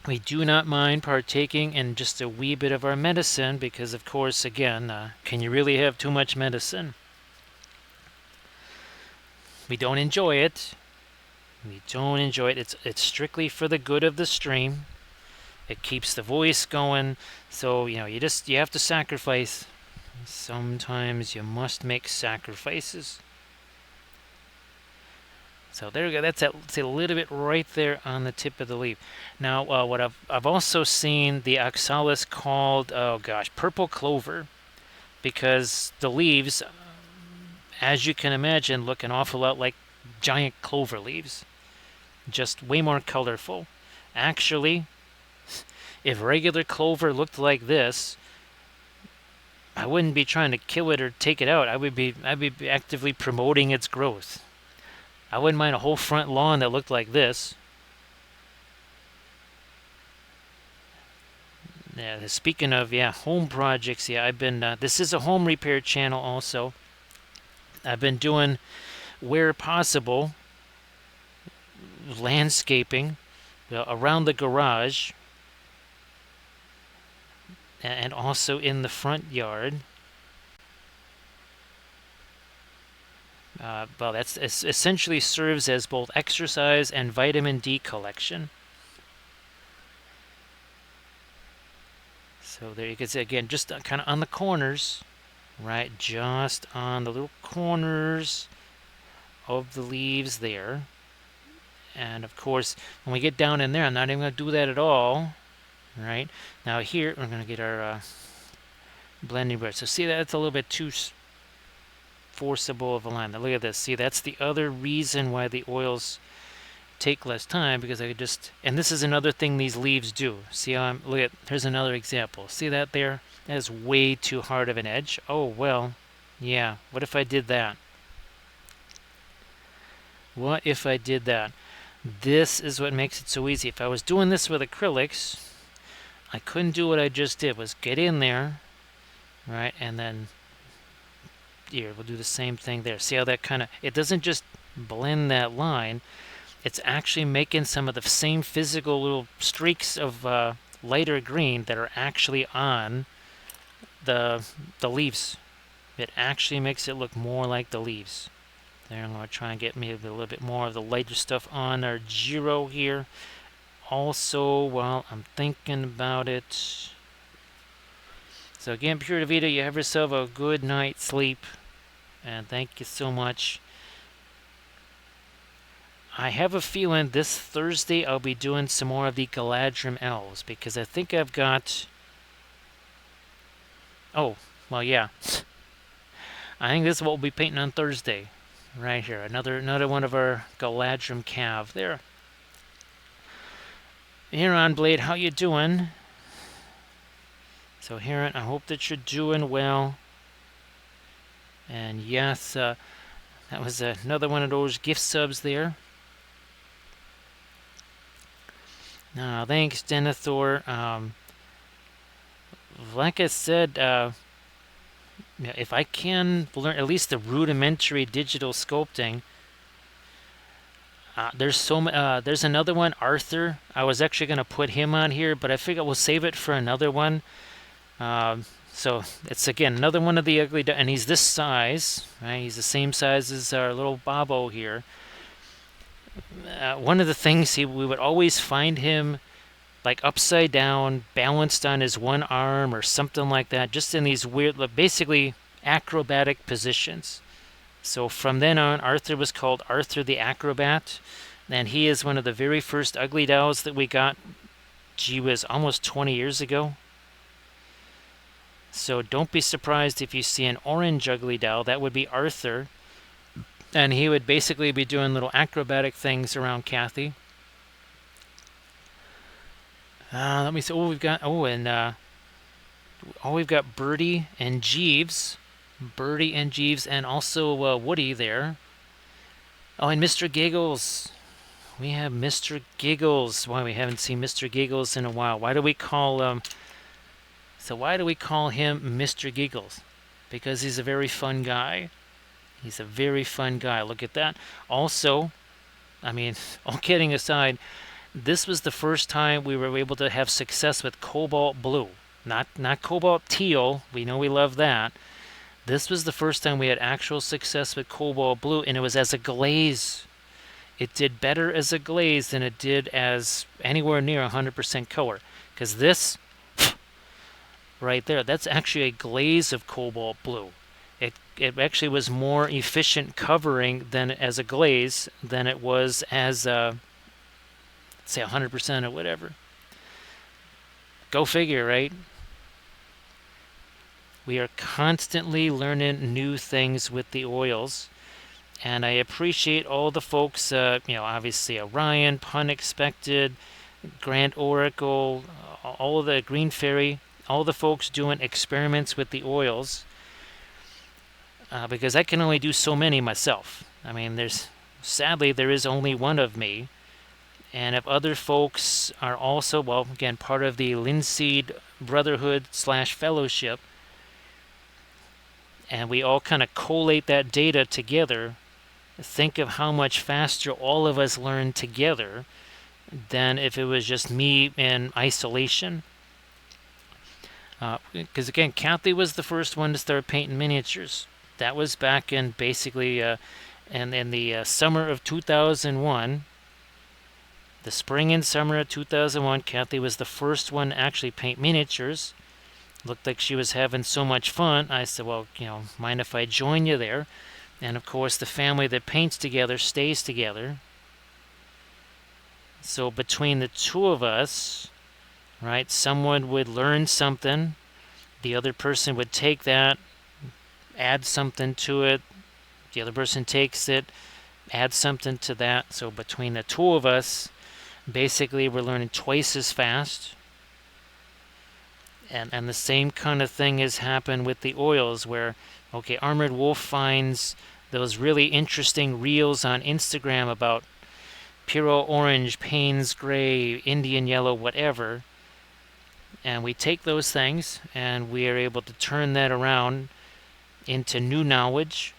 We do not mind partaking in just a wee bit of our medicine because, of course, again, can you really have too much medicine? We don't enjoy it. We don't enjoy it. It's strictly for the good of the stream. It keeps the voice going. So, you have to sacrifice. Sometimes you must make sacrifices. So there we go. That's a little bit right there on the tip of the leaf. Now, what I've also seen the oxalis called, oh gosh, purple clover, because the leaves, as you can imagine, look an awful lot like giant clover leaves, just way more colorful. Actually, if regular clover looked like this, I wouldn't be trying to kill it or take it out. I'd be actively promoting its growth. I wouldn't mind a whole front lawn that looked like this. Yeah, speaking of, home projects, I've been, this is a home repair channel also. I've been doing, where possible, landscaping around the garage and also in the front yard. Well, that's essentially serves as both exercise and vitamin D collection. So there you can see again, just kind of on the corners, right? Just on the little corners of the leaves there. And of course, when we get down in there, I'm not even going to do that at all. Right now here, we're going to get our blending brush. So see, that's a little bit too forcible of a line. Now look at this. See, that's the other reason why the oils take less time, because I could just, and this is another thing these leaves do. See how I'm, look at, here's another example. See that there? That is way too hard of an edge. Oh, well, yeah, what if I did that? What if I did that? This is what makes it so easy. If I was doing this with acrylics, I couldn't do what I just did, was get in there, right, and then here, we'll do the same thing there. See how that kind of, it doesn't just blend that line, it's actually making some of the same physical little streaks of lighter green that are actually on the leaves. It actually makes it look more like the leaves. There, I'm going to try and get maybe a little bit more of the lighter stuff on our Giro here. Also, while I'm thinking about it. So again, Pura Vida, you have yourself a good night's sleep. And thank you so much. I have a feeling this Thursday I'll be doing some more of the Galadrim elves, because I think I've got... Oh, well, yeah. I think this is what we'll be painting on Thursday. Right here. Another one of our Galadrim Cav. There. Heron Blade, how you doing? So Heron, I hope that you're doing well. And yes, that was another one of those gift subs there. Now, thanks, Denethor. Like I said, if I can learn at least the rudimentary digital sculpting, there's another one, Arthur. I was actually going to put him on here, but I figure we'll save it for another one. So it's again another one of the ugly, and he's this size, right? He's the same size as our little Bobo here. One of the things we would always find him like upside down, balanced on his one arm or something like that, just in these weird, basically acrobatic positions. So from then on, Arthur was called Arthur the Acrobat, and he is one of the very first ugly dolls that we got. Gee whiz, almost 20 years ago. So don't be surprised if you see an orange ugly doll. That would be Arthur, and he would basically be doing little acrobatic things around Cathy. Let me see. Oh, we've got we've got Birdie and Jeeves, and also Woody there. Oh, and Mr. Giggles. We have Mr. Giggles. Why, we haven't seen Mr. Giggles in a while. Why do we call him Mr. Giggles? Because he's a very fun guy. He's a very fun guy. Look at that. Also, I mean, all kidding aside, this was the first time we were able to have success with cobalt blue. Not cobalt teal. We know we love that. This was the first time we had actual success with cobalt blue, and it was as a glaze. It did better as a glaze than it did as anywhere near 100% color. Because this, right there, that's actually a glaze of cobalt blue. It actually was more efficient covering than as a glaze than it was as say 100% or whatever. Go figure, right? We are constantly learning new things with the oils, and I appreciate all the folks, obviously Orion, Pun Expected, Grand Oracle, all of the Green Fairy, all the folks doing experiments with the oils, because I can only do so many myself. I mean, sadly there is only one of me. And if other folks are also, well, again, part of the Linseed Brotherhood / Fellowship, and we all kind of collate that data together, think of how much faster all of us learn together than if it was just me in isolation. Because again, Cathy was the first one to start painting miniatures. That was back in basically in the summer of 2001. The spring and summer of 2001, Cathy was the first one to actually paint miniatures. Looked like she was having so much fun. I said, well, mind if I join you there? And of course, the family that paints together stays together. So between the two of us, right, someone would learn something, the other person would take that, add something to it, the other person takes it, adds something to that. So between the two of us, basically we're learning twice as fast. And the same kind of thing has happened with the oils where, okay, Armored Wolf finds those really interesting reels on Instagram about Puro Orange, Payne's Gray, Indian Yellow, whatever. And we take those things and we are able to turn that around into new knowledge,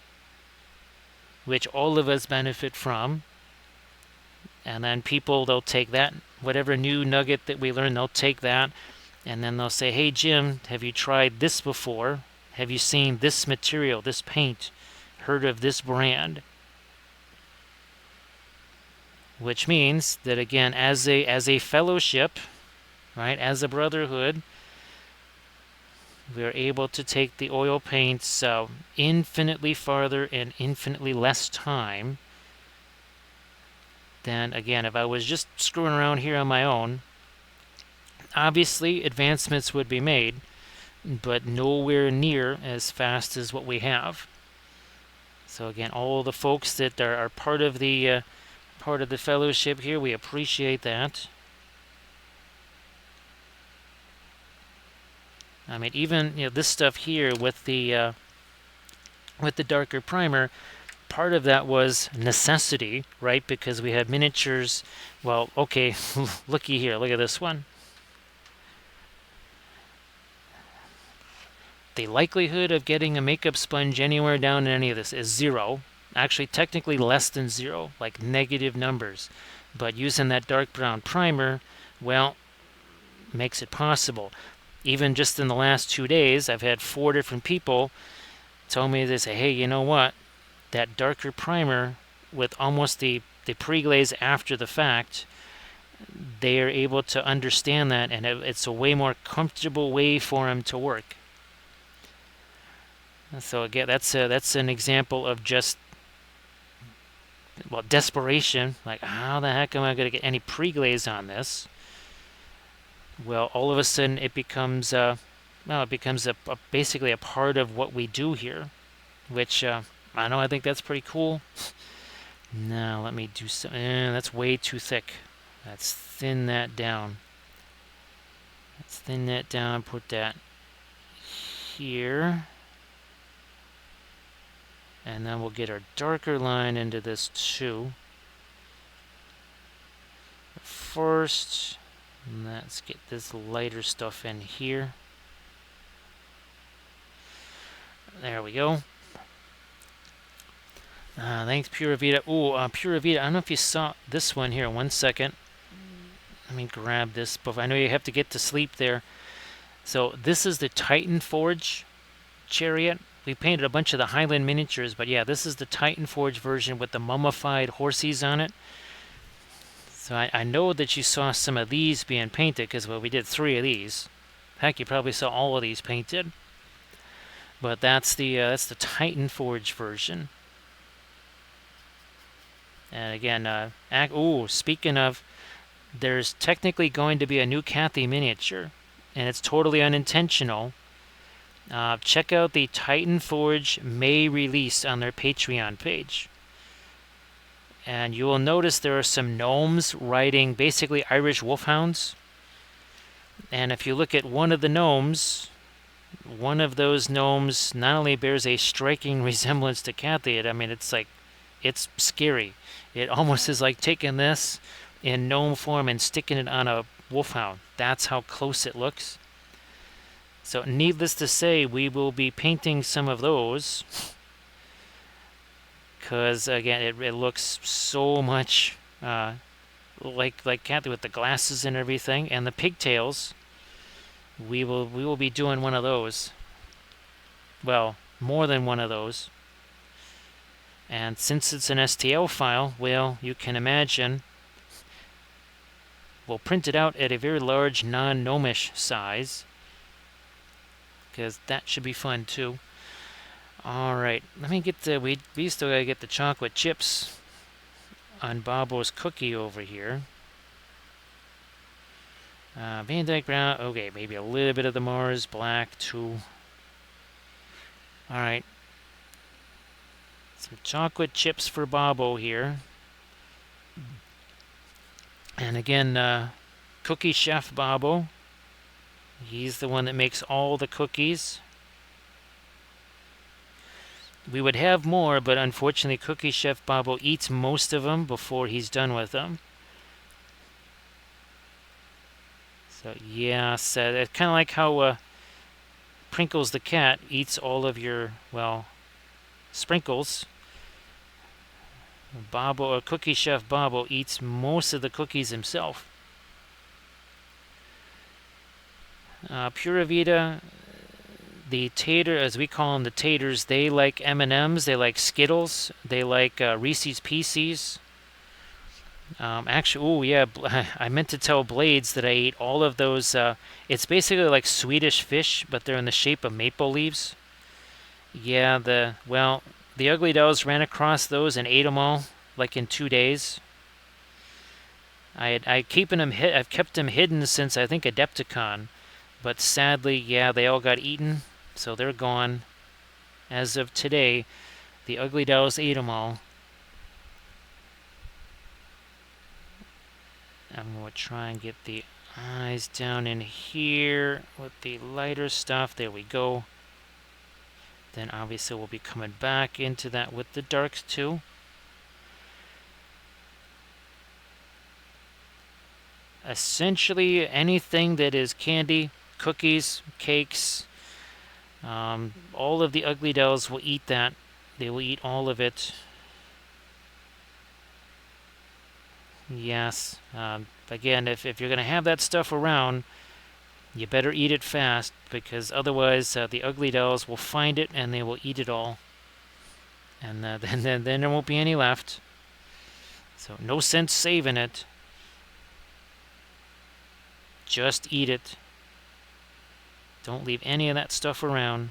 which all of us benefit from. And then people, they'll take that, whatever new nugget that we learn, they'll take that, and then they'll say, hey, Jim, have you tried this before? Have you seen this material, this paint? Heard of this brand? Which means that, again, as a fellowship, right, as a brotherhood, we're able to take the oil paints infinitely farther in infinitely less time than, again, if I was just screwing around here on my own. Obviously, advancements would be made, but nowhere near as fast as what we have. So again, all the folks that are part of the fellowship here, we appreciate that. I mean, even this stuff here with the darker primer, part of that was necessity, right? Because we had miniatures. Well, okay, looky here. Look at this one. The likelihood of getting a makeup sponge anywhere down in any of this is 0. Actually, technically less than 0, like negative numbers. But using that dark brown primer, well, makes it possible. Even just in the last 2 days, I've had 4 different people tell me, they say, hey, you know what? That darker primer with almost the pre-glaze after the fact, they are able to understand that, and it's a way more comfortable way for them to work. So again, that's an example of just, well, desperation. Like, how the heck am I going to get any pre-glaze on this? Well, all of a sudden it becomes basically a part of what we do here, which I know, I think that's pretty cool. Now let me do some. That's way too thick. Let's thin that down. Let's thin that down. Put that here. And then we'll get our darker line into this too. First, let's get this lighter stuff in here. There we go. Thanks, Pura Vida. Ooh, Pura Vida, I don't know if you saw this one here. 1 second. Let me grab this. But I know you have to get to sleep there. So this is the Titan Forge chariot. We painted a bunch of the Highland miniatures, but yeah, this is the Titan Forge version with the mummified horses on it. So I know that you saw some of these being painted, because, well, we did 3 of these. Heck, you probably saw all of these painted. But that's the Titan Forge version. And again, speaking of, there's technically going to be a new Cathy miniature, and it's totally unintentional. Check out the Titan Forge May release on their Patreon page. And you will notice there are some gnomes riding basically Irish wolfhounds. And if you look at one of the gnomes, one of those gnomes not only bears a striking resemblance to Cathy, I mean, it's scary. It almost is like taking this in gnome form and sticking it on a wolfhound. That's how close it looks. So needless to say, we will be painting some of those, because again, it looks so much like Cathy with the glasses and everything, and the pigtails. We will be doing one of those. Well, more than one of those. And since it's an STL file, well, you can imagine we'll print it out at a very large non-gnomish size, because that should be fun too. Alright, let me get we still gotta get the chocolate chips on Bobo's cookie over here. Van Dyke brown. Okay, maybe a little bit of the Mars black too. All right. Some chocolate chips for Bobo here. And again, Cookie Chef Bobo. He's the one that makes all the cookies. We would have more, but unfortunately Cookie Chef Bobo eats most of them before he's done with them. So yeah, so it's kind of like how Prinkles the cat eats all of your, well, sprinkles. Bobo, or Cookie Chef Bobo, eats most of the cookies himself. Pura Vida, the tater, as we call them, the taters, they like M&Ms, they like Skittles, they like Reese's Pieces. Actually, oh yeah, I meant to tell Blades that I ate all of those. It's basically like Swedish fish, but they're in the shape of maple leaves. Yeah, the Ugly Dolls ran across those and ate them all, like in 2 days. I've kept them hidden since I think Adepticon, but sadly, yeah, they all got eaten, so they're gone. As of today, the Ugly Dolls ate them all. I'm going to try and get the eyes down in here with the lighter stuff. There we go. Then obviously we'll be coming back into that with the darks too. Essentially anything that is candy, cookies, cakes, all of the Ugly Dolls will eat that. They will eat all of it. Yes. Again, if you're going to have that stuff around, you better eat it fast, because otherwise the Ugly Dolls will find it and they will eat it all. And then there won't be any left. So no sense saving it. Just eat it. Don't leave any of that stuff around.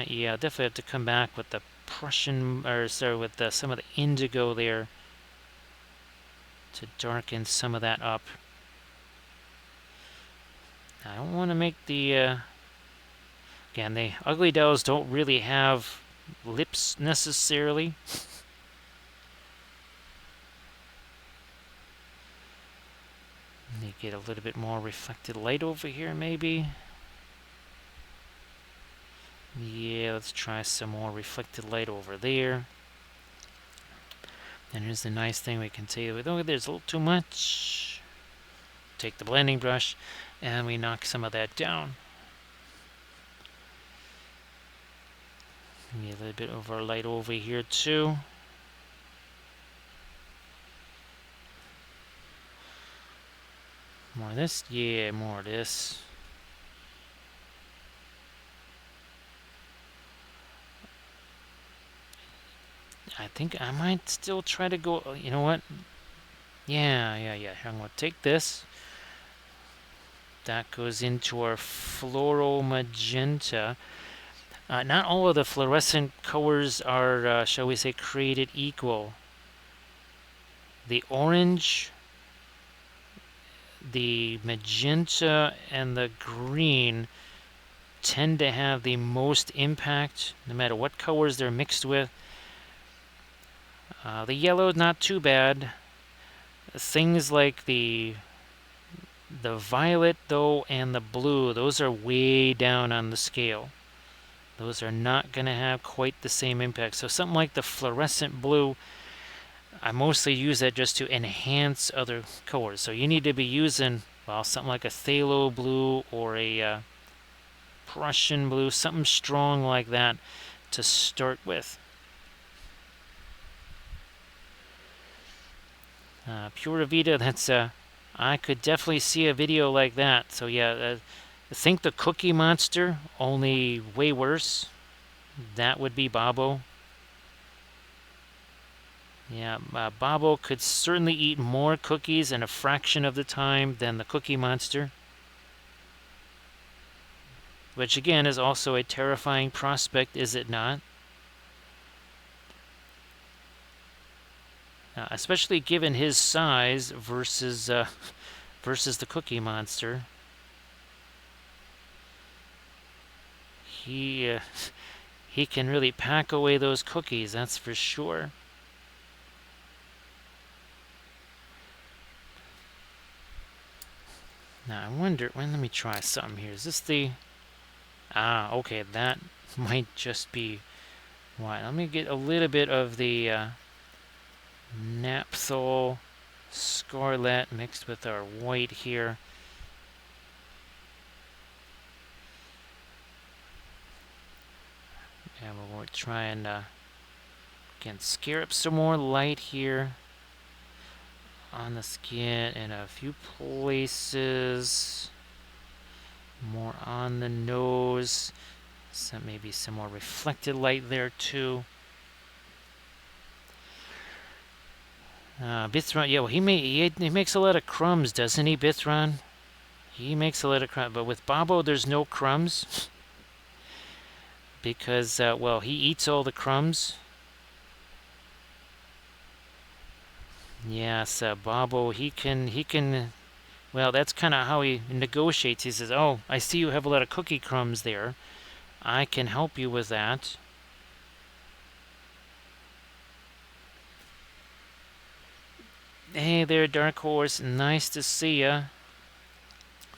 Yeah, I'll definitely have to come back with the Prussian, or sorry, with some of the indigo there to darken some of that up. I don't want to make the again, the Ugly Dolls don't really have lips necessarily. They get a little bit more reflected light over here, maybe. Yeah, let's try some more reflected light over there. And here's the nice thing we can see. Oh, there's a little too much. Take the blending brush and we knock some of that down. Maybe a little bit of our light over here too. More of this? Yeah, more of this. I think I might still try to go, you know what? Yeah. I'm going to take this. That goes into our floral magenta. Not all of the fluorescent colors are, shall we say, created equal. The orange, the magenta, and the green tend to have the most impact, no matter what colors they're mixed with. The yellow, not too bad. Things like the violet, though, and the blue, those are way down on the scale. Those are not going to have quite the same impact. So something like the fluorescent blue, I mostly use that just to enhance other colors. So you need to be using, well, something like a phthalo blue or a Prussian blue, something strong like that to start with. Pura Vida, that's I could definitely see a video like that. So yeah, think the Cookie Monster, only way worse. That would be Bobo. Yeah, Bobo could certainly eat more cookies in a fraction of the time than the Cookie Monster. Which again is also a terrifying prospect, is it not? Especially given his size versus versus the Cookie Monster. He he can really pack away those cookies, that's for sure. Now I wonder, let me try something here. Is this the... okay, that might just be... Right, let me get a little bit of the Naphthol Scarlet mixed with our white here. And we'll try and again scare up some more light here on the skin in a few places. More on the nose. So maybe some more reflected light there too. Bithron, yeah, well, he makes a lot of crumbs, doesn't he, Bithron? He makes a lot of crumbs, but with Bobo, there's no crumbs because, well, he eats all the crumbs. Yes, Bobo, he can. Well, that's kind of how he negotiates. He says, "Oh, I see you have a lot of cookie crumbs there. I can help you with that." Hey there, Dark Horse. Nice to see ya.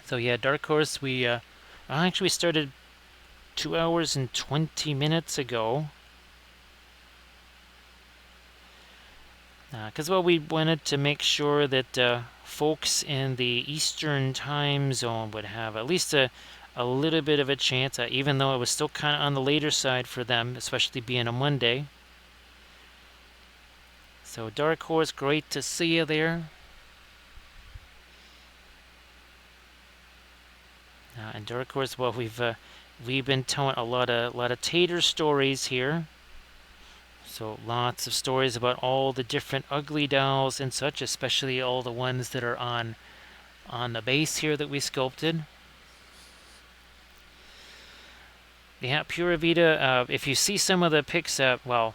So yeah, Dark Horse, we actually started 2 hours and 20 minutes ago. Because, well, we wanted to make sure that folks in the Eastern time zone would have at least a little bit of a chance, even though it was still kind of on the later side for them, especially being a Monday. So, Dark Horse, great to see you there. And Dark Horse, well, we've been telling a lot of Tater stories here. So lots of stories about all the different ugly dolls and such, especially all the ones that are on the base here that we sculpted. Yeah, Pura Vida, if you see some of the pics, well,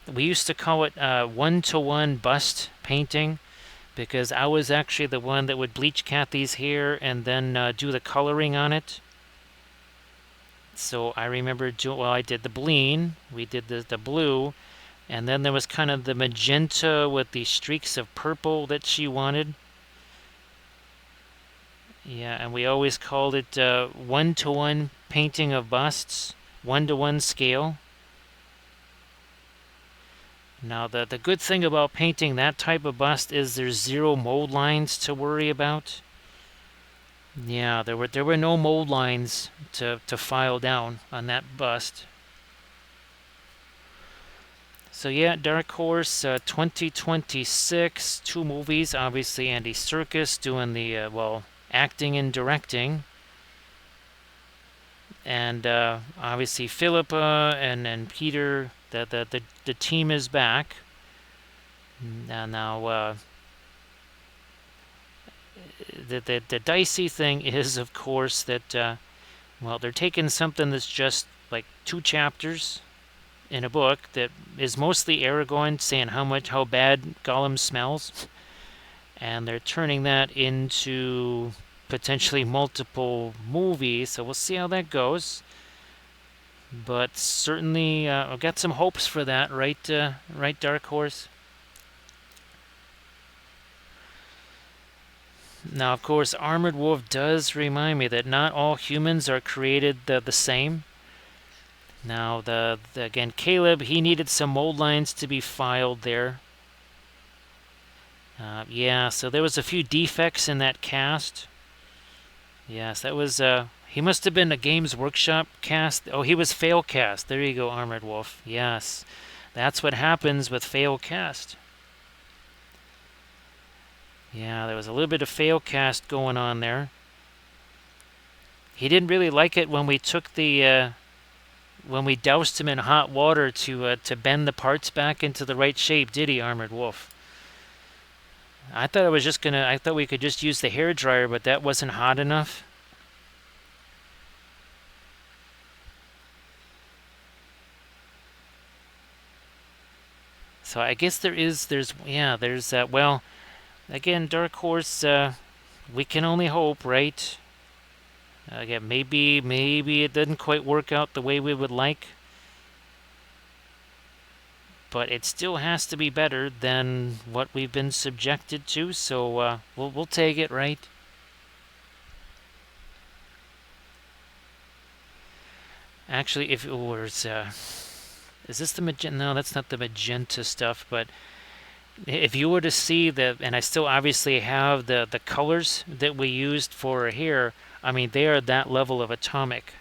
we used to call it one-to-one bust painting because I was actually the one that would bleach Cathy's hair and then do the coloring on it. So I remember well, I did the bleen, we did the blue, and then there was kind of the magenta with the streaks of purple that she wanted. Yeah, and we always called it one-to-one painting of busts, one-to-one scale. Now, the good thing about painting that type of bust is there's 0 mold lines to worry about. Yeah, there were no mold lines to file down on that bust. So yeah, Dark Horse 2026, 2 movies. Obviously, Andy Serkis doing the well, acting and directing, and obviously Philippa and Peter. The team is back. Now the dicey thing is, of course, that well, they're taking something that's just like 2 chapters in a book that is mostly Aragorn saying how bad Gollum smells, and they're turning that into potentially multiple movies. So we'll see how that goes. But certainly, I've got some hopes for that, right? Right, Dark Horse. Now, of course, Armored Wolf does remind me that not all humans are created the same. Now, again, Caleb, he needed some mold lines to be filed there. Yeah, so there was a few defects in that cast. Yes, that was, he must have been a Games Workshop cast. Oh, he was fail cast. There you go, Armored Wolf. Yes, that's what happens with fail cast. Yeah, there was a little bit of fail cast going on there. He didn't really like it when we took the, when we doused him in hot water to bend the parts back into the right shape, did he, Armored Wolf? I thought we could just use the hair dryer, but that wasn't hot enough. So I guess there's well, again, Dark Horse, we can only hope, right? Again, maybe it didn't quite work out the way we would like, but it still has to be better than what we've been subjected to. So we'll take it, right? Actually, if it was, is this the magenta? No, that's not the magenta stuff. But if you were to see and I still obviously have the colors that we used for here. I mean, they are that level of atomic.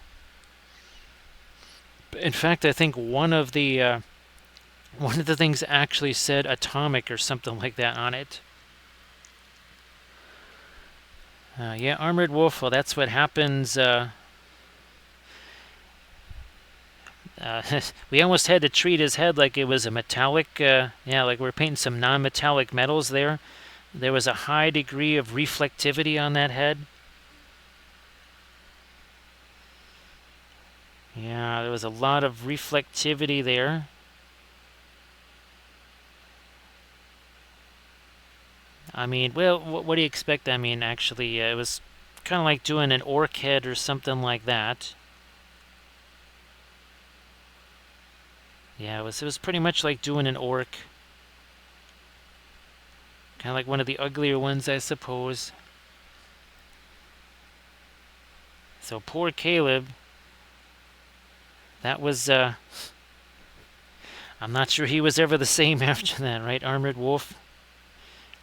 In fact, I think one of the things actually said atomic or something like that on it. Yeah, Armored Wolf. Well, that's what happens. We almost had to treat his head like it was a metallic. Yeah, like we're painting some non-metallic metals there. There was a high degree of reflectivity on that head. Yeah, there was a lot of reflectivity there. I mean, well, what do you expect? I mean, actually, it was kind of like doing an orc head or something like that. Yeah, it was pretty much like doing an orc. Kind of like one of the uglier ones, I suppose. So poor Caleb. That was, I'm not sure he was ever the same after that, right, Armored Wolf?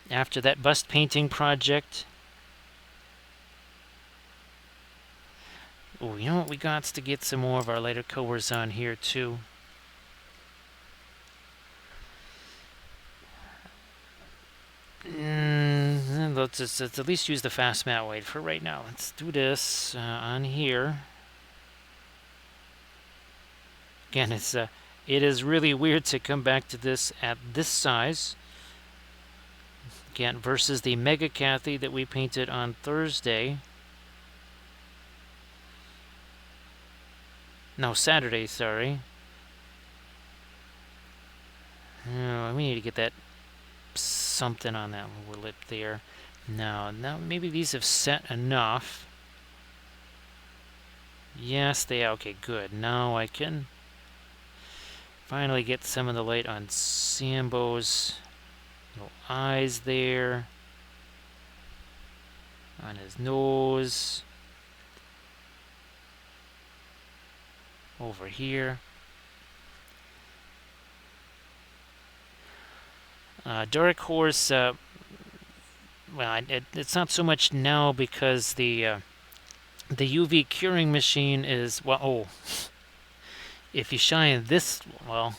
After that bust painting project. Oh, you know what? We got to get some more of our lighter colors on here, too. Let's at least use the fast matte white for right now. Let's do this on here. Again, it is really weird to come back to this at this size. Again, versus the Mega Cathy that we painted on Thursday. No, Saturday, sorry. Oh, we need to get that something on that lower lip there. Now maybe these have set enough. Yes, they are. Okay, good. Now I can finally get some of the light on Sambo's little eyes there. On his nose. Over here. Dark Horse, well, it's not so much now because the UV curing machine is, well, oh, if you shine this, well,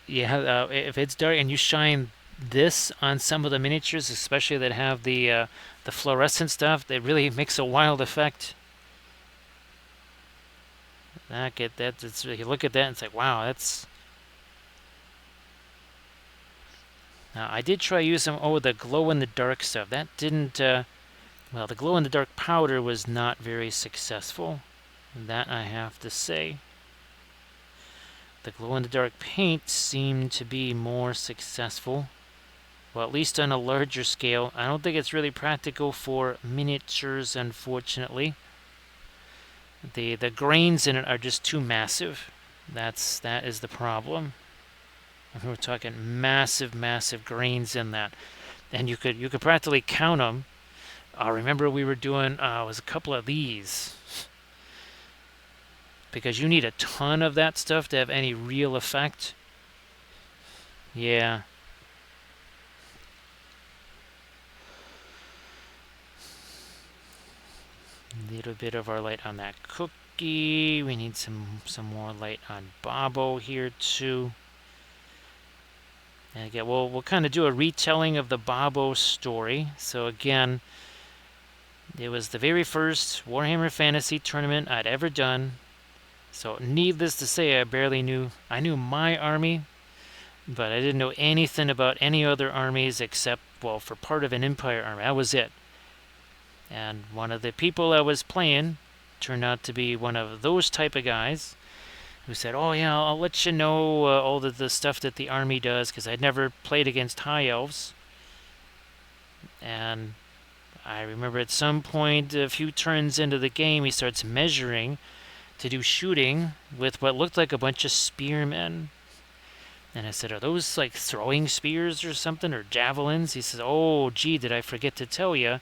yeah, if it's dark and you shine this on some of the miniatures, especially that have the fluorescent stuff, it really makes a wild effect. You look at that and it's like, wow, that's. I did try using the glow in the dark stuff. That didn't. Well, the glow in the dark powder was not very successful. That I have to say. The glow in the dark paint seemed to be more successful. Well, at least on a larger scale. I don't think it's really practical for miniatures, unfortunately. The grains in it are just too massive. That is the problem. We're talking massive grains in that, and you could practically count them. Remember we were doing was a couple of these, because you need a ton of that stuff to have any real effect. Yeah. A little bit of our light on that cookie. We need some more light on Bobo here too. And again, we'll kind of do a retelling of the Bobo story. So again, it was the very first Warhammer Fantasy tournament I'd ever done. So needless to say, I knew my army, but I didn't know anything about any other armies except, well, for part of an Empire army. That was it. And one of the people I was playing turned out to be one of those type of guys who said, oh yeah, I'll let you know all the stuff that the army does, because I'd never played against high elves. And I remember at some point, a few turns into the game, he starts measuring to do shooting with what looked like a bunch of spearmen. And I said, are those like throwing spears or something, or javelins? He says, oh, gee, did I forget to tell you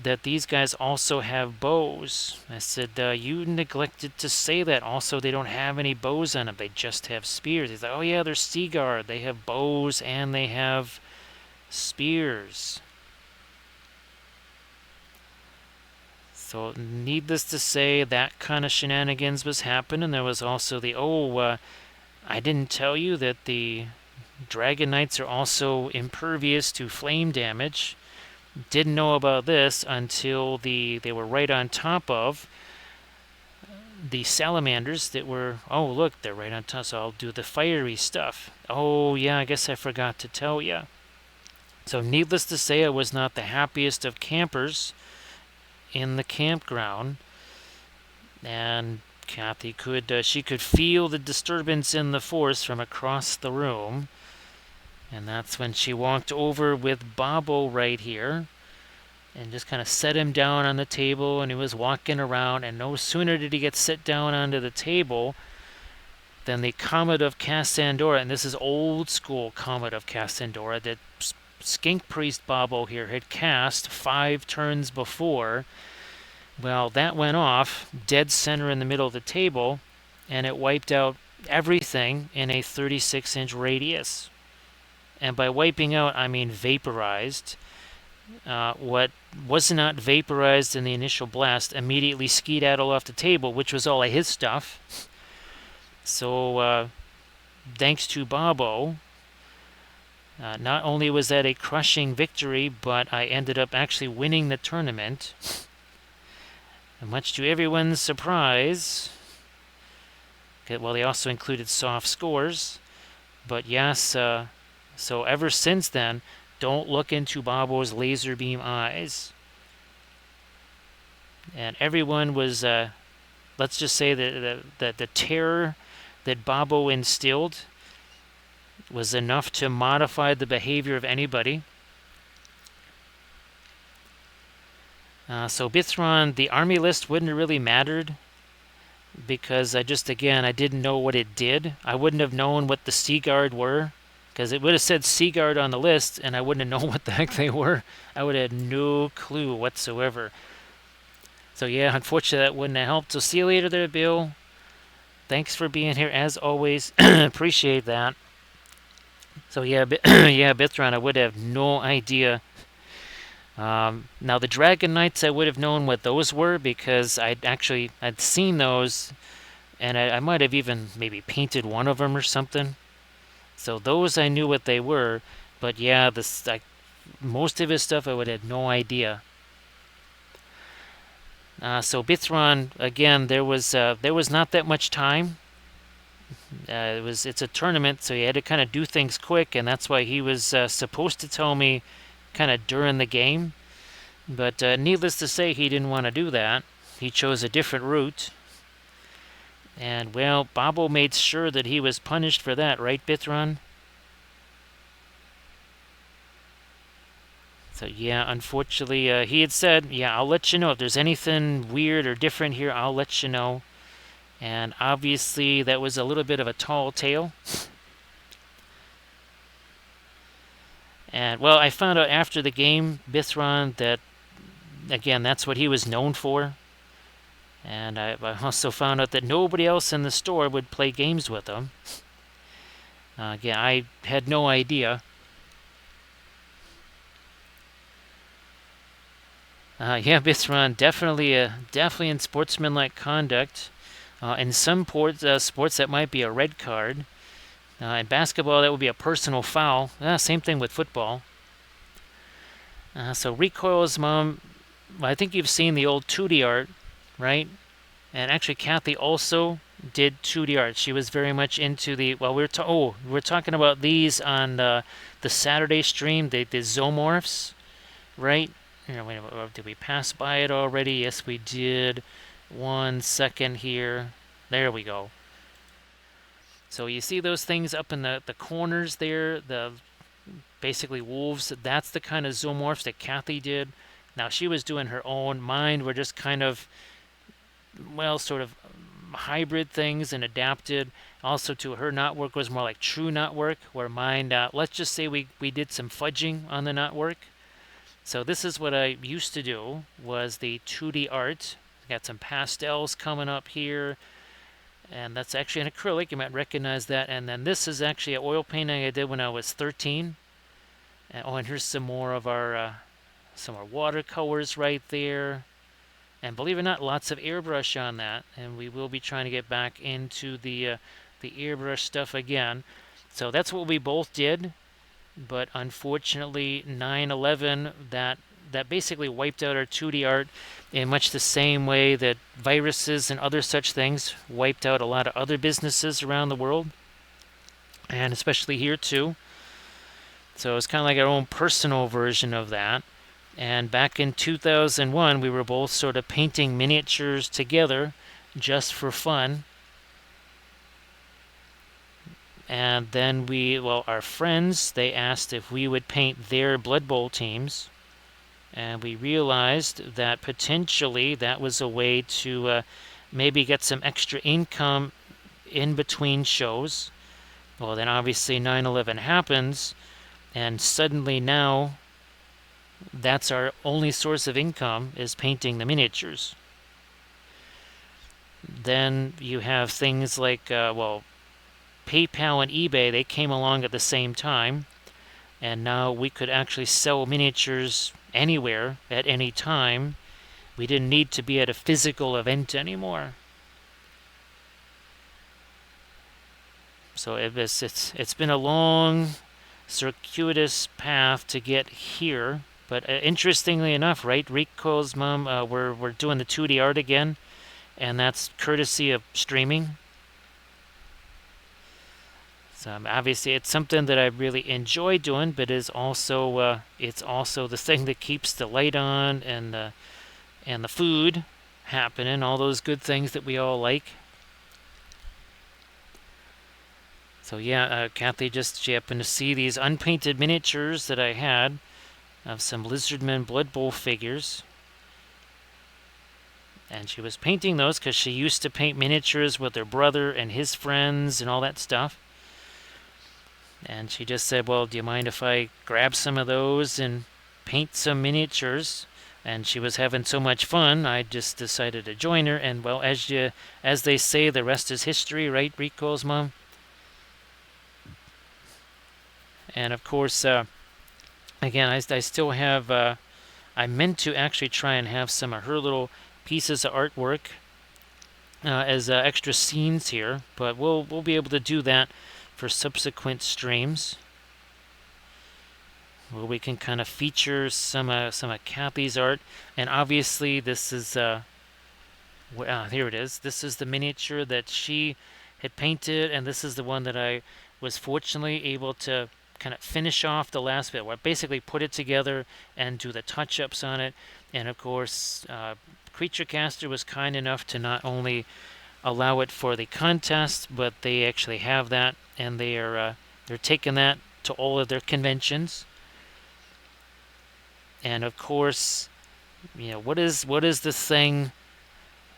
that these guys also have bows? I said, you neglected to say that. Also, they don't have any bows on them. They just have spears. He's like, oh, yeah, they're Seaguard. They have bows and they have spears. So, needless to say, that kind of shenanigans was happening. There was also the, I didn't tell you that the Dragon Knights are also impervious to flame damage. Didn't know about this until they were right on top of the salamanders that were, oh, look, they're right on top, so I'll do the fiery stuff. Oh, yeah, I guess I forgot to tell you. So, needless to say, I was not the happiest of campers in the campground. And Cathy she could feel the disturbance in the force from across the room. And that's when she walked over with Bobo right here and just kind of set him down on the table, and he was walking around, and no sooner did he get set down onto the table than the Comet of Cassandora, and this is old school Comet of Cassandora that Skink Priest Bobo here had cast 5 turns before. Well, that went off dead center in the middle of the table, and it wiped out everything in a 36-inch radius. And by wiping out, I mean vaporized. What was not vaporized in the initial blast immediately skedaddled off the table, which was all of his stuff. So, thanks to Bobo, not only was that a crushing victory, but I ended up actually winning the tournament. And much to everyone's surprise, well, they also included soft scores. But yes, so ever since then, don't look into Bobo's laser beam eyes. And everyone was, let's just say that the terror that Bobo instilled was enough to modify the behavior of anybody. So Bithron, the army list wouldn't have really mattered because I didn't know what it did. I wouldn't have known what the Seaguard were because it would have said Seaguard on the list and I wouldn't have known what the heck they were. I would have had no clue whatsoever. So yeah, unfortunately that wouldn't have helped. So see you later there, Bill. Thanks for being here as always. Appreciate that. So yeah, yeah, Bithron, I would have no idea. Now the Dragon Knights, I would have known what those were because I'd seen those, and I might have even maybe painted one of them or something. So those I knew what they were, but yeah, most of his stuff I would have no idea. So Bithron, again, there was not that much time. It's a tournament, so he had to kind of do things quick, and that's why he was supposed to tell me kind of during the game. But needless to say, he didn't want to do that. He chose a different route. And, well, Bobo made sure that he was punished for that, right, Bithron? So, yeah, unfortunately, he had said, yeah, I'll let you know. If there's anything weird or different here, I'll let you know. And obviously, that was a little bit of a tall tale. And, well, I found out after the game, Bithron, that, again, that's what he was known for. And I also found out that nobody else in the store would play games with him. Again, I had no idea. Yeah, Bithron, definitely in sportsmanlike conduct. In some sports, that might be a red card. In basketball, that would be a personal foul. Same thing with football. So Recoil's mom, I think you've seen the old 2D art, right? And actually, Cathy also did 2D art. She was very much into the, well, we're talking about these on the Saturday stream, the Zoomorphs, right? Did we pass by it already? Yes, we did. 1 second here. There we go. So you see those things up in the corners there, basically wolves. That's the kind of zoomorphs that Cathy did. Now she was doing her own. Mine were just kind of, well, sort of hybrid things and adapted. Also to her knotwork was more like true knotwork, where mine, let's just say we did some fudging on the knotwork. So this is what I used to do, was the 2D art. Got some pastels coming up here, and that's actually an acrylic. You might recognize that. And then this is actually an oil painting I did when I was 13. And here's some more of our watercolors right there. And believe it or not, lots of airbrush on that. And we will be trying to get back into the airbrush stuff again. So that's what we both did. But unfortunately, 9/11, that basically wiped out our 2D art in much the same way that viruses and other such things wiped out a lot of other businesses around the world, and especially here too. So it's kind of like our own personal version of that. And back in 2001, we were both sort of painting miniatures together just for fun. And then our friends, they asked if we would paint their Blood Bowl teams. And we realized that potentially that was a way to maybe get some extra income in between shows. Well, then obviously 9/11 happens, and suddenly now that's our only source of income, is painting the miniatures. Then you have things like, PayPal and eBay, they came along at the same time, and now we could actually sell miniatures anywhere at any time. We didn't need to be at a physical event anymore. So it's been a long, circuitous path to get here. But interestingly enough, right, Rico's mom, we're doing the 2D art again, and that's courtesy of streaming. So obviously it's something that I really enjoy doing, but it's also the thing that keeps the light on and the food happening, all those good things that we all like. So yeah, Cathy she happened to see these unpainted miniatures that I had of some Lizardmen Blood Bowl figures. And she was painting those because she used to paint miniatures with her brother and his friends and all that stuff. And she just said, well, do you mind if I grab some of those and paint some miniatures? And she was having so much fun, I just decided to join her. And well, as they say, the rest is history, right, Rico's mom? And of course, again, I still have, I meant to actually try and have some of her little pieces of artwork as extra scenes here, but we'll be able to do that for subsequent streams, where we can kind of feature some of Cathy's art. And obviously this is here it is. This is the miniature that she had painted, and this is the one that I was fortunately able to kind of finish off the last bit, where I basically put it together and do the touch-ups on it. And of course, Creature Caster was kind enough to not only allow it for the contest, but they actually have that, and they're taking that to all of their conventions. And of course, what is the thing?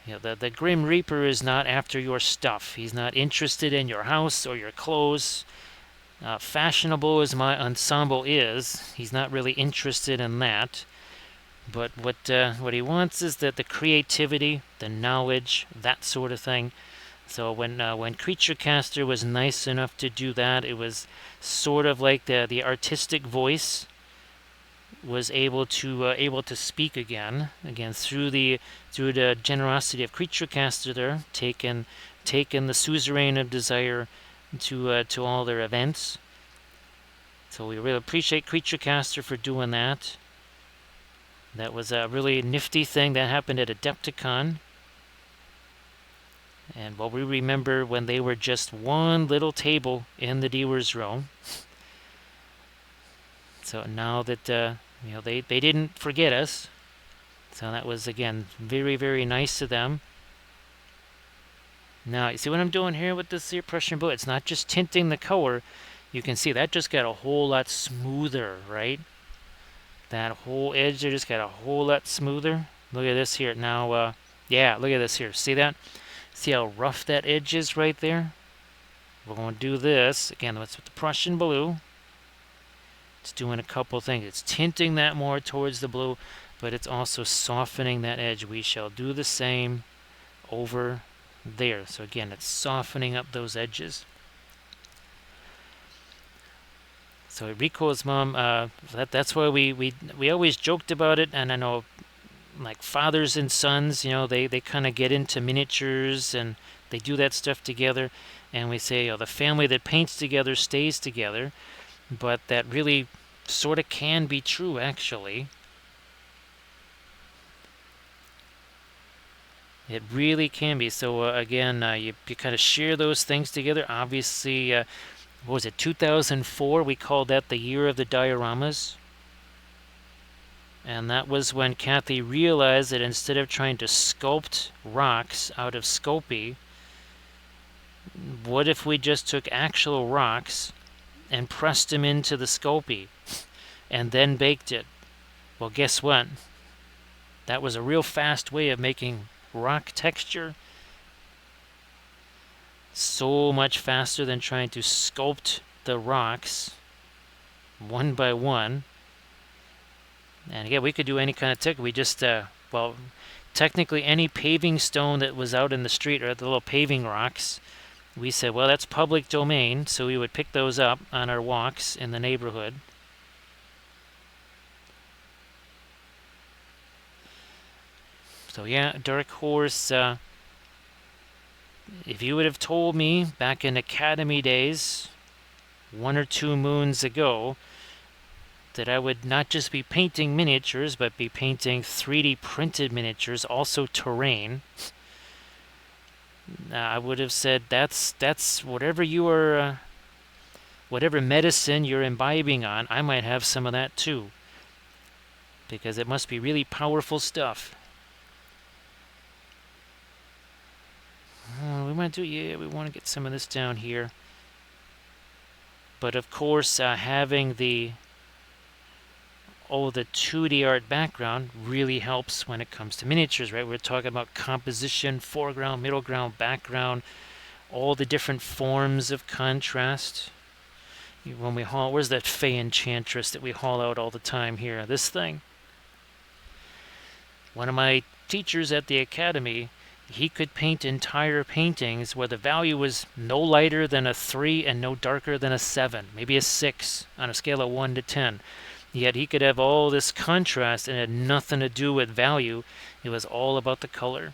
The Grim Reaper is not after your stuff. He's not interested in your house or your clothes. Fashionable as my ensemble is, he's not really interested in that. But what he wants is that the creativity, the knowledge, that sort of thing. So when Creature Caster was nice enough to do that, it was sort of like the artistic voice was able to speak again through the generosity of Creature Caster there, taking the suzerain of desire to all their events. So we really appreciate Creature Caster for doing that. That was a really nifty thing that happened at Adepticon. And we remember when they were just one little table in the dealer's room. So now that they didn't forget us. So that was, again, very, very nice of them. Now, you see what I'm doing here with this here Prussian blue? It's not just tinting the color. you can see that just got a whole lot smoother, right? That whole edge there just got a whole lot smoother. Look at this here. Now, yeah, look at this here. See that? See how rough that edge is right there? We're going to do this. Again, that's with the Prussian blue. It's doing a couple things. It's tinting that more towards the blue, but it's also softening that edge. We shall do the same over there. So again, it's softening up those edges. So Rico's mom, that's why we always joked about it, and I know like fathers and sons, they kind of get into miniatures and they do that stuff together, and we say, the family that paints together stays together, but that really sort of can be true, actually. It really can be. So again, you kind of share those things together. Obviously, what was it, 2004? We called that the year of the dioramas. And that was when Cathy realized that instead of trying to sculpt rocks out of Sculpey, what if we just took actual rocks and pressed them into the Sculpey and then baked it? Well, guess what? That was a real fast way of making rock texture. So much faster than trying to sculpt the rocks one by one. And again, we could do any kind of technique. We just, well, technically any paving stone that was out in the street or the little paving rocks, we said, well, that's public domain, so we would pick those up on our walks in the neighborhood. So yeah, Dark Horse, if you would have told me back in Academy days, 1 or 2 moons ago, that I would not just be painting miniatures, but be painting 3D printed miniatures, also terrain, I would have said that's whatever you are, whatever medicine you're imbibing on, I might have some of that too, because it must be really powerful stuff. We want to do, yeah, we want to get some of this down here. But of course, having the 2D art background really helps when it comes to miniatures, right? We're talking about composition, foreground, middle ground, background, all the different forms of contrast. When we haul, where's that Fey Enchantress that we haul out all the time here? This thing. One of my teachers at the academy, he could paint entire paintings where the value was no lighter than a 3 and no darker than a 7, maybe a 6 on a scale of 1 to 10. Yet he could have all this contrast and it had nothing to do with value. It was all about the color.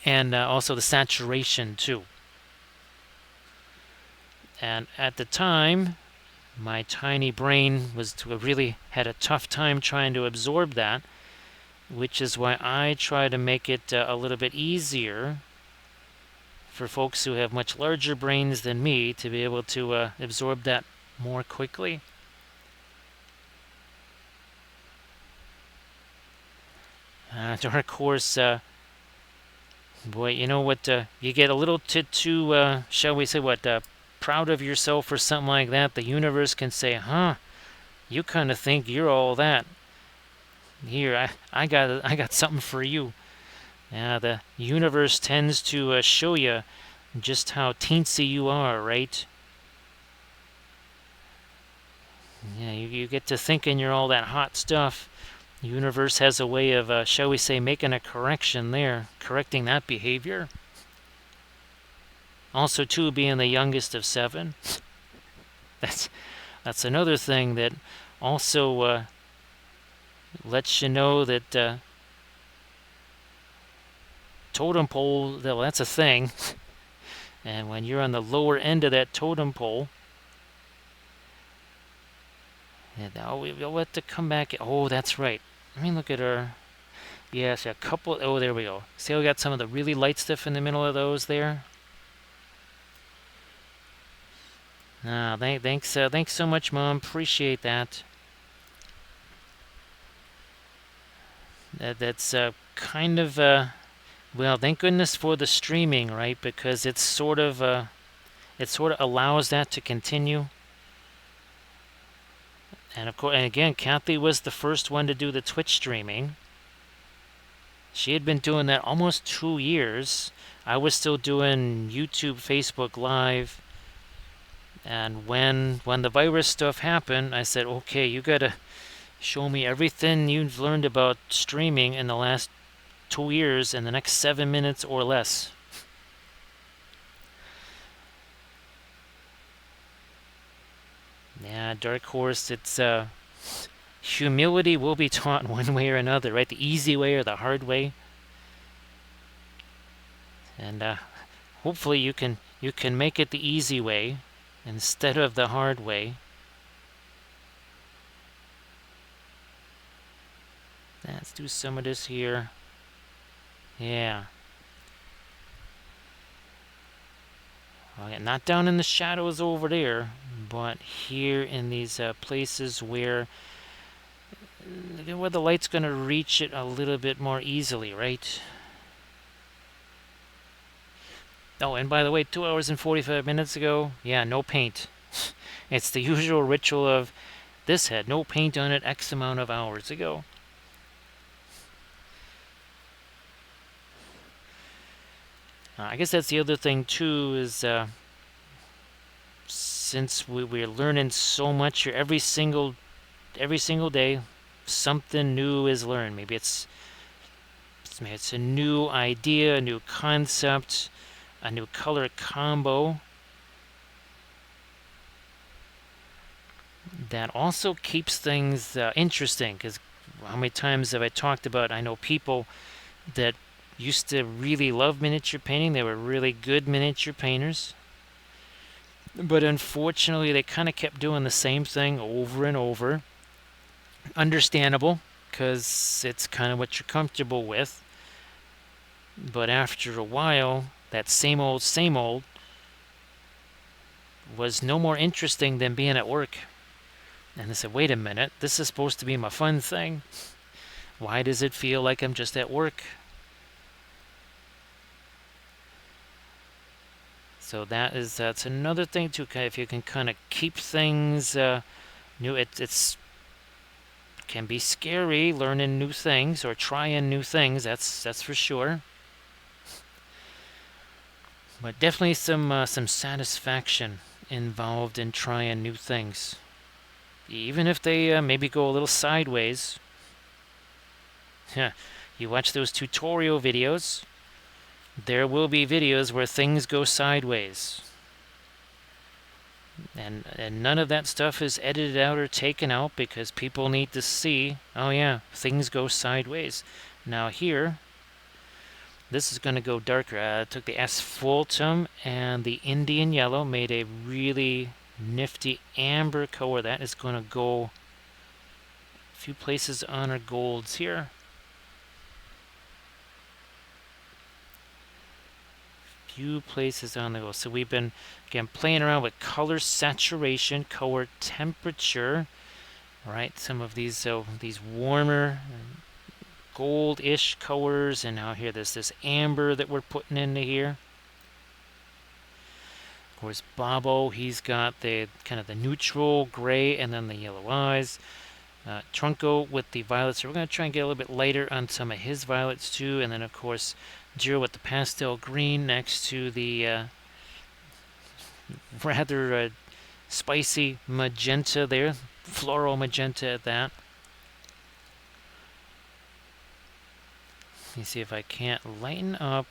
And also the saturation too. And at the time, my tiny brain really had a tough time trying to absorb that, which is why I try to make it a little bit easier for folks who have much larger brains than me to be able to absorb that more quickly. Dark Horse, boy, you know what, you get a little too, shall we say, proud of yourself or something like that, the universe can say, huh, you kind of think you're all that. Here, I got something for you. Yeah, the universe tends to show you just how teensy you are, right? Yeah, you get to thinking you're all that hot stuff. The universe has a way of, shall we say, making a correction there, correcting that behavior. Also, too, being the youngest of 7. That's another thing that also lets you know that totem pole, well, that's a thing. And when you're on the lower end of that totem pole, and now we'll have to come back. Oh, that's right. Let me look at our. Yes, a couple. Oh, there we go. See how we got some of the really light stuff in the middle of those there? Thanks so much, Mom. Appreciate that. That's kind of well, thank goodness for the streaming, right? Because it's sort of it sort of allows that to continue. And of course, and again, Cathy was the first one to do the Twitch streaming. She had been doing that almost 2 years. I was still doing YouTube, Facebook Live. And when the virus stuff happened, I said, okay, you gotta show me everything you've learned about streaming in the last 2 years in the next 7 minutes or less. Yeah, Dark Horse, it's humility will be taught one way or another, right? The easy way or the hard way. And hopefully you can make it the easy way instead of the hard way. Let's do some of this here. Yeah. Not down in the shadows over there, but here in these places where the light's going to reach it a little bit more easily, right? Oh, and by the way, 2 hours and 45 minutes ago, yeah, no paint. It's the usual ritual of this had no paint on it X amount of hours ago. I guess that's the other thing too, is since we're learning so much here, every single day, something new is learned. Maybe it's a new idea, a new concept, a new color combo. That also keeps things interesting, because how many times have I talked about, I know people that used to really love miniature painting. They were really good miniature painters. But unfortunately, they kind of kept doing the same thing over and over. Understandable, because it's kind of what you're comfortable with. But after a while, that same old was no more interesting than being at work. And I said, wait a minute, this is supposed to be my fun thing. Why does it feel like I'm just at work? So that's another thing too. If you can kind of keep things new, it's can be scary learning new things or trying new things. That's for sure. But definitely some satisfaction involved in trying new things, even if they maybe go a little sideways. You watch those tutorial videos. There will be videos where things go sideways. And none of that stuff is edited out or taken out, because people need to see, oh yeah, things go sideways. Now here, this is going to go darker. I took the asphaltum and the Indian yellow, made a really nifty amber color. That is going to go a few places on our golds here. Few places on the go. So we've been again playing around with color saturation, color temperature, right? Some of these these warmer gold-ish colors, and now here there's this amber that we're putting into here. Of course, Bobo, he's got the kind of the neutral gray and then the yellow eyes. Trunco with the violets. So we're going to try and get a little bit lighter on some of his violets too, and then of course Jiro with the pastel green next to the rather spicy magenta there, floral magenta at that. Let me see if I can't lighten up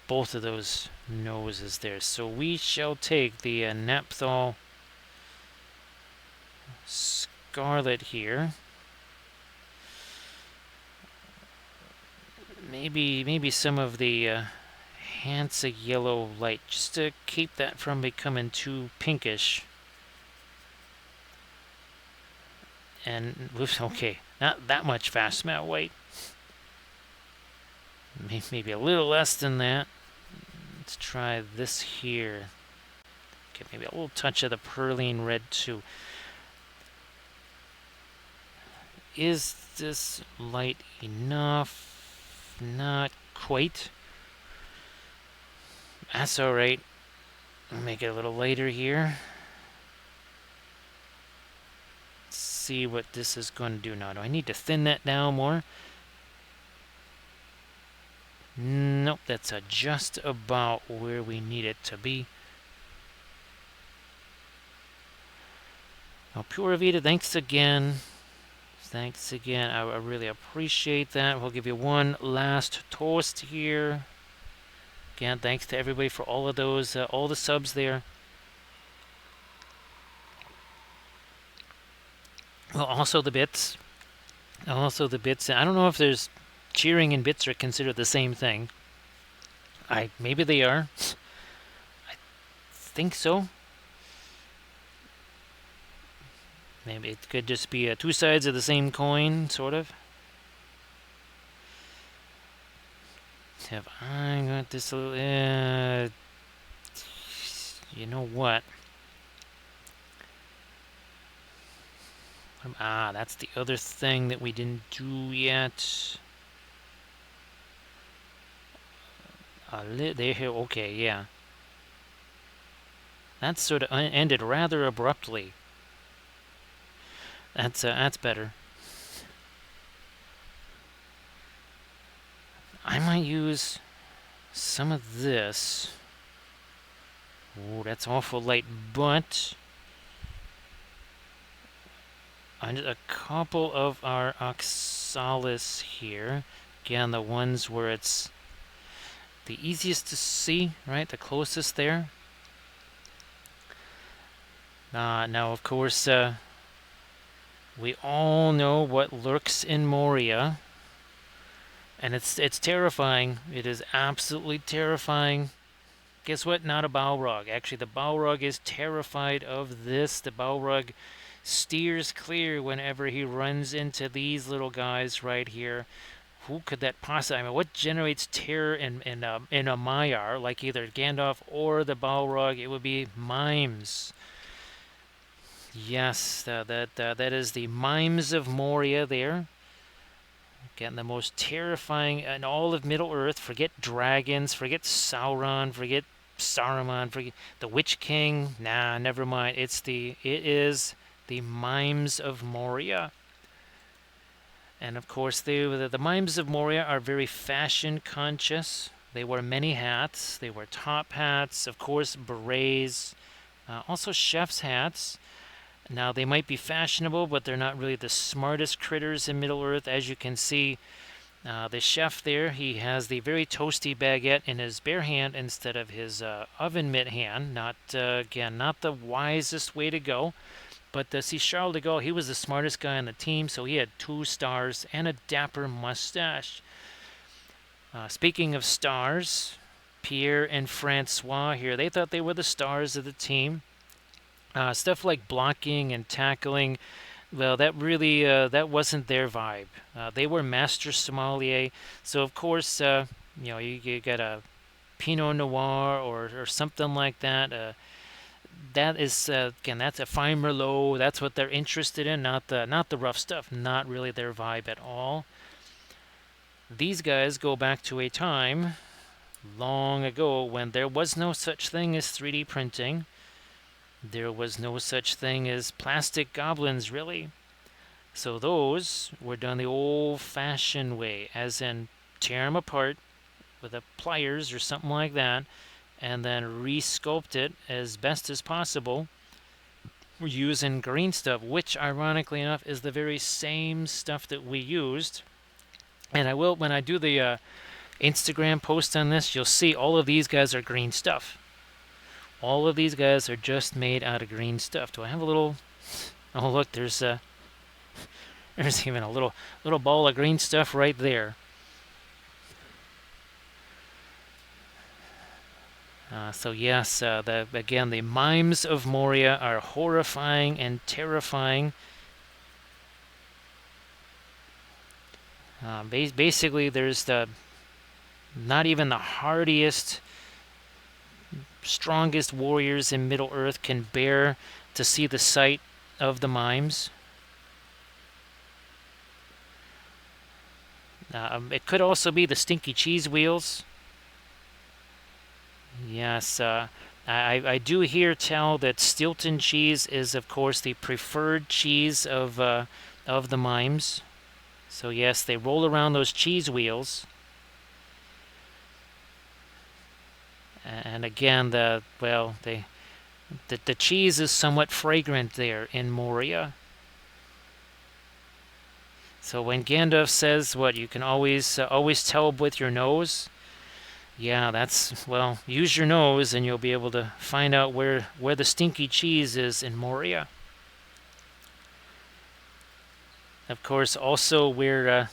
both of those noses there. So we shall take the Naphthol Scarlet here. Maybe some of the Hansa yellow light, just to keep that from becoming too pinkish. And okay, not that much fast matte white. Maybe a little less than that. Let's try this here. Okay, maybe a little touch of the Perline red too. Is this light enough? Not quite. That's alright. Make it a little lighter here. Let's see what this is going to do now. Do I need to thin that down more? Nope, that's just about where we need it to be. Well, Pura Vida, thanks again. Thanks again. I really appreciate that. We'll give you one last toast here. Again, thanks to everybody for all of those, all the subs there. Well, also the bits. Also the bits. I don't know if there's cheering and bits are considered the same thing. Maybe they are. I think so. Maybe it could just be two sides of the same coin, sort of. Have I got this little... you know what? That's the other thing that we didn't do yet. There, okay, yeah. That sort of ended rather abruptly. That's better. I might use some of this. Oh, that's awful light, but a couple of our oxalis here. Again, the ones where it's the easiest to see, right? The closest there. Now, of course, we all know what lurks in Moria. And it's terrifying. It is absolutely terrifying. Guess what? Not a Balrog. Actually, the Balrog is terrified of this. The Balrog steers clear whenever he runs into these little guys right here. Who could that possibly... I mean, what generates terror in a Maiar, like either Gandalf or the Balrog? It would be mimes. Yes, that is the mimes of Moria there. Again, the most terrifying in all of Middle-earth. Forget dragons, forget Sauron, forget Saruman, forget the Witch King. Nah, never mind. It is the mimes of Moria. And of course, the mimes of Moria are very fashion conscious. They wear many hats. They wear top hats, of course, berets, also chef's hats. Now, they might be fashionable, but they're not really the smartest critters in Middle-earth. As you can see, the chef there, he has the very toasty baguette in his bare hand instead of his oven mitt hand. Again, not the wisest way to go. But see, Charles de Gaulle, he was the smartest guy on the team, so he had 2 stars and a dapper mustache. Speaking of stars, Pierre and Francois here, they thought they were the stars of the team. Stuff like blocking and tackling, well, that really that wasn't their vibe. They were master sommelier, so of course, you get a Pinot Noir or something like that. That is again, that's a fine Merlot. That's what they're interested in, not the rough stuff. Not really their vibe at all. These guys go back to a time long ago when there was no such thing as 3D printing. There was no such thing as plastic goblins, really. So those were done the old-fashioned way, as in tear them apart with a pliers or something like that, and then re-sculpt it as best as possible. We're using green stuff, which, ironically enough, is the very same stuff that we used. And I will, when I do the Instagram post on this, you'll see all of these guys are green stuff. All of these guys are just made out of green stuff. Do I have a little... Oh, look, there's even a little ball of green stuff right there. So yes, again, the mimes of Moria are horrifying and terrifying. Basically, there's not even the hardiest, strongest warriors in Middle-earth can bear to see the sight of the mimes. It could also be the stinky cheese wheels. Yes, I do hear tell that Stilton cheese is, of course, the preferred cheese of the mimes. So yes, they roll around those cheese wheels. And again, the cheese is somewhat fragrant there in Moria. So when Gandalf says, "What you can always tell with your nose," yeah, that's, well, use your nose and you'll be able to find out where the stinky cheese is in Moria. Of course, also where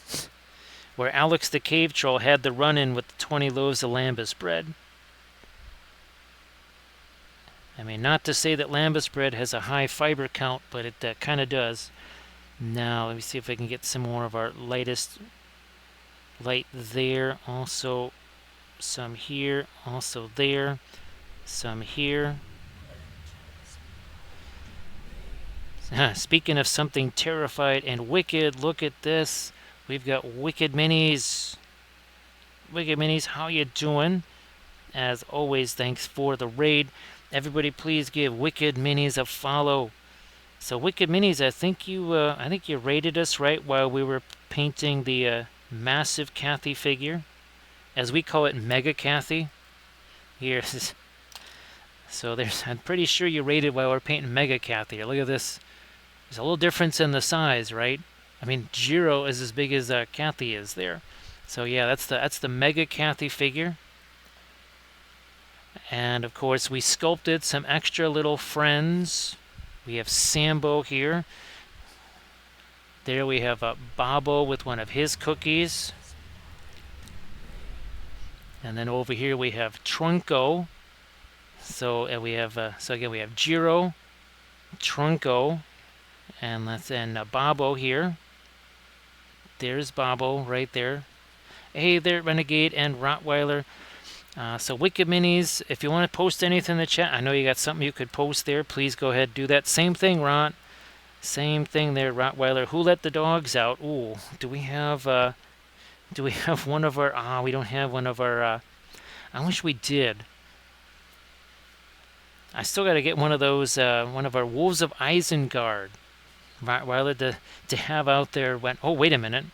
Alex the Cave Troll had the run-in with the 20 loaves of lambus bread. I mean, not to say that lambus bread has a high fiber count, but it kind of does. Now, let me see if I can get some more of our lightest light there. Also, some here. Also there. Some here. Speaking of something terrified and wicked, look at this. We've got Wicked Minis. Wicked Minis, how you doing? As always, thanks for the raid. Everybody, please give Wicked Minis a follow. So Wicked Minis, I think you rated us right while we were painting the massive Cathy figure, as we call it, Mega Cathy. Here, so I'm pretty sure you rated while we're painting Mega Cathy. Look at this. There's a little difference in the size, right? I mean, Jiro is as big as Cathy is there. So yeah, that's the Mega Cathy figure. And of course, we sculpted some extra little friends. We have Sambo here. There we have Babo with one of his cookies. And then over here we have Trunko. So we have again we have Jiro, Trunko, and Babo here. There's Babo right there. Hey there, Renegade and Rottweiler. So Wicked Minis, if you want to post anything in the chat, I know you got something you could post there. Please go ahead and do that. Same thing, Rot. Same thing there, Rottweiler. Who let the dogs out? Ooh, do we have one of our? We don't have one of our. I wish we did. I still got to get one of those. One of our Wolves of Isengard. Rottweiler to have out there. Oh, wait a minute.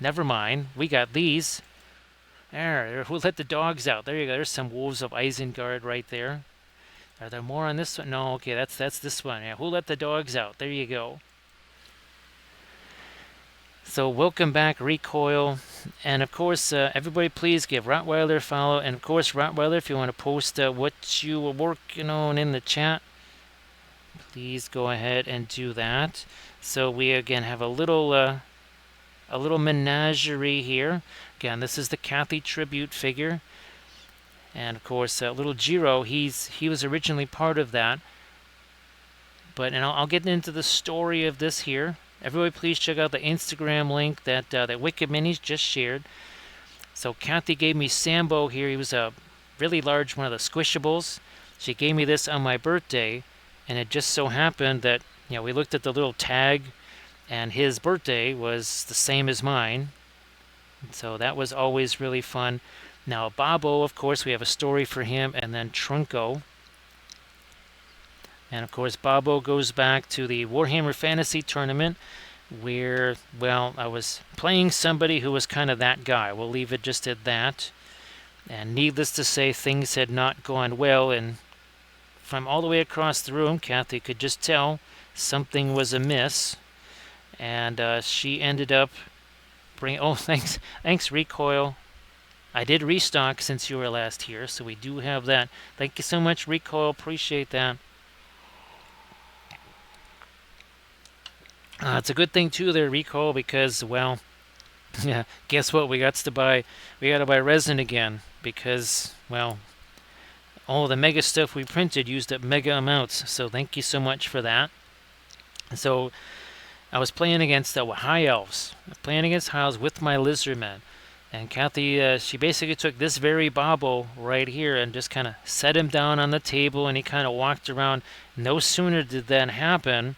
Never mind. We got these. There, who let the dogs out? There you go. There's some Wolves of Isengard right there. Are there more on this one? No, okay, that's this one. Yeah, who let the dogs out? There you go. So welcome back, Recoil. And of course, everybody please give Rottweiler a follow. And of course, Rottweiler, if you want to post what you were working on in the chat, please go ahead and do that. So we again have a little menagerie here. Again, this is the Cathy tribute figure. And of course, little Jiro, he was originally part of that. And I'll get into the story of this here. Everybody, please check out the Instagram link that Wicked Minis just shared. So Cathy gave me Sambo here. He was a really large one of the squishables. She gave me this on my birthday, and it just so happened that we looked at the little tag, and his birthday was the same as mine. So that was always really fun. Now, Babo, of course, we have a story for him, and then Trunko. And, of course, Babo goes back to the Warhammer Fantasy Tournament where, well, I was playing somebody who was kind of that guy. We'll leave it just at that. And needless to say, things had not gone well, and from all the way across the room, Cathy could just tell something was amiss. And she ended up bringing... Oh, thanks, Recoil. I did restock since you were last here, so we do have that. Thank you so much, Recoil. Appreciate that. It's a good thing, too, there, Recoil, because, well, yeah, guess what? We got to buy resin again, because, well, all the mega stuff we printed used up mega amounts, so thank you so much for that. So I was playing against the High Elves, playing against High Elves with my Lizardmen. And Cathy, she basically took this very Babo right here and just kind of set him down on the table, and he kind of walked around. No sooner did that happen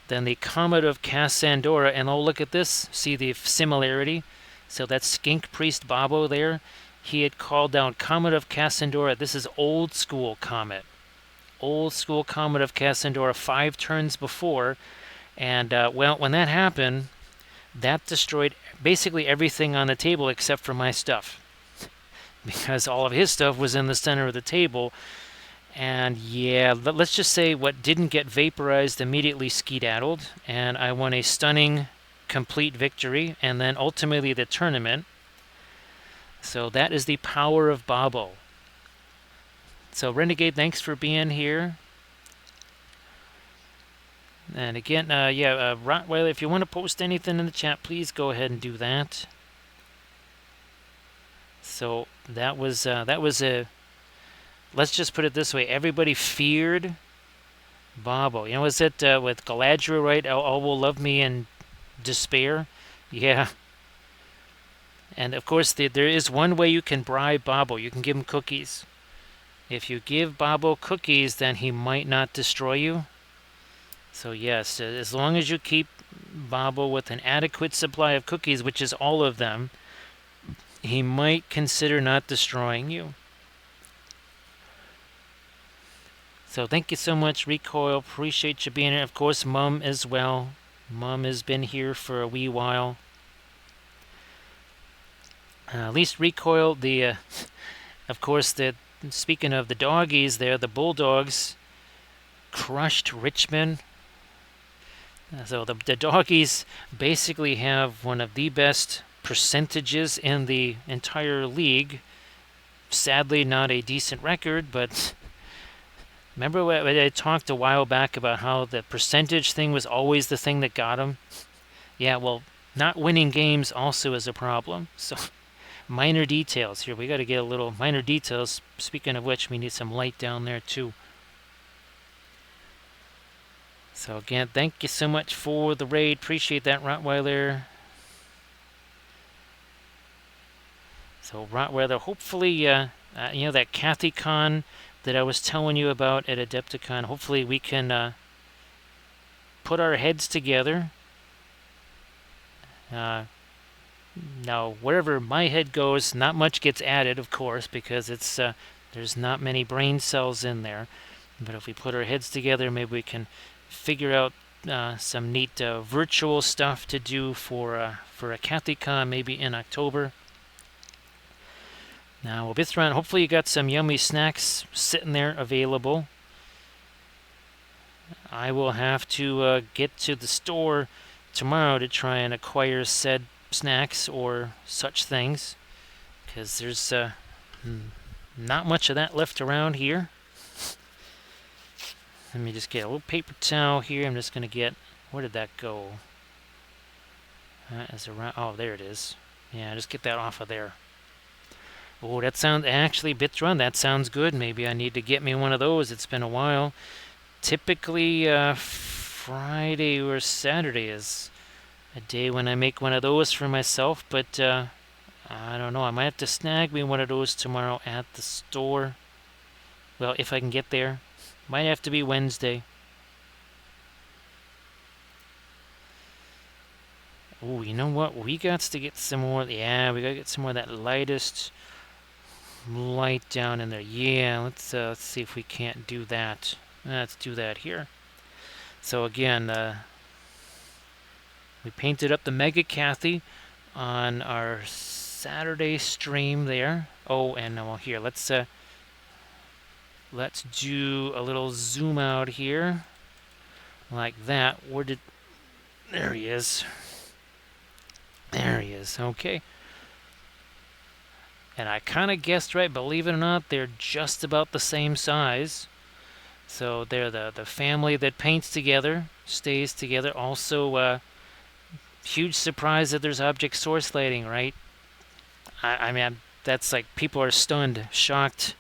than the Comet of Cassandora, and oh, look at this, see the similarity? So that's Skink Priest Babo there, he had called down Comet of Cassandra. This is old school Comet. Old school Comet of Cassandra 5 turns before. And, well, when that happened, that destroyed basically everything on the table except for my stuff. Because all of his stuff was in the center of the table. And yeah, let's just say what didn't get vaporized immediately skedaddled. And I won a stunning complete victory. And then ultimately the tournament. So that is the power of Babo. So Renegade, thanks for being here. And again, Rottweiler, if you want to post anything in the chat, please go ahead and do that. So that was a. Let's just put it this way: everybody feared Babo. You know, was it with Galadriel, right? All will love me in despair. Yeah. And of course, there is one way you can bribe Babo. You can give him cookies. If you give Babo cookies, then he might not destroy you. So yes, as long as you keep Babo with an adequate supply of cookies, which is all of them, he might consider not destroying you. So thank you so much, Recoil. Appreciate you being here. Of course, Mum as well. Mum has been here for a wee while. At least Recoil, of course, speaking of the doggies there, the Bulldogs crushed Richmond. So the doggies basically have one of the best percentages in the entire league. Sadly, not a decent record, but remember what I talked a while back about how the percentage thing was always the thing that got them? Yeah, well, not winning games also is a problem. So minor details here. We got to get a little minor details. Speaking of which, we need some light down there too. So again, thank you so much for the raid. Appreciate that, Rottweiler. So Rottweiler, hopefully, that Cathy Con that I was telling you about at Adepticon, hopefully we can put our heads together. Now, wherever my head goes, not much gets added, of course, because it's there's not many brain cells in there. But if we put our heads together, maybe we can figure out some neat virtual stuff to do for a CathyCon maybe in October. Now, Bithron, hopefully you got some yummy snacks sitting there available. I will have to get to the store tomorrow to try and acquire said snacks or such things, because there's not much of that left around here. Let me just get a little paper towel here. I'm just going to get, where did that go? Oh, there it is. Yeah, just get that off of there. Oh, that sounds, actually, Bitrun, that sounds good. Maybe I need to get me one of those. It's been a while. Typically, Friday or Saturday is a day when I make one of those for myself, but I don't know. I might have to snag me one of those tomorrow at the store. Well, if I can get there. Might have to be Wednesday. Oh, you know what? We got to get some more. Yeah, we got to get some more of that lightest light down in there. Yeah, let's see if we can't do that. Let's do that here. So again, we painted up the Mega Cathy on our Saturday stream there. Oh, and well, here, let's do a little zoom out here, like that. There he is. There he is, okay. And I kind of guessed right, believe it or not, they're just about the same size. So they're the family that paints together, stays together. Also, huge surprise that there's object source lighting, right? I mean, that's like, people are stunned, shocked,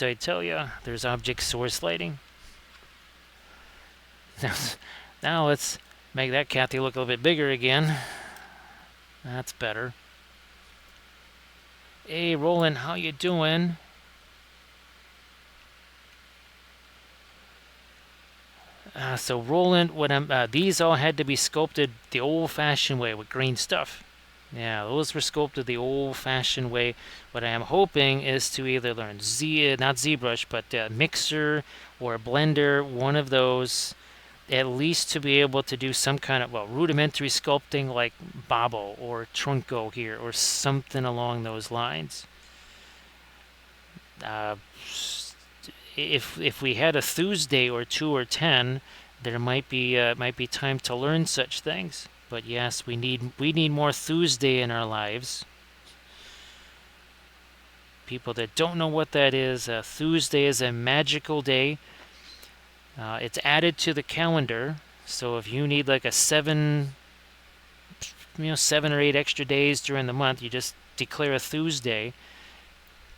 I tell you. There's object source lighting. Now let's make that Cathy look a little bit bigger again. That's better. Hey, Roland, how you doing? So Roland, these all had to be sculpted the old-fashioned way with green stuff. Yeah, those were sculpted the old-fashioned way. What I am hoping is to either learn not ZBrush, but Mixer or Blender, one of those, at least to be able to do some kind of, well, rudimentary sculpting like Babo or Trunco here or something along those lines. Uh, if we had a Tuesday or 2 or 10, there might be time to learn such things. But yes, we need more Tuesday in our lives. People that don't know what that is, Tuesday is a magical day. It's added to the calendar, so if you need like a 7 or 8 extra days during the month, you just declare a Tuesday,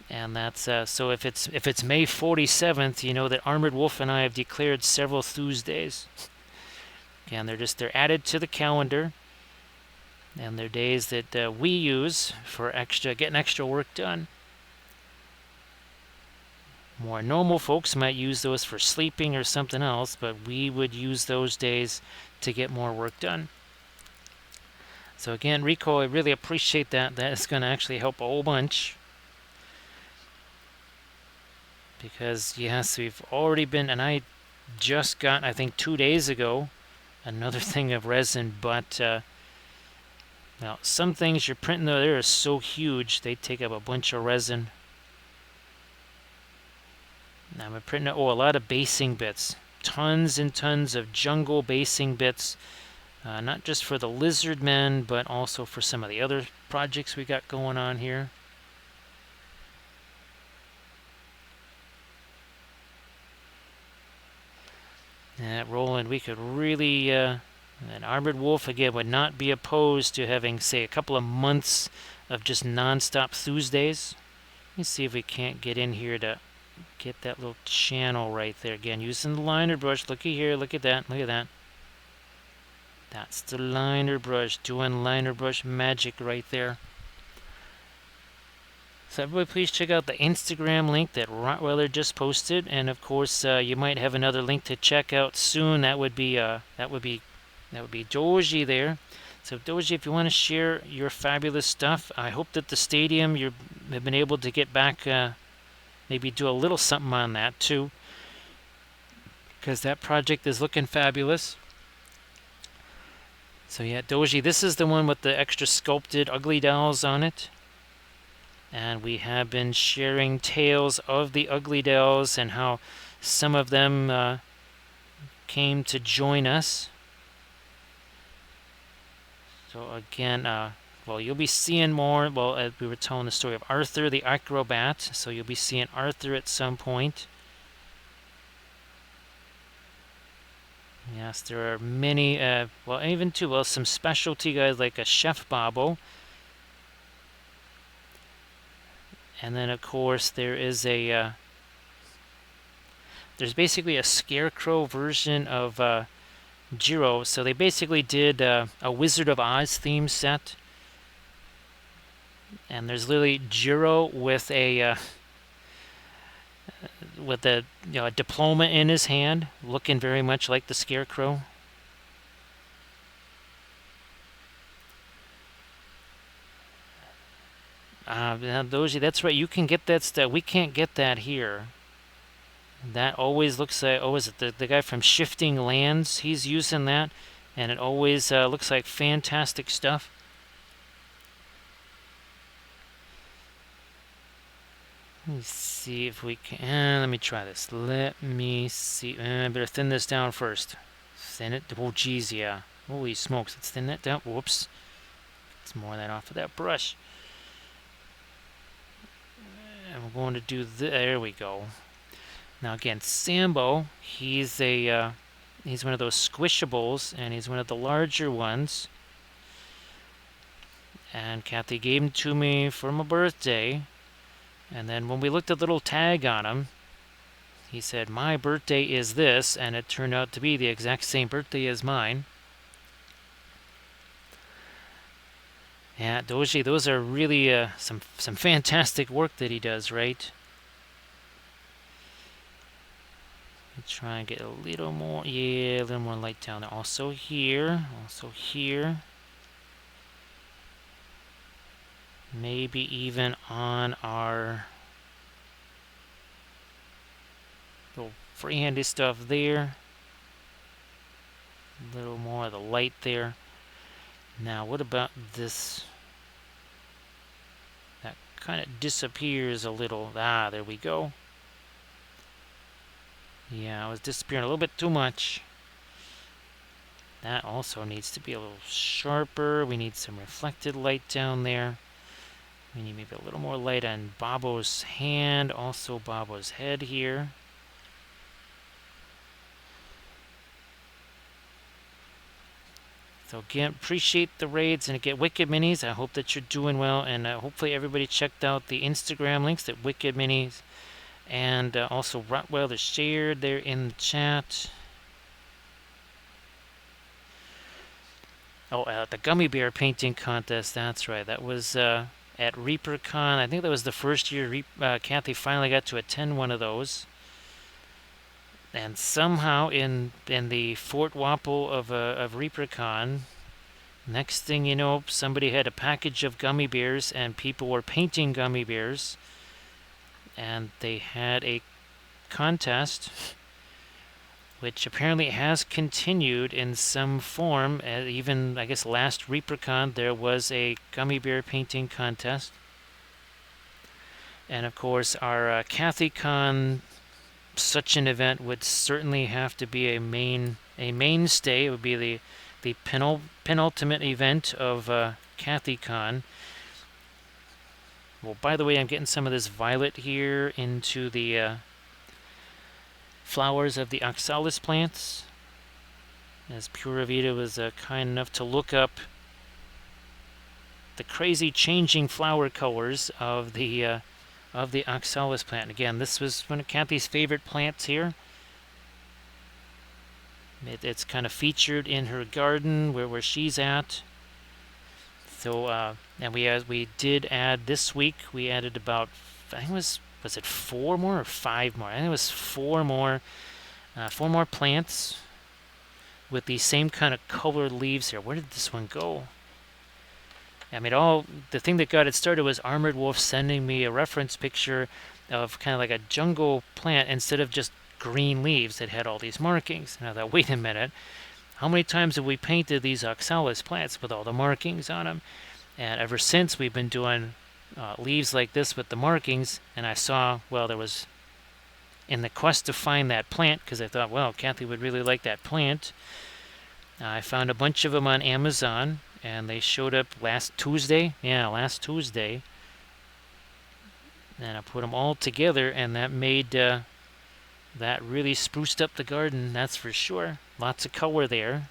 and that's so if it's May 47th, you know that Armored Wolf and I have declared several Tuesdays, and they're added to the calendar, and they're days that we use for getting extra work done. More normal folks might use those for sleeping or something else, but we would use those days to get more work done. So again, Rico, I really appreciate that. That is going to actually help a whole bunch. Because, yes, we've already been, and I just got, I think 2 days ago, another thing of resin, but now some things you're printing though, they're so huge, they take up a bunch of resin. Now I'm printing a lot of basing bits. Tons and tons of jungle basing bits. Not just for the lizard men, but also for some of the other projects we got going on here. Roland, we could really, an Armored Wolf again would not be opposed to having, say, a couple of months of just non-stop Tuesdays. Let me see if we can't get in here to get that little channel right there. Again, using the liner brush. Looky here, look at that, look at that. That's the liner brush, doing liner brush magic right there. So everybody please check out the Instagram link that Rottweiler just posted, and of course you might have another link to check out soon. That would be Doji there. So Doji, if you want to share your fabulous stuff, I hope that the stadium you have been able to get back, maybe do a little something on that too, because that project is looking fabulous. So yeah, Doji, this is the one with the extra sculpted ugly dolls on it. And we have been sharing tales of the ugly dolls and how some of them came to join us. So again, well, you'll be seeing more. Well, we were telling the story of Arthur the acrobat, so you'll be seeing Arthur at some point. Yes, there are many, well, even too, well, some specialty guys like a Chef Babo. And then, of course, there is there's basically a scarecrow version of Jiro. So they basically did a Wizard of Oz theme set. And there's literally Jiro with a diploma in his hand, looking very much like the scarecrow. That's right. You can get that stuff. We can't get that here. That always looks like, is it the guy from Shifting Lands? He's using that, and it always looks like fantastic stuff. Let me see if we can. Let me try this. Let me see. I better thin this down first. Thin it. Oh, geez, yeah. Holy smokes. Let's thin that down. Whoops. Get some more of that off of that brush. And we're going to do there we go. Now again, Sambo, he's one of those squishables, and he's one of the larger ones. And Cathy gave him to me for my birthday. And then when we looked at the little tag on him, he said, "My birthday is this," and it turned out to be the exact same birthday as mine. Yeah, Doji, those are really some fantastic work that he does, right? Let's try and get a little more, yeah, a little more light down there. Also here, also here. Maybe even on our little freehandy stuff there. A little more of the light there. Now, what about this? That kind of disappears a little. Ah, there we go. Yeah, it was disappearing a little bit too much. That also needs to be a little sharper. We need some reflected light down there. We need maybe a little more light on Bobo's hand, also Bobo's head here. So again, appreciate the raids and get Wicked Minis. I hope that you're doing well, and hopefully everybody checked out the Instagram links that Wicked Minis and also Rottweiler shared there in the chat. Oh, the gummy bear painting contest. That's right. That was at ReaperCon. I think that was the first year Cathy finally got to attend one of those. And somehow in the Fort Wapple of ReaperCon, next thing you know, somebody had a package of gummy bears and people were painting gummy bears. And they had a contest, which apparently has continued in some form. Even, I guess, last ReaperCon, there was a gummy bear painting contest. And of course, our CathyCon, such an event would certainly have to be a mainstay. It would be the penultimate event of CathyCon. Well, by the way, I'm getting some of this violet here into the flowers of the oxalis plants, as Pura Vida was kind enough to look up the crazy changing flower colors of the oxalis plant. Again, this was one of Cathy's favorite plants here. It's kind of featured in her garden where she's at. So, and we did add this week. We added about, I think was it 4 more or 5 more? I think it was 4 more plants with the same kind of colored leaves here. Where did this one go? I mean, the thing that got it started was Armored Wolf sending me a reference picture of kind of like a jungle plant instead of just green leaves that had all these markings. And I thought, wait a minute, how many times have we painted these oxalis plants with all the markings on them? And ever since, we've been doing leaves like this with the markings. And I saw, well, there was, in the quest to find that plant, because I thought, well, Cathy would really like that plant, I found a bunch of them on Amazon. And they showed up last Tuesday. Yeah, last Tuesday. And I put them all together, and that made, that really spruced up the garden, that's for sure. Lots of color there.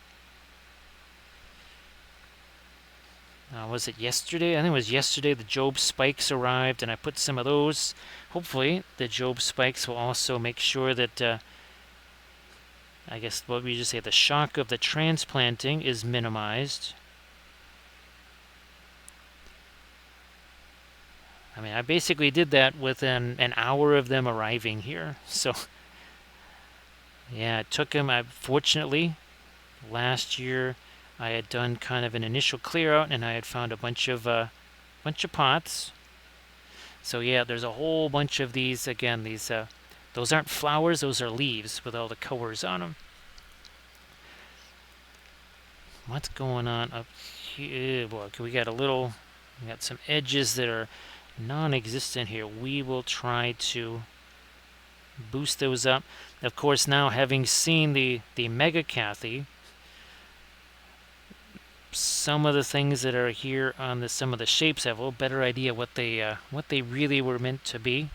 Was it yesterday? I think it was yesterday the Job spikes arrived, and I put some of those. Hopefully, the Job spikes will also make sure that, I guess what we just say, the shock of the transplanting is minimized. I mean, I basically did that within an hour of them arriving here. So, yeah, it took them. Fortunately, last year I had done kind of an initial clear out, and I had found a bunch of pots. So yeah, there's a whole bunch of these. Again, these those aren't flowers; those are leaves with all the colors on them. What's going on up here? Boy, we got some edges that are non-existent here. We will try to boost those up. Of course, now having seen the Mega Cathy, some of the things that are here on some of the shapes I have a little better idea what they really were meant to be.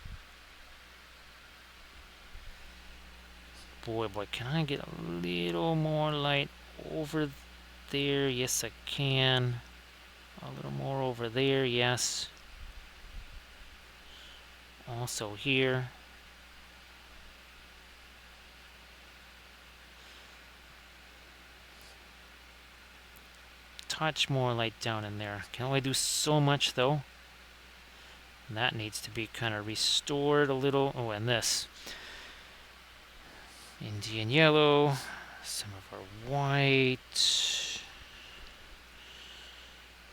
Boy, can I get a little more light over there? Yes, I can. A little more over there, yes. Also here. Touch more light down in there. Can only do so much though. And that needs to be kind of restored a little. Oh, and this. Indian yellow. Some of our white.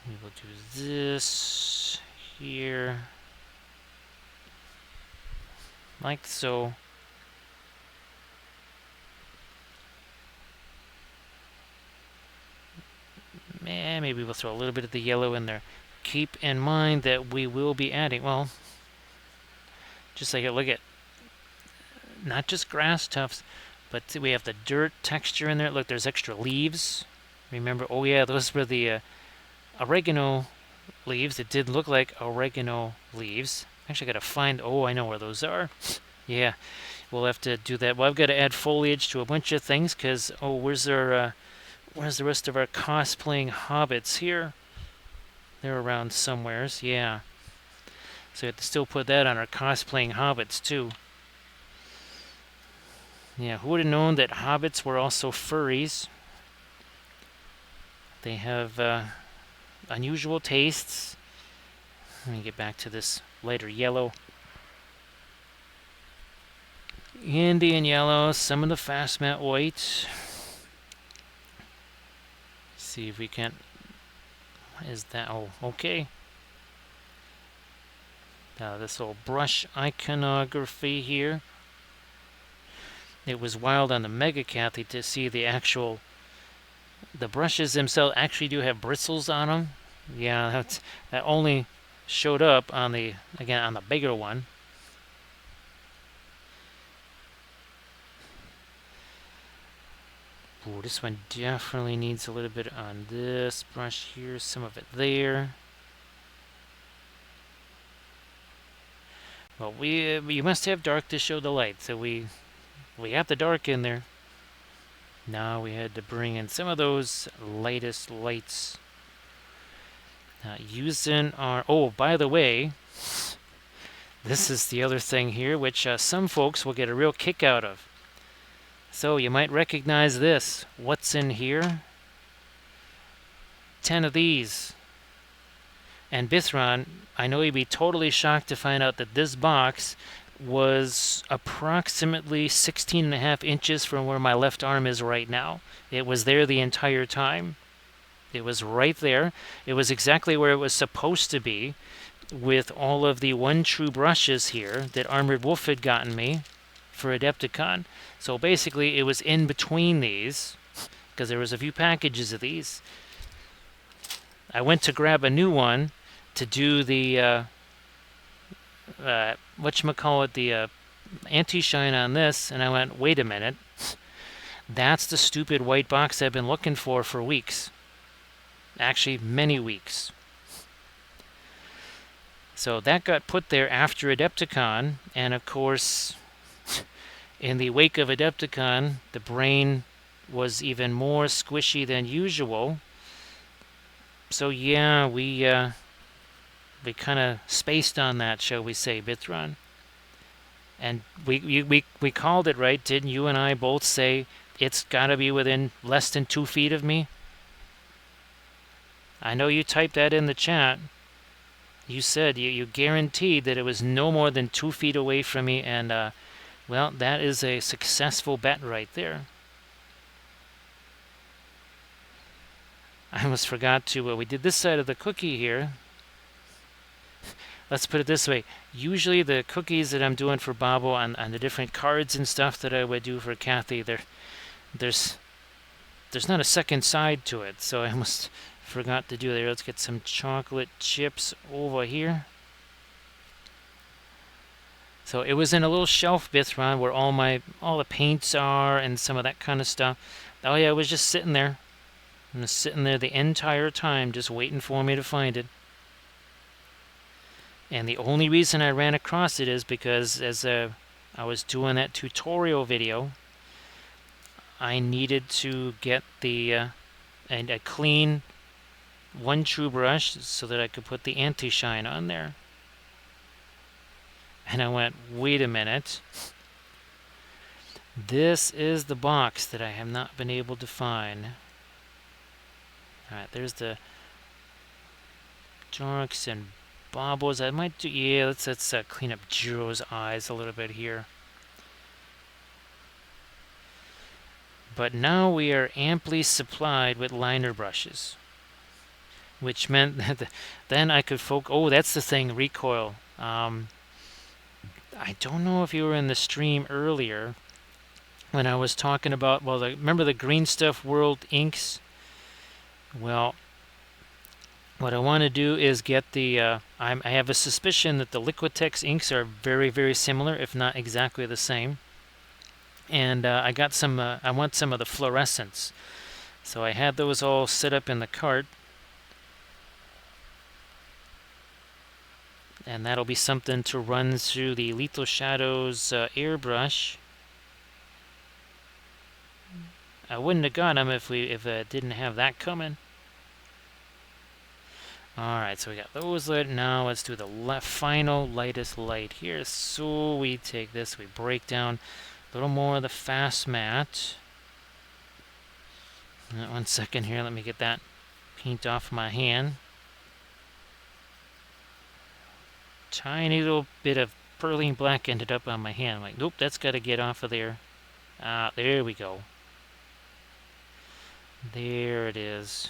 We will do this here. Like so. And maybe we'll throw a little bit of the yellow in there. Keep in mind that we will be adding, well, just like, look at, not just grass tufts, but we have the dirt texture in there. Look, there's extra leaves. Remember, oh yeah, those were the oregano leaves. It did look like oregano leaves. Actually, I gotta find, oh, I know where those are. Yeah, we'll have to do that. Well, I've got to add foliage to a bunch of things because, oh, where's the rest of our cosplaying hobbits here? They're around somewheres, yeah. So we have to still put that on our cosplaying hobbits too. Yeah, who would have known that hobbits were also furries? They have unusual tastes. Let me get back to this lighter yellow. Indian yellow, some of the fast matte white. See if we can. What is that? Oh, okay. Now this little brush iconography here. It was wild on the Mega Cathy to see the brushes themselves actually do have bristles on them. Yeah, that only showed up on the bigger one. Ooh, this one definitely needs a little bit on this brush here, some of it there. Well, you must have dark to show the light, so we got the dark in there. Now we had to bring in some of those lightest lights. Using our, oh, by the way, this is the other thing here, which some folks will get a real kick out of. So you might recognize this. What's in here? 10 of these. And Bithron, I know you'd be totally shocked to find out that this box was approximately 16.5 inches from where my left arm is right now. It was there the entire time. It was right there. It was exactly where it was supposed to be, with all of the One True brushes here that Armored Wolf had gotten me for Adepticon. So basically it was in between these, because there was a few packages of these. I went to grab a new one to do the whatchamacallit, the anti-shine on this, and I went, wait a minute, that's the stupid white box I've been looking for weeks. Actually, many weeks. So that got put there after Adepticon, and of course, in the wake of Adepticon, the brain was even more squishy than usual. So yeah, we kind of spaced on that, shall we say, Bithron. And we called it right, didn't you and I both say it's got to be within less than 2 feet of me? I know you typed that in the chat. You said you guaranteed that it was no more than 2 feet away from me, and well, that is a successful bet right there. I almost forgot to, we did this side of the cookie here. Let's put it this way. Usually the cookies that I'm doing for Bobo on the different cards and stuff that I would do for Cathy, there's not a second side to it, so I almost forgot to do that. Let's get some chocolate chips over here. So it was in a little shelf, Bithron, where all the paints are and some of that kind of stuff. Oh yeah, it was just sitting there. It was sitting there the entire time, just waiting for me to find it. And the only reason I ran across it is because as I was doing that tutorial video, I needed to get a clean One True brush so that I could put the anti-shine on there. And I went, wait a minute. This is the box that I have not been able to find. Alright, there's the darks and baubles. I might do, yeah, let's clean up Jiro's eyes a little bit here. But now we are amply supplied with liner brushes. which meant that then I could focus. Oh, that's the thing, recoil. I don't know if you were in the stream earlier when I was talking about, well, remember the Green Stuff World inks? Well, what I want to do is get the, I have a suspicion that the Liquitex inks are very, very similar, if not exactly the same. And I got some, I want some of the fluorescents. So I had those all set up in the cart. And that'll be something to run through the Lethal Shadows airbrush. I wouldn't have got them if I didn't have that coming. Alright, so we got those lit. Now let's do the final lightest light here. So we take this, we break down a little more of the fast matte. 1 second here, let me get that paint off my hand. Tiny little bit of pearline black ended up on my hand. I'm like, nope, that's got to get off of there. There we go. There it is.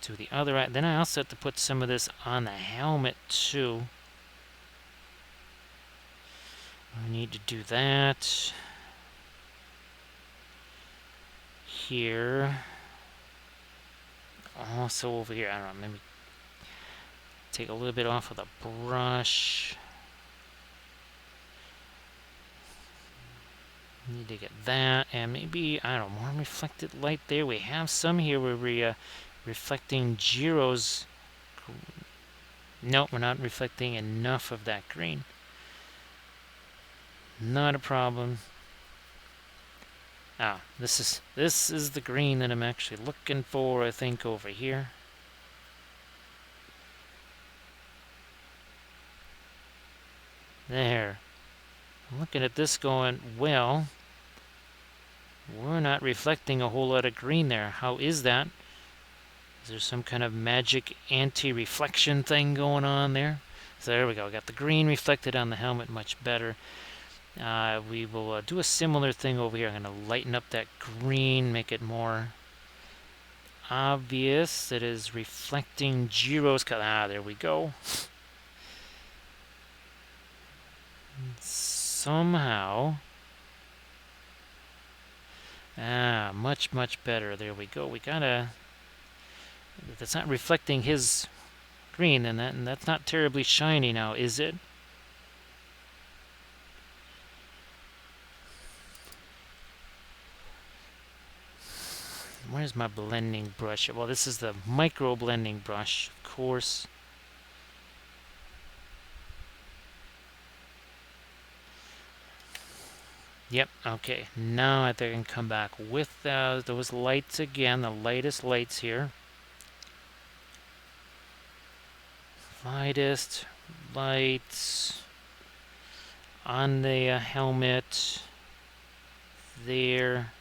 To the other eye. Then I also have to put some of this on the helmet too. I need to do that here. Also over here. I don't know, maybe take a little bit off of the brush. Need to get that, and maybe, I don't know, more reflected light there. We have some here where we reflecting Giro's. Nope, we're not reflecting enough of that green. Not a problem. This is the green that I'm actually looking for, I think, over here. There. I'm looking at this going, well, we're not reflecting a whole lot of green there. How is that? Is there some kind of magic anti-reflection thing going on there? So there we go. Got the green reflected on the helmet much better. We will do a similar thing over here. I'm going to lighten up that green, make it more obvious. That is reflecting Giro's color. There we go. Somehow. Much, much better. There we go. We gotta... That's not reflecting his green, and that's not terribly shiny now, is it? Where's my blending brush? Well, this is the micro blending brush, of course. Yep, okay. Now I think I can come back with those lights again, the lightest lights here. Lightest lights on the helmet there.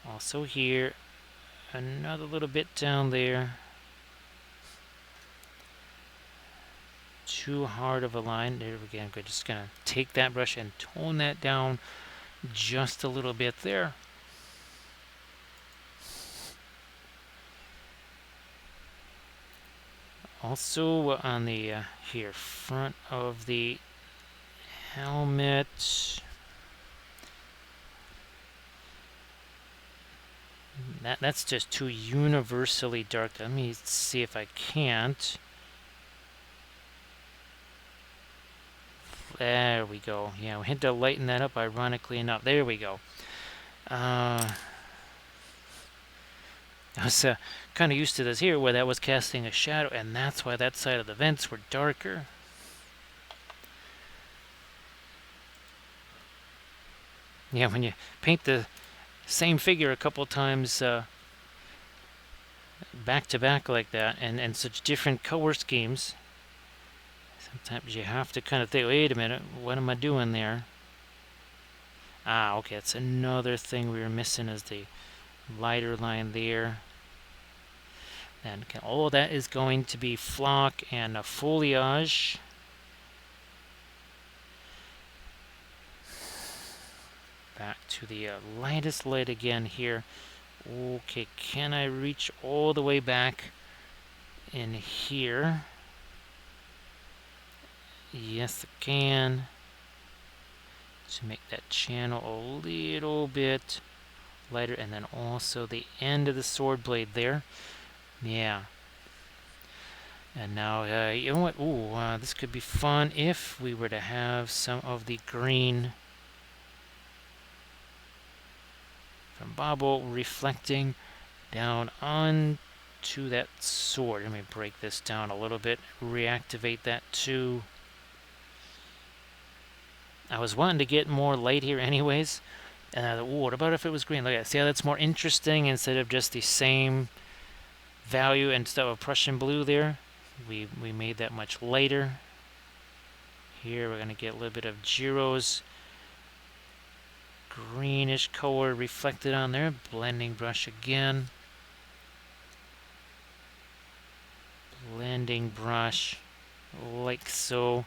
Also here, another little bit down there. Too hard of a line. There we go. I'm just gonna take that brush and tone that down just a little bit there. Also on the here front of the helmet. That's just too universally dark. Let me see if I can't. There we go. Yeah, we had to lighten that up, ironically enough. There we go. I was kind of used to this here, where that was casting a shadow, and that's why that side of the vents were darker. Yeah, when you paint the same figure a couple times back to back like that, and such different color schemes, sometimes you have to kind of think, wait a minute, what am I doing there? Okay, that's another thing we were missing, is the lighter line there. And all of that is going to be flock and foliage. back to the lightest light again here. Okay, can I reach all the way back in here? Yes, I can. To make that channel a little bit lighter, and then also the end of the sword blade there. Yeah. And now, you know what? Ooh, this could be fun if we were to have some of the green from Bobble reflecting down onto that sword. Let me break this down a little bit, reactivate that too. I was wanting to get more light here anyways, and I thought, ooh, what about if it was green? Look at that. See how that's more interesting instead of just the same value instead of Prussian blue there? We made that much lighter. Here we're going to get a little bit of Giro's greenish color reflected on there. Blending brush again. Blending brush like so.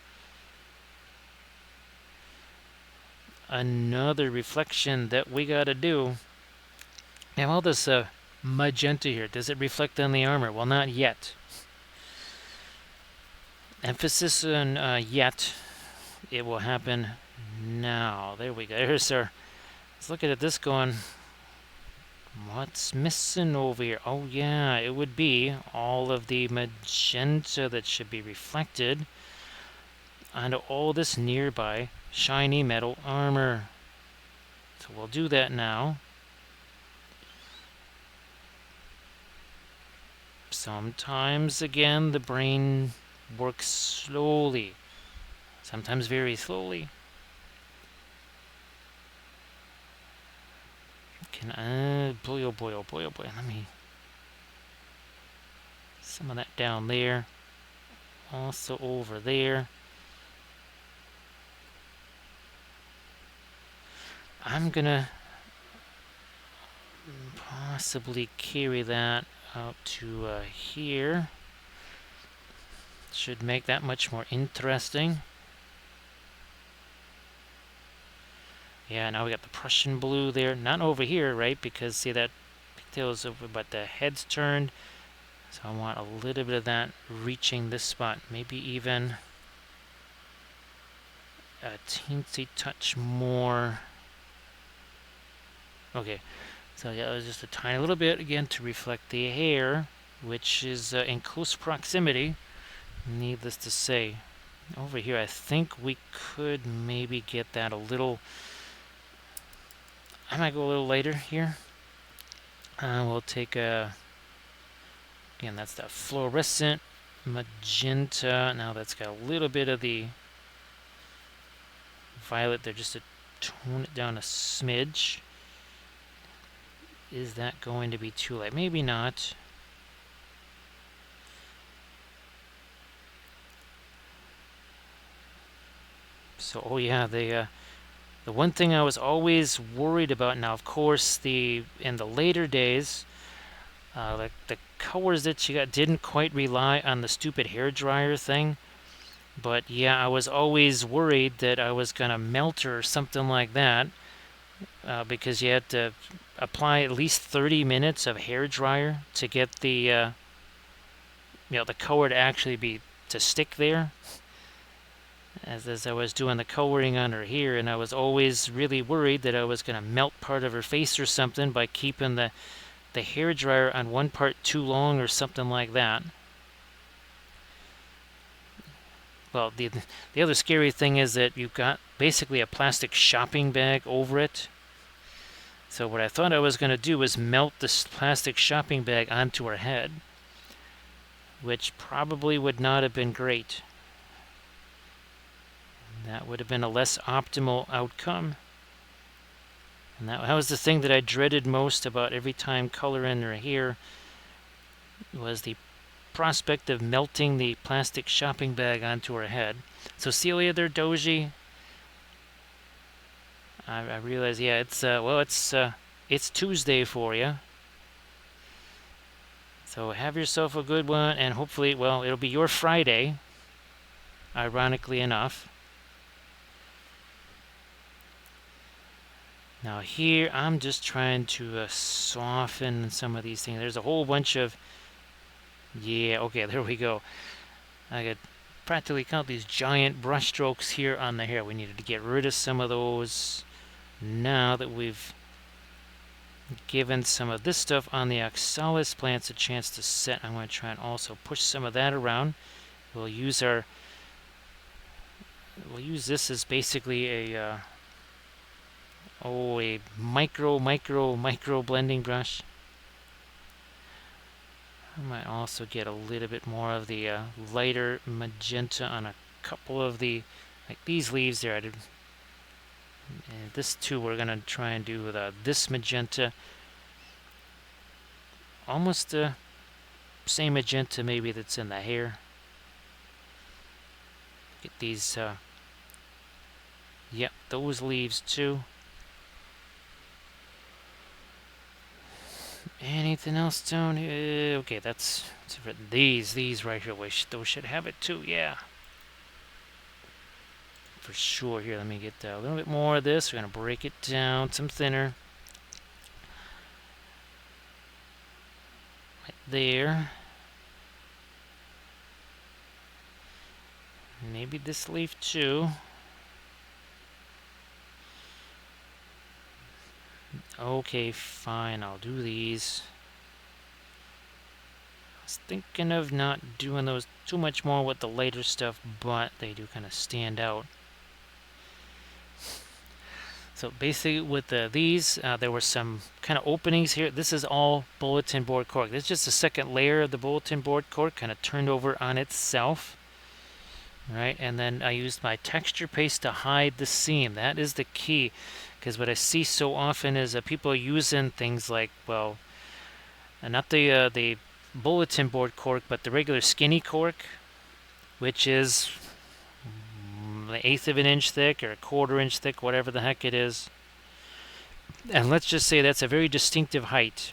Another reflection that we got to do. Now all this magenta here, does it reflect on the armor? Well, not yet. Emphasis on yet. It will happen now. There we go. Here's our. Let's look at this going. What's missing over here? Oh yeah, it would be all of the magenta that should be reflected onto all this nearby shiny metal armor. So we'll do that now. Sometimes, again, the brain works slowly. Sometimes very slowly. Boy, oh boy, oh boy, oh boy. Let me... Some of that down there. Also over there. I'm gonna possibly carry that out to here. Should make that much more interesting. Yeah, now we got the Prussian blue there. Not over here, right? Because see that pigtail is over, but the head's turned. So I want a little bit of that reaching this spot. Maybe even a teensy touch more. Okay, so yeah, it was just a tiny little bit again to reflect the hair, which is in close proximity, needless to say. Over here, I think we could maybe get that a little. I might go a little later here. We'll take a. Again, that's that fluorescent magenta. Now that's got a little bit of the violet there, just to tone it down a smidge. Is that going to be too light? Maybe not. So, oh yeah, the one thing I was always worried about. Now, of course, in the later days, like the colors that you got didn't quite rely on the stupid hair dryer thing. But yeah, I was always worried that I was gonna melt or something like that. Because you had to apply at least 30 minutes of hair dryer to get the the color to actually to stick there. As I was doing the coloring on her here, and I was always really worried that I was going to melt part of her face or something by keeping the hair dryer on one part too long or something like that. Well, the other scary thing is that you've got basically a plastic shopping bag over it. So what I thought I was going to do was melt this plastic shopping bag onto her head, which probably would not have been great. That would have been a less optimal outcome. And that was the thing that I dreaded most about every time coloring her hair, was the prospect of melting the plastic shopping bag onto her head. So Celia there, Doji. I realize, yeah, it's Tuesday for you. So have yourself a good one, and hopefully, well, it'll be your Friday, ironically enough. Now here, I'm just trying to soften some of these things. There's a whole bunch of... Yeah, okay, there we go. I could practically count these giant brush strokes here on the hair. We needed to get rid of some of those. Now that we've given some of this stuff on the oxalis plants a chance to set, I'm going to try and also push some of that around. We'll use this as basically a a micro blending brush. I might also get a little bit more of the lighter magenta on a couple of the, like these leaves there. And this too, we're gonna try and do with this magenta, almost the same magenta maybe that's in the hair. Get these, yep, those leaves too. Anything else down here? Okay, that's these right here. Those should have it too. Yeah, for sure. Here, let me get a little bit more of this. We're gonna break it down some thinner. Right there. Maybe this leaf too. Okay, fine. I'll do these. I was thinking of not doing those too much more with the lighter stuff, but they do kind of stand out. So basically with these, there were some kind of openings here. This is all bulletin board cork. This is just the second layer of the bulletin board cork kind of turned over on itself. Right, and then I used my texture paste to hide the seam. That is the key, because what I see so often is people using things like, well, not the bulletin board cork, but the regular skinny cork, which is an eighth of an inch thick or a quarter inch thick, whatever the heck it is. And let's just say that's a very distinctive height.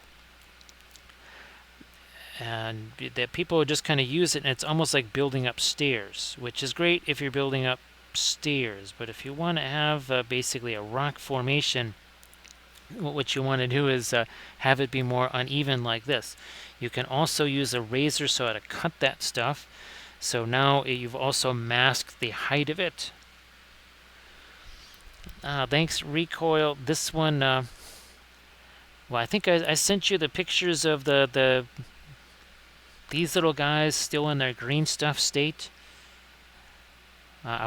And that people just kind of use it, and it's almost like building up stairs, which is great if you're building up stairs. But if you want to have basically a rock formation, what you want to do is have it be more uneven like this. You can also use a razor saw to cut that stuff. So now you've also masked the height of it. Thanks, Recoil. This one, well, I think I sent you the pictures of these little guys still in their green stuff state. I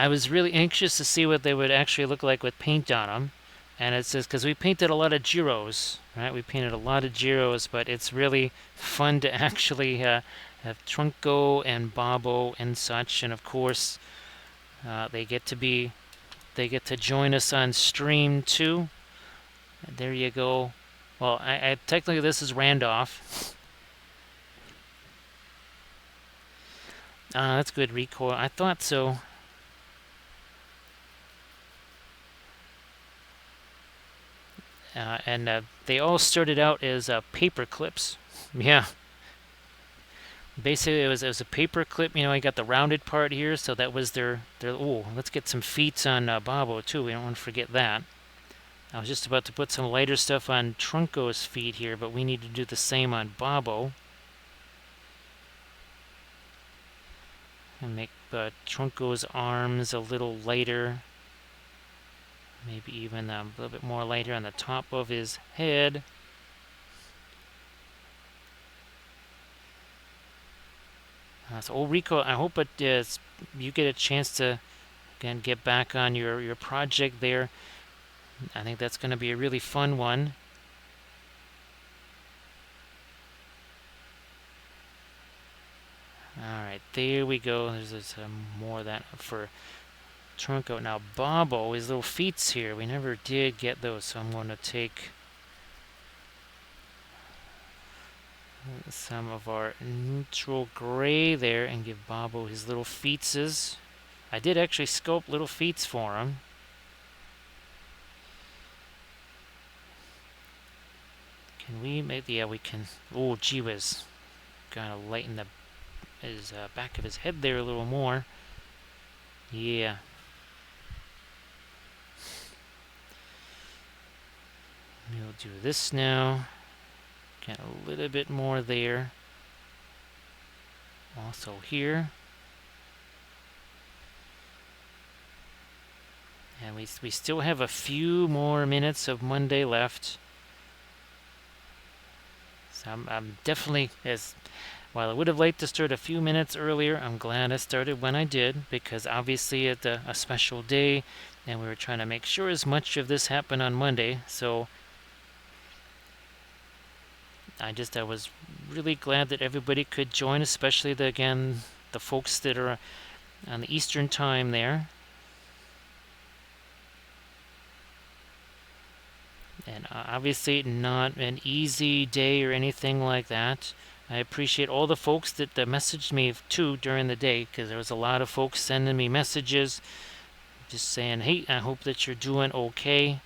was really anxious to see what they would actually look like with paint on them. And it says, because we painted a lot of gyros, right? We painted a lot of gyros, but it's really fun to actually have Trunco and Bobo and such. And of course, they get to join us on stream too. And there you go. Well, I technically this is Randolph. That's good recoil. I thought so. And they all started out as paper clips. Yeah. Basically, it was a paper clip. You know, I got the rounded part here, so that was their. Oh, let's get some feet on Bobo too. We don't want to forget that. I was just about to put some lighter stuff on Trunco's feet here, but we need to do the same on Bobo. And make Trunco's arms a little lighter. Maybe even a little bit more lighter on the top of his head. So Rico, I hope you get a chance to again get back on your project there. I think that's going to be a really fun one. Alright, there we go. There's more of that for Trunco. Now Bobo, his little feet's here. We never did get those, so I'm going to take some of our neutral gray there and give Bobo his little feetses. I did actually sculpt little feets for him. Can we make the... Yeah, we can... Oh, gee whiz. Gotta lighten his back of his head there a little more. Yeah. We'll do this now. Get a little bit more there. Also here. And we still have a few more minutes of Monday left. So I'm definitely, while I would have liked to start a few minutes earlier, I'm glad I started when I did, because obviously it's a special day, and we were trying to make sure as much of this happened on Monday. So I was really glad that everybody could join, especially the folks that are on the Eastern time there. And obviously not an easy day or anything like that. I appreciate all the folks that messaged me too during the day, because there was a lot of folks sending me messages just saying, hey, I hope that you're doing okay.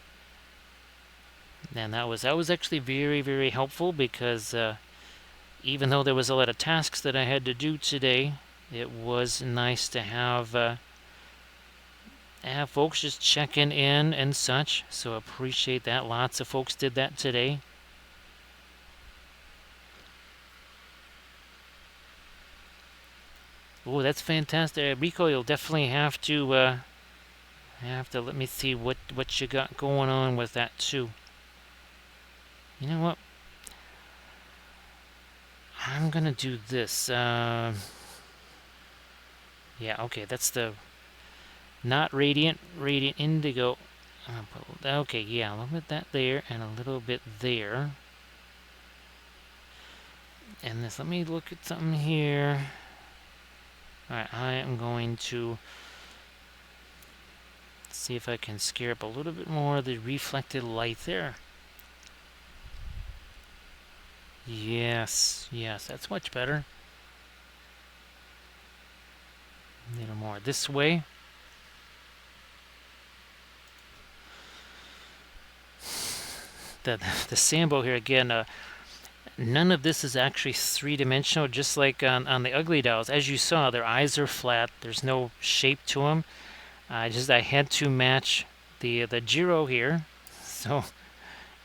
And that was actually very, very helpful, because even though there was a lot of tasks that I had to do today, it was nice to have folks just checking in and such. So appreciate that. Lots of folks did that today. Oh, that's fantastic, Rico. You'll definitely have to let me see what you got going on with that too. You know what? I'm gonna do this. Yeah, okay, that's the not radiant, radiant indigo. Okay, yeah, a little bit that there and a little bit there. And this, let me look at something here. Alright, I am going to see if I can scare up a little bit more of the reflected light there. Yes, yes, that's much better. A little more this way. The Sambo here again, none of this is actually three-dimensional, just like on the ugly dolls. As you saw, their eyes are flat. There's no shape to them. I had to match the Giro here, so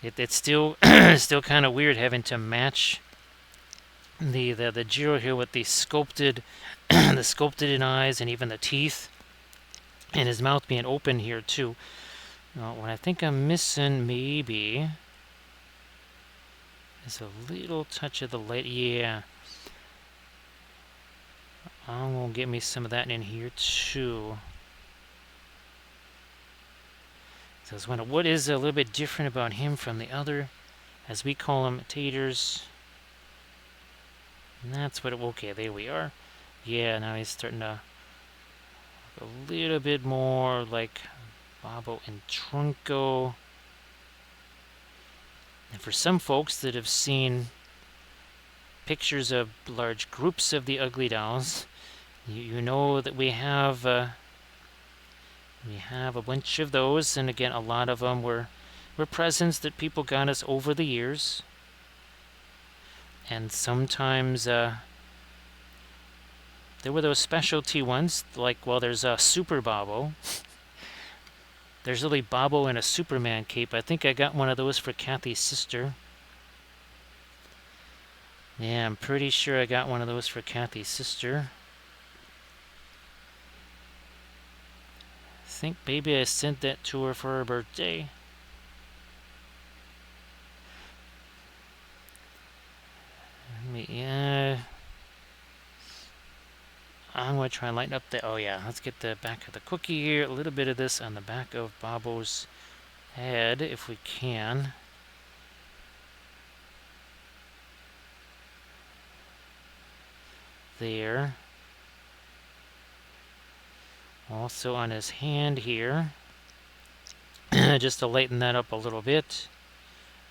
it's still still kind of weird having to match the Giro here with the sculpted the sculpted in eyes and even the teeth, and his mouth being open here too. What I think I'm missing maybe is a little touch of the light. Yeah, I'm gonna get me some of that in here too. So I was wondering what is a little bit different about him from the other, as we call them, taters. And that's what okay, there we are. Yeah, now he's starting to look a little bit more like Bobo and Trunco. And for some folks that have seen pictures of large groups of the ugly dolls, you know that we have a bunch of those, and again, a lot of them were presents that people got us over the years. And sometimes there were those specialty ones, like, well, there's a Super Bobo. There's really Bobo in a Superman cape. I think I got one of those for Cathy's sister. Yeah, I'm pretty sure I got one of those for Cathy's sister. I think maybe I sent that to her for her birthday. Yeah. I'm going to try and lighten up the... Oh, yeah. Let's get the back of the cookie here. A little bit of this on the back of Bobo's head, if we can. There. Also on his hand here. Just to lighten that up a little bit.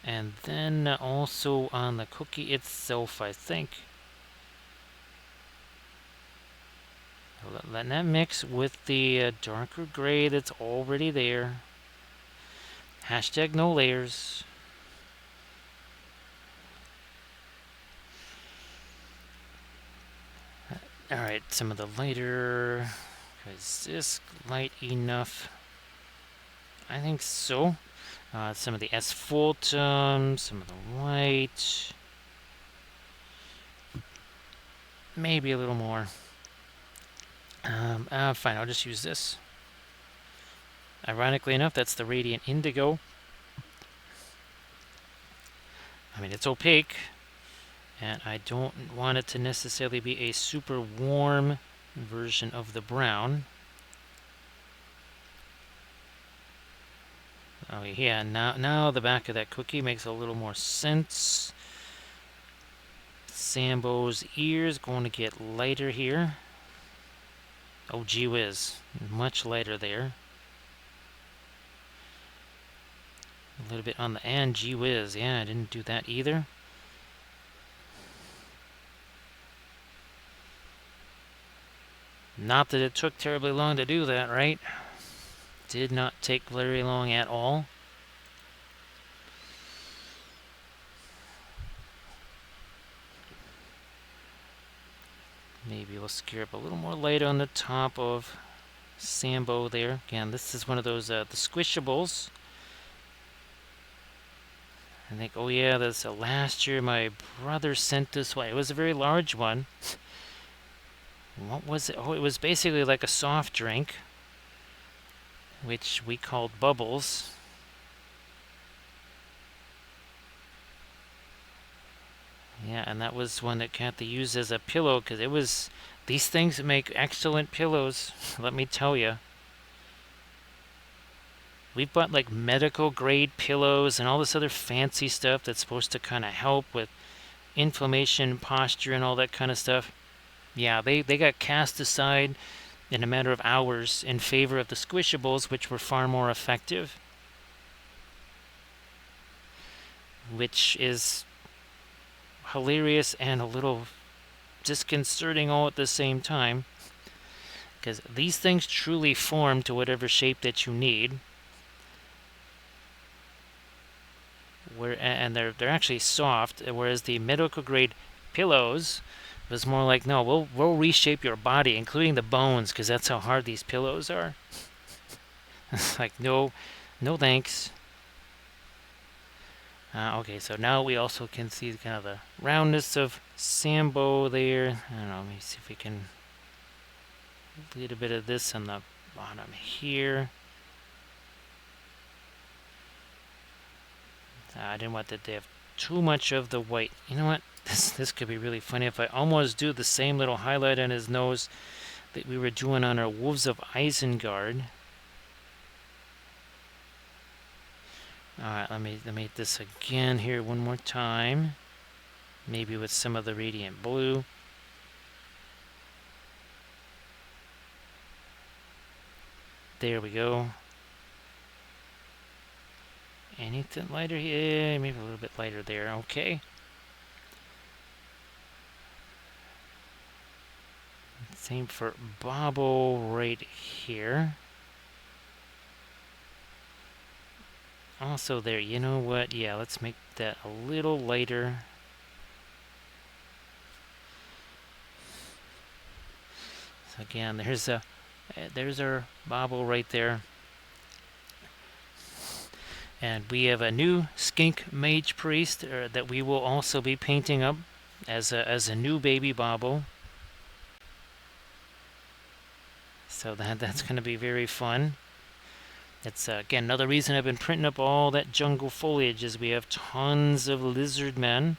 And then also on the cookie itself, I think. Letting that mix with the darker gray that's already there. Hashtag no layers. Alright, some of the lighter. Is this light enough? I think so. Some of the asphaltum, some of the white. Maybe a little more. Fine, I'll just use this. Ironically enough, that's the Radiant Indigo. I mean, it's opaque, and I don't want it to necessarily be a super warm version of the brown. Oh yeah, now the back of that cookie makes a little more sense. Sambo's ears going to get lighter here. Oh gee whiz, much lighter there. A little bit on the end, gee whiz, yeah, I didn't do that either. Not that it took terribly long to do that, right? Did not take very long at all. Maybe we'll scare up a little more light on the top of Sambo there. Again, this is one of those, the squishables. I think, oh yeah, that's last year my brother sent this one. It was a very large one. What was it? Oh, it was basically like a soft drink, which we called Bubbles. Yeah, and that was one that Cathy used as a pillow, because it was... These things make excellent pillows, let me tell you. We've bought like medical grade pillows and all this other fancy stuff that's supposed to kind of help with inflammation, posture, and all that kind of stuff. Yeah, they got cast aside in a matter of hours in favor of the squishables, which were far more effective. Which is hilarious and a little disconcerting all at the same time. Because these things truly form to whatever shape that you need. And they're actually soft, whereas the medical grade pillows was more like, no, we'll reshape your body, including the bones, because that's how hard these pillows are. It's like, no thanks. Okay, so now we also can see kind of the roundness of Sambo there. I don't know, let me see if we can... A little bit of this on the bottom here. I didn't want that to have too much of the white. You know what? This could be really funny if I almost do the same little highlight on his nose that we were doing on our Wolves of Isengard. Alright, let me make this again here one more time. Maybe with some of the Radiant Blue. There we go. Anything lighter here? Maybe a little bit lighter there. Okay. Same for Bobble right here. Also there, you know what? Yeah, let's make that a little lighter. So again, there's our Bobble right there. And we have a new Skink Mage Priest that we will also be painting up as a new baby Bobble. So that's going to be very fun. It's again another reason I've been printing up all that jungle foliage is we have tons of lizard men.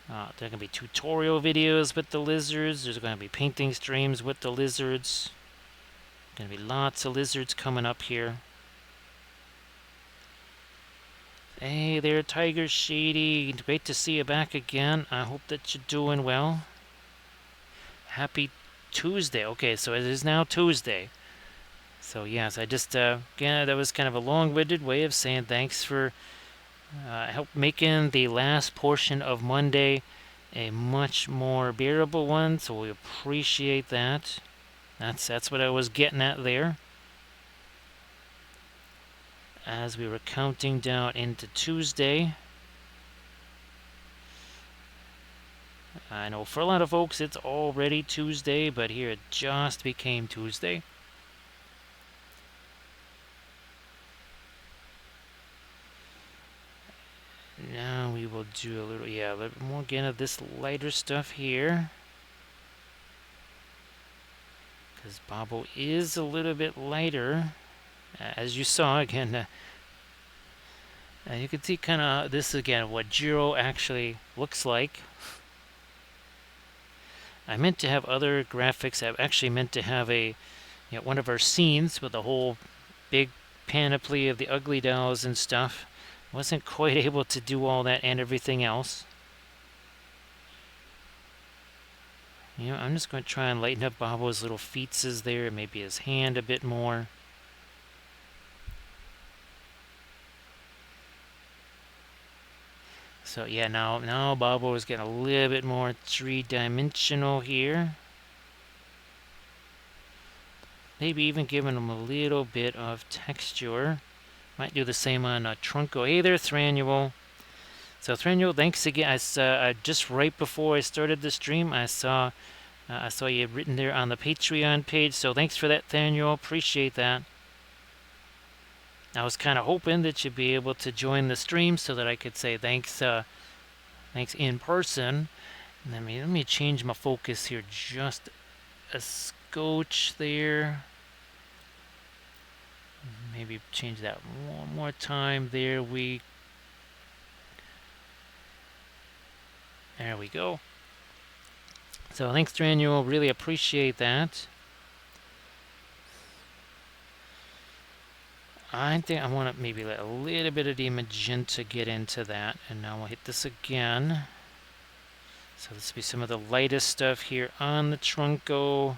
There are going to be tutorial videos with the lizards. There's going to be painting streams with the lizards. Going to be lots of lizards coming up here. Hey there, Tiger Shady. Great to see you back again. I hope that you're doing well. Happy Tuesday. Okay, so it is now Tuesday. So yes, I just, again, that was kind of a long-winded way of saying thanks for help making the last portion of Monday a much more bearable one, so we appreciate that. That's what I was getting at there. As we were counting down into Tuesday. I know for a lot of folks it's already Tuesday, but here it just became Tuesday. we will do a little, yeah, a little bit more again of this lighter stuff here. Because Bobble is a little bit lighter, as you saw again. And you can see kind of this again, what Jiro actually looks like. I meant to have other graphics. I actually meant to have one of our scenes with a whole big panoply of the ugly dolls and stuff. Wasn't quite able to do all that and everything else. I'm just going to try and lighten up Bobo's little feetses there, maybe his hand a bit more. So yeah, now Bobo is getting a little bit more three-dimensional here. Maybe even giving him a little bit of texture. Might do the same on Trunco. Hey there, Thranuel. So Thranuel, thanks again. Just right before I started the stream, I saw you had written there on the Patreon page. So thanks for that, Thranuel. Appreciate that. I was kind of hoping that you'd be able to join the stream so that I could say thanks in person. Let me change my focus here just a scotch there. Maybe change that one more time. There we go. So thanks, Thranuel. Really appreciate that. I think I want to maybe let a little bit of the magenta get into that. And now we'll hit this again. So this will be some of the lightest stuff here on the Trunco.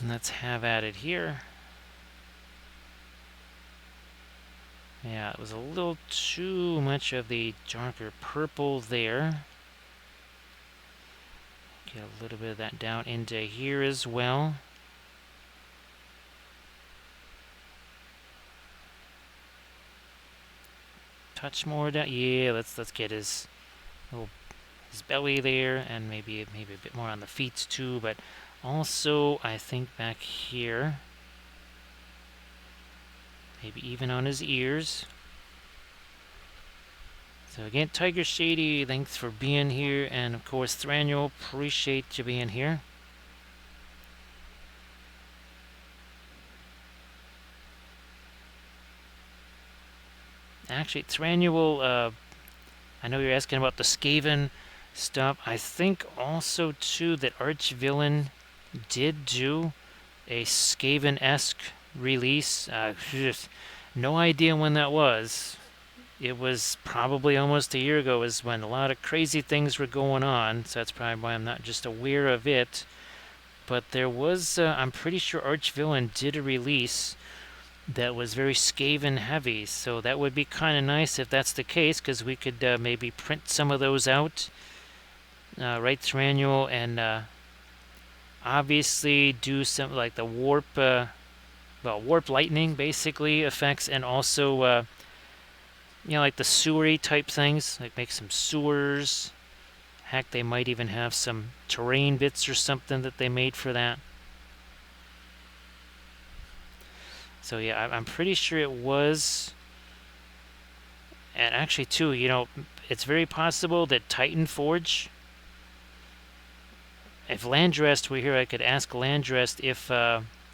And let's have at it here. Yeah, it was a little too much of the darker purple there. Get a little bit of that down into here as well. Touch more down. Yeah, let's get his belly there, and maybe a bit more on the feet too. But also, I think back here, maybe even on his ears. So again, Tiger Shady, thanks for being here, and of course, Thranuel, appreciate you being here. Actually, Thranuel, I know you're asking about the Skaven stuff. I think also, too, that Archvillain did do a Skaven-esque release. No idea when that was. It was probably almost a year ago, is when a lot of crazy things were going on, so that's probably why I'm not just aware of it. But there was, I'm pretty sure Archvillain did a release that was very Skaven heavy, so that would be kind of nice if that's the case, because we could maybe print some of those out, right, Thranuel, and obviously do some like the warp lightning basically effects, and also like the sewery type things, like make some sewers. Heck, they might even have some terrain bits or something that they made for that. So yeah, I'm pretty sure it was. And actually too, it's very possible that Titan Forge, if Landrest were here, I could ask Landrest if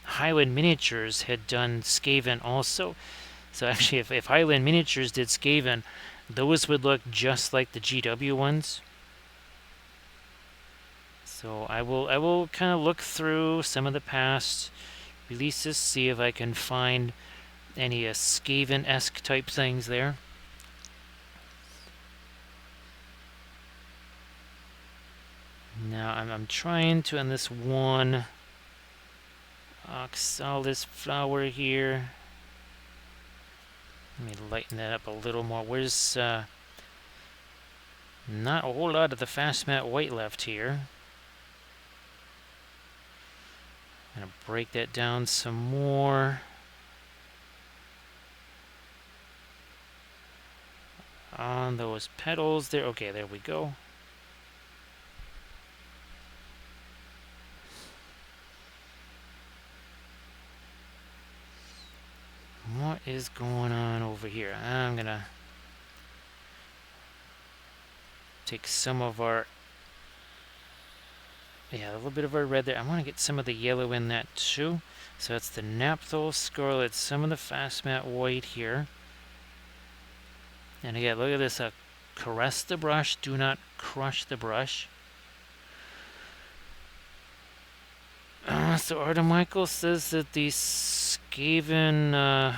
Highland Miniatures had done Skaven also. So actually, if Highland Miniatures did Skaven, those would look just like the GW ones. So I will kind of look through some of the past releases, see if I can find any Skaven-esque type things there. Now I'm trying to, on this one oxalis flower here, let me lighten that up a little more. Where's not a whole lot of the fast matte white left here. I'm gonna break that down some more. On those petals there. Okay, there we go. More is going on over here? I'm gonna take some of our, yeah, a little bit of our red there. I want to get some of the yellow in that too. So that's the Naphthol Scarlet, some of the Fast Matte White here. And again, look at this. Caress the brush, do not crush the brush. So Arda Michael says that the Skaven, I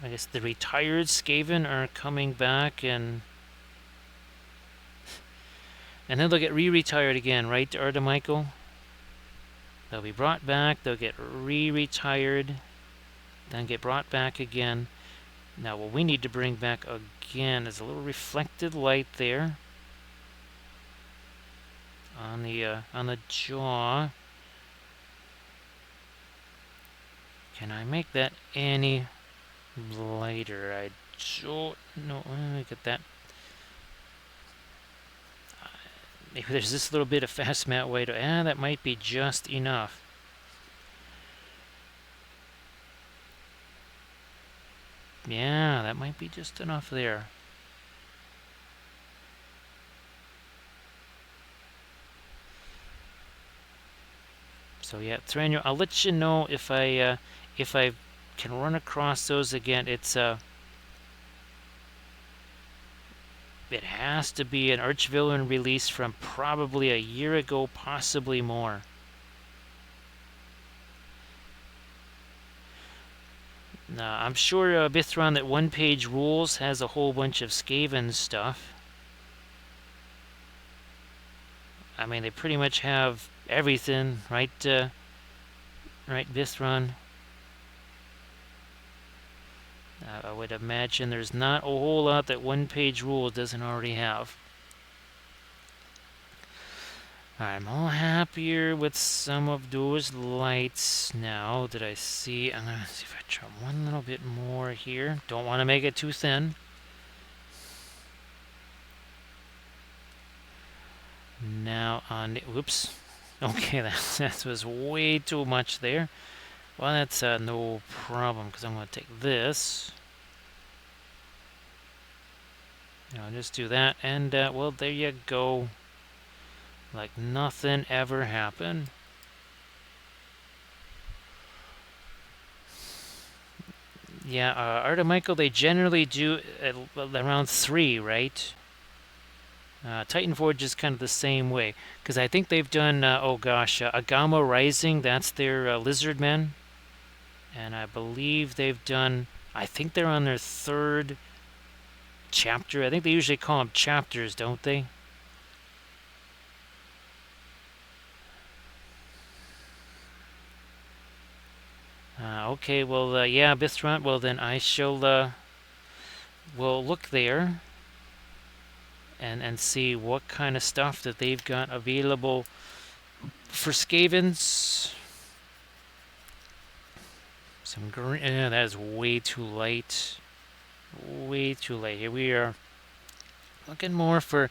guess the retired Skaven are coming back, and then they'll get re-retired again, right, Arda Michael? They'll be brought back, they'll get re-retired, then get brought back again. Now what we need to bring back again is a little reflected light there on the jaw. Can I make that any lighter? I don't know. Let me get that. Maybe there's this little bit of fast matte white. That might be just enough. Yeah, that might be just enough there. So yeah, Thranio, I'll let you know if I can run across those again. It has to be an Archvillain release from probably a year ago, possibly more. I'm sure Bithron that One Page Rules has a whole bunch of Skaven stuff. I mean, they pretty much have everything, right? Right, Bithron? I would imagine there's not a whole lot that One Page Rules doesn't already have. I'm all happier with some of those lights now that I see. I'm going to see if I try one little bit more here. Don't want to make it too thin. Now on, whoops. Okay, that was way too much there. Well, that's no problem, because I'm going to take this. I'll just do that, and well, there you go. Like nothing ever happened. Yeah, Arda Michael, they generally do around 3, right? Titanforge is kind of the same way, because I think they've done, oh gosh, Agama Rising, that's their lizard men. And I believe they've done, I think they're on their 3rd chapter. I think they usually call them chapters, don't they? Okay, well, yeah, Bithron, well then I shall, will look there and see what kind of stuff that they've got available for Skavens. Some green, that is way too light. Way too light. Here we are looking more for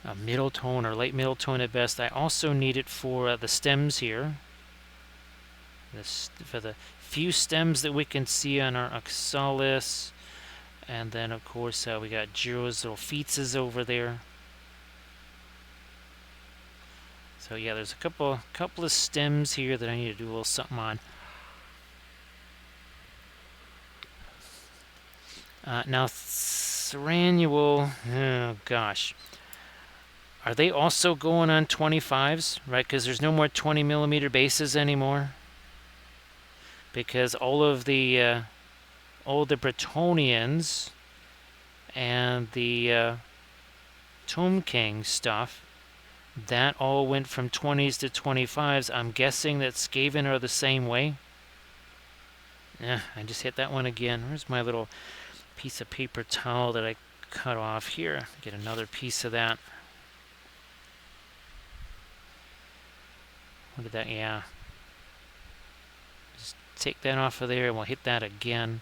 a middle tone or light middle tone at best. I also need it for the stems here. For the few stems that we can see on our Oxalis. And then, of course, we got Jiro's little feetses over there. So yeah, there's a couple of stems here that I need to do a little something on. Now, Thrannual, oh gosh. Are they also going on 25s, right? Because there's no more 20mm bases anymore. Because all the Bretonians and the Tomb King stuff, that all went from 20s to 25s. I'm guessing that Skaven are the same way. Yeah, I just hit that one again. Where's my little piece of paper towel that I cut off here? Get another piece of that. What did that? Yeah. Just take that off of there and we'll hit that again.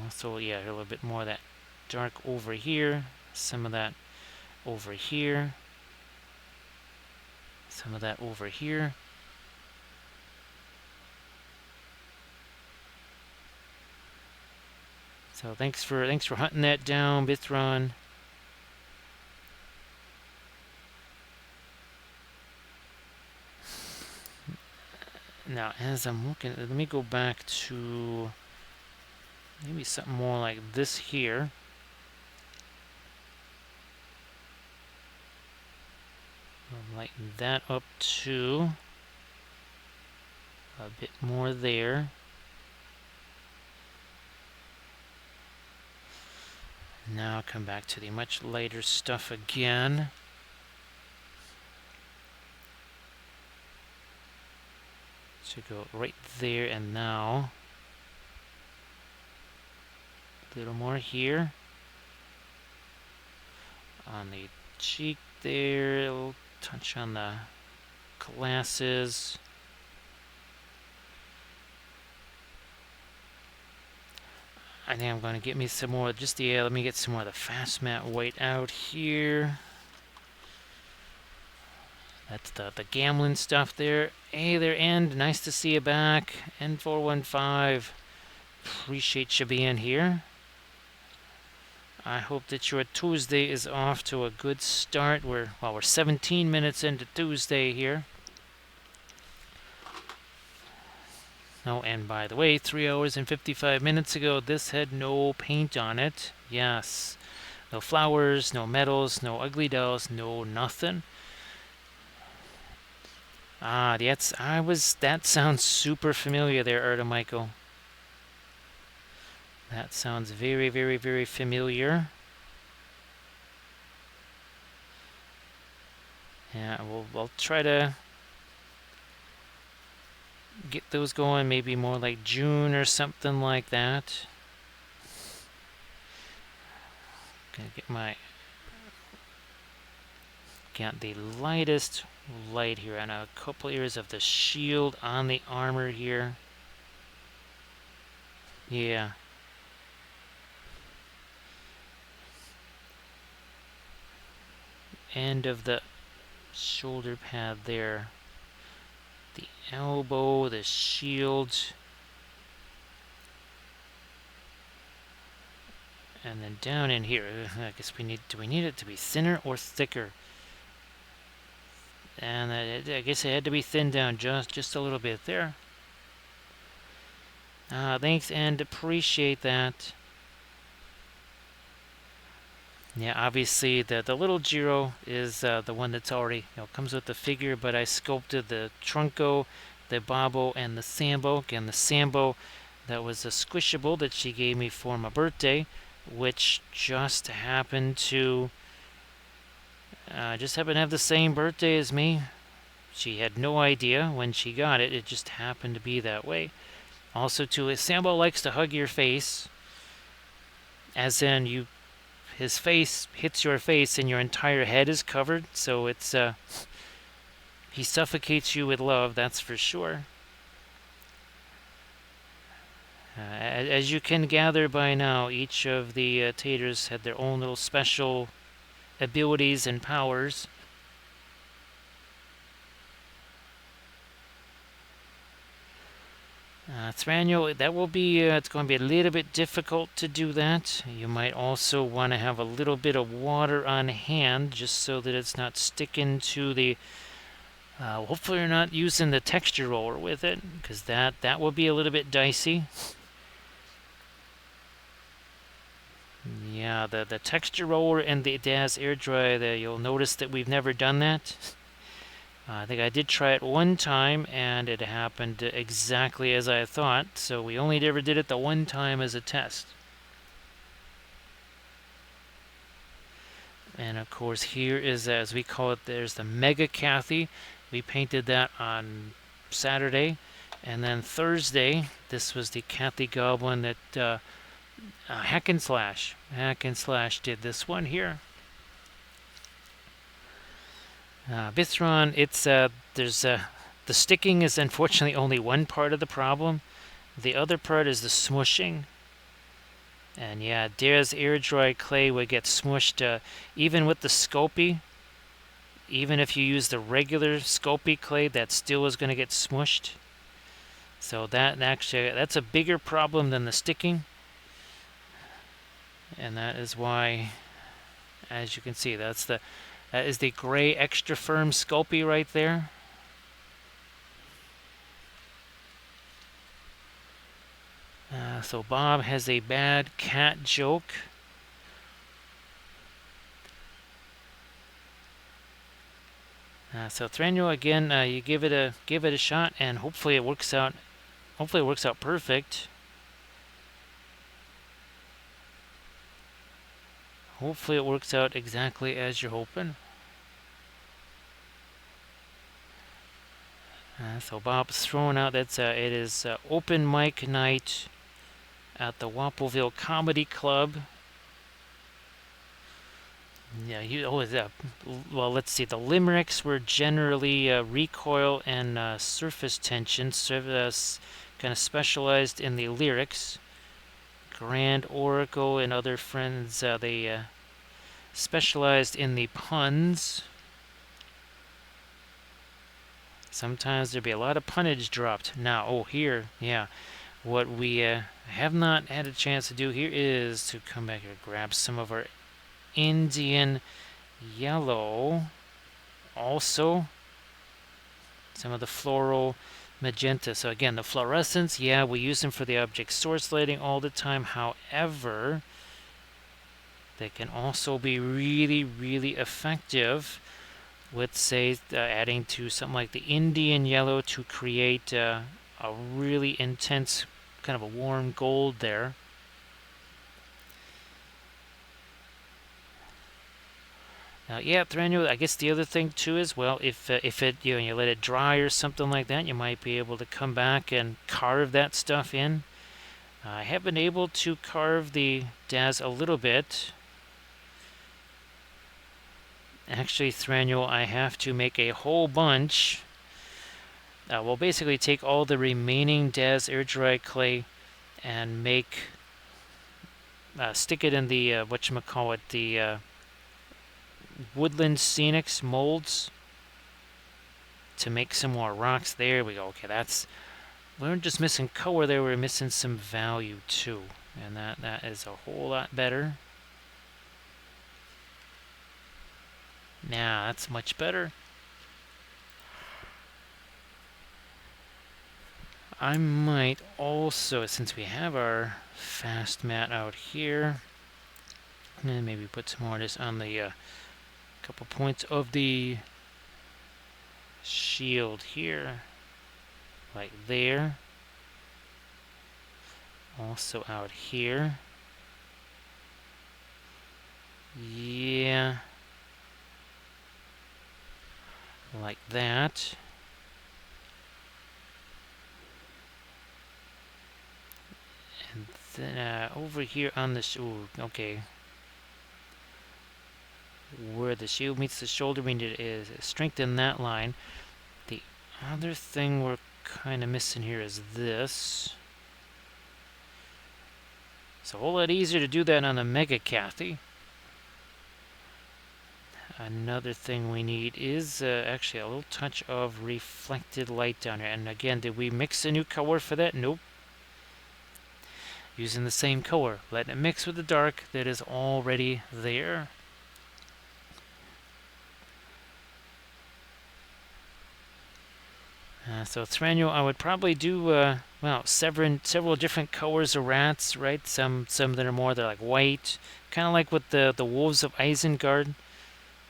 So yeah, a little bit more of that dark over here. Some of that over here. Some of that over here. So thanks for hunting that down, Bithron. Now, as I'm looking, let me go back to maybe something more like this here. I'll lighten that up too. A bit more there. Now I'll come back to the much lighter stuff again. So go right there, and now a little more here. On the cheek there, a little touch on the glasses. I think I'm going to get me some more, let me get some more of the fast matte white out here. That's the gambling stuff there. Hey there, End. Nice to see you back. N415. Appreciate you being here. I hope that your Tuesday is off to a good start. We're 17 minutes into Tuesday here. Oh, and by the way, 3 hours and 55 minutes ago, this had no paint on it. Yes. No flowers, no medals, no ugly dolls, no nothing. Ah, that sounds super familiar there, Erda Michael. That sounds very, very, very familiar. Yeah, we'll try to get those going maybe more like June or something like that. Gonna got the lightest light here on a couple areas of the shield on the armor here. Yeah. End of the shoulder pad there. The elbow, the shield. And then down in here, I guess do we need it to be thinner or thicker? And I guess it had to be thinned down just a little bit there. Thanks, and appreciate that. Yeah, obviously the little Giro is the one that's already comes with the figure, but I sculpted the Trunco, the Babbo, and the Sambo. Again, the Sambo, that was a squishable that she gave me for my birthday, which just happened to have the same birthday as me. She had no idea when she got it. It just happened to be that way. Also, too, Sambo likes to hug your face, as in his face hits your face and your entire head is covered. So it's he suffocates you with love, that's for sure. As you can gather by now, each of the taters had their own little special abilities and powers. Thranio, that will be, it's going to be a little bit difficult to do that. You might also want to have a little bit of water on hand, just so that it's not sticking to the, hopefully you're not using the texture roller with it, because that will be a little bit dicey. Yeah, the texture roller and the DAZ air dry, you'll notice that we've never done that. I think I did try it one time, and it happened exactly as I thought, so we only ever did it the one time as a test. And of course, here is, as we call it, there's the Mega Cathy. We painted that on Saturday, and then Thursday, this was the Cathy Goblin that Hack and Slash did this one here. Bithron, the sticking is unfortunately only one part of the problem. The other part is the smushing. And yeah, Dare's air dry clay would get smushed even with the Sculpey. Even if you use the regular Sculpey clay, that still is going to get smushed. So that's a bigger problem than the sticking. And that is why, as you can see, that is the gray extra firm Sculpey right there. So Bob has a bad cat joke. So Thranduil, again, you give it a shot, and hopefully it works out. Hopefully it works out perfect. Hopefully it works out exactly as you're hoping. So Bob's throwing out. It is open mic night at the Wappelville Comedy Club. Yeah, well, let's see. The limericks were generally recoil and surface tension, kind of specialized in the lyrics. Grand Oracle and other friends, they specialized in the puns. Sometimes there'd be a lot of punnage dropped. Now, here, yeah. What we have not had a chance to do here is to come back here, grab some of our Indian yellow. Also, some of the floral magenta. So again, the fluorescents, yeah, we use them for the object source lighting all the time. However, they can also be really, really effective with, say, adding to something like the Indian yellow to create a really intense, kind of a warm gold there. Yeah, Thranduil, I guess the other thing too is, well, if it you let it dry or something like that, you might be able to come back and carve that stuff in. I have been able to carve the Daz a little bit. Actually, Thranduil, I have to make a whole bunch. We'll basically take all the remaining Daz air dry clay and stick it in the whatchamacallit, the Woodland Scenics molds to make some more rocks. There we go. Okay, we weren't just missing color there, we were missing some value too. And that is a whole lot better. Now that's much better. I might also, since we have our fast mat out here, and maybe put some more of this on the couple points of the shield here, like there. Also out here. Yeah. Like that. And then over here on this, ooh, okay. Where the shield meets the shoulder, we need to strengthen that line. The other thing we're kind of missing here is this. It's a whole lot easier to do that on the Mega Cathy. Another thing we need is actually a little touch of reflected light down here. And again, did we mix a new color for that? Nope. Using the same color, letting it mix with the dark that is already there. So Thranduil, I would probably do well, several different colors of rats, right? Some that are more, they're like white, kind of like with the wolves of Isengard.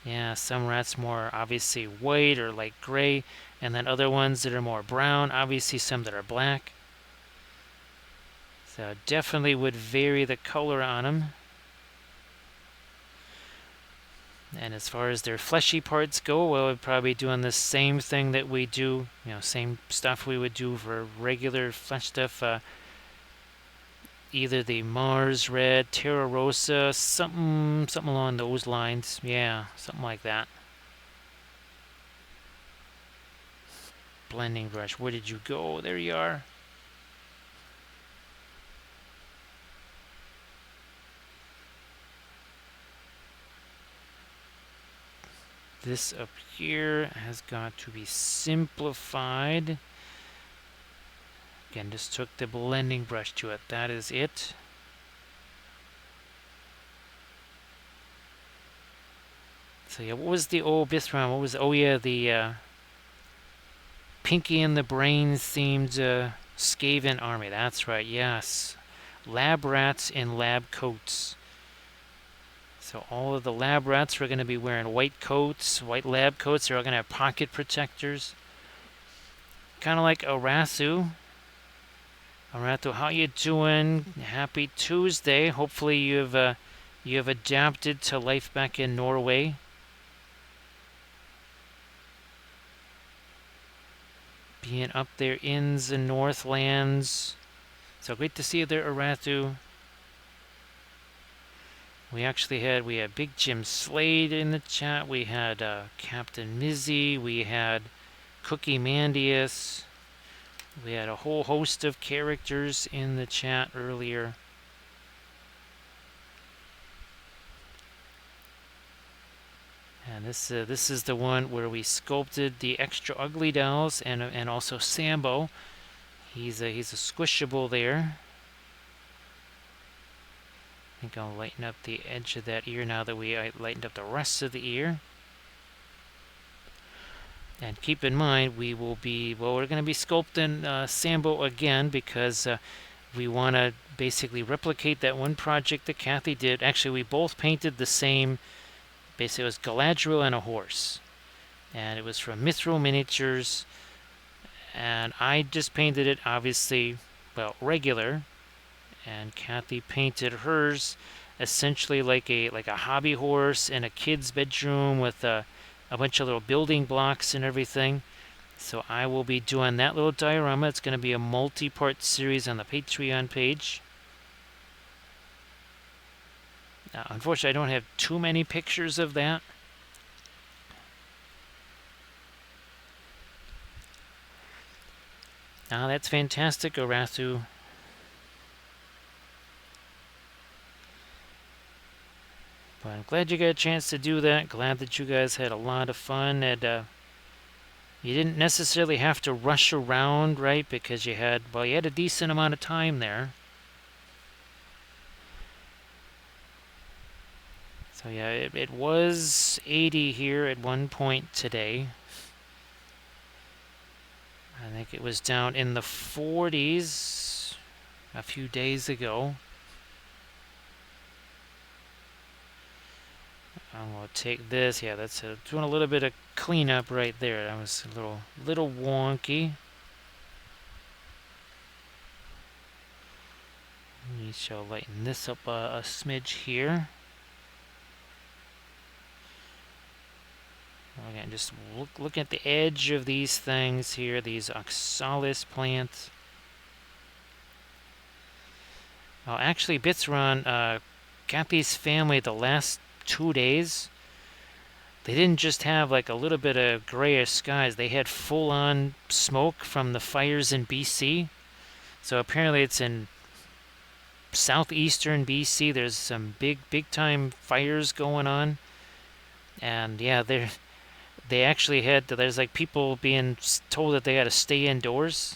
Yeah, some rats more obviously white or like gray, and then other ones that are more brown. Obviously, some that are black. So definitely would vary the color on them. And as far as their fleshy parts go, well, we're probably doing the same thing that we do, same stuff we would do for regular flesh stuff. Either the Mars Red, Terra Rosa, something along those lines. Yeah, something like that. Blending brush, where did you go? There you are. This up here has got to be simplified. Again, just took the blending brush to it. That is it. So yeah, what was the old Bithron? What was, oh yeah, the Pinky and the Brains themed Skaven army. That's right, yes. Lab rats in lab coats. So all of the lab rats were going to be wearing white coats, white lab coats. They're all going to have pocket protectors. Kind of like Arasu. Arato, how you doing? Happy Tuesday. Hopefully you've adapted to life back in Norway. Being up there in the Northlands. So great to see you there, Arathu. We had Big Jim Slade in the chat. We had Captain Mizzy. We had Cookie Mandius. We had a whole host of characters in the chat earlier. And this is the one where we sculpted the extra ugly dolls and also Sambo. He's a squishable there. I think I'll lighten up the edge of that ear now that we lightened up the rest of the ear. And keep in mind, we're going to be sculpting Sambo again because we want to basically replicate that one project that Cathy did. Actually, we both painted the same. Basically, it was Galadriel and a horse. And it was from Mithril Miniatures. And I just painted it, obviously, well, regular. And Cathy painted hers essentially like a hobby horse in a kid's bedroom with a bunch of little building blocks and everything. So I will be doing that little diorama. It's going to be a multi-part series on the Patreon page. Unfortunately, I don't have too many pictures of that. That's fantastic, Arathu. But I'm glad you got a chance to do that. Glad that you guys had a lot of fun. And you didn't necessarily have to rush around, right? Because you had a decent amount of time there. So yeah, it was 80 here at one point today. I think it was down in the 40s a few days ago. I'm going to take this. Yeah, that's doing a little bit of cleanup right there. That was a little wonky. We shall lighten this up a smidge here. Again, just look at the edge of these things here, these oxalis plants. Oh, actually, Bitsron, Cathy's family, the last 2 days, they didn't just have like a little bit of grayish skies. They had full-on smoke from the fires in BC. So apparently it's in southeastern BC. There's some big-time fires going on. And yeah, they actually there's like people being told that they got to stay indoors.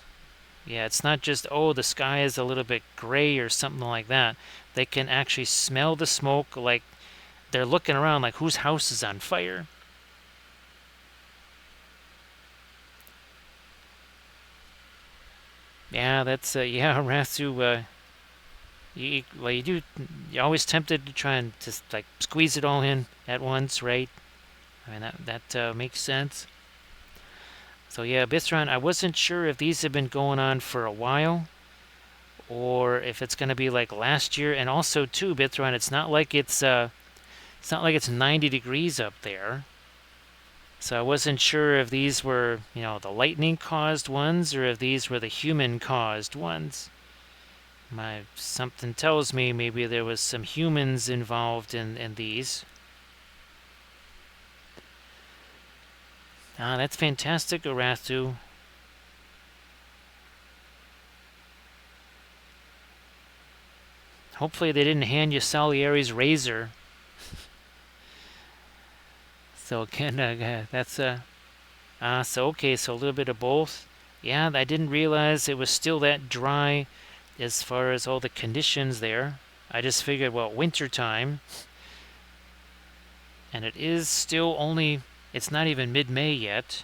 Yeah, it's not just, oh, the sky is a little bit gray or something like that. They can actually smell the smoke, like they're looking around like whose house is on fire. Yeah, that's, yeah, Rasu, you're always tempted to try and just like squeeze it all in at once, right? I mean, that makes sense. So yeah, Bithron, I wasn't sure if these have been going on for a while or if it's going to be like last year. And also too, Bithron, it's not like it's 90 degrees up there. So I wasn't sure if these were, the lightning caused ones or if these were the human caused ones. Something tells me maybe there was some humans involved in these. That's fantastic, Arathu. Hopefully they didn't hand you Salieri's razor. So again, that's so okay, so a little bit of both. Yeah, I didn't realize it was still that dry as far as all the conditions there. I just figured, well, winter time. And it is still only, it's not even mid-May yet.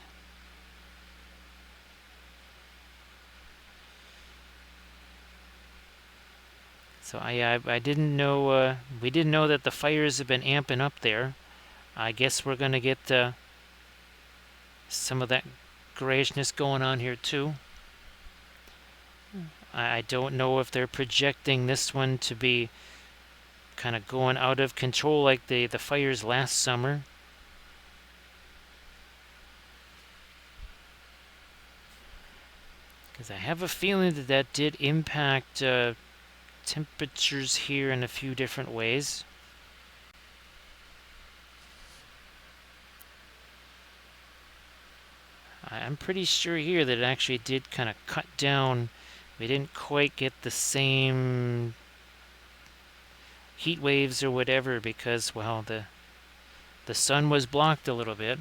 So I didn't know, we didn't know that the fires have been amping up there. I guess we're going to get some of that grayishness going on here too. I don't know if they're projecting this one to be kind of going out of control like the fires last summer. Because I have a feeling that that did impact temperatures here in a few different ways. I'm pretty sure here that it actually did kind of cut down. We didn't quite get the same heat waves or whatever because, well, the sun was blocked a little bit.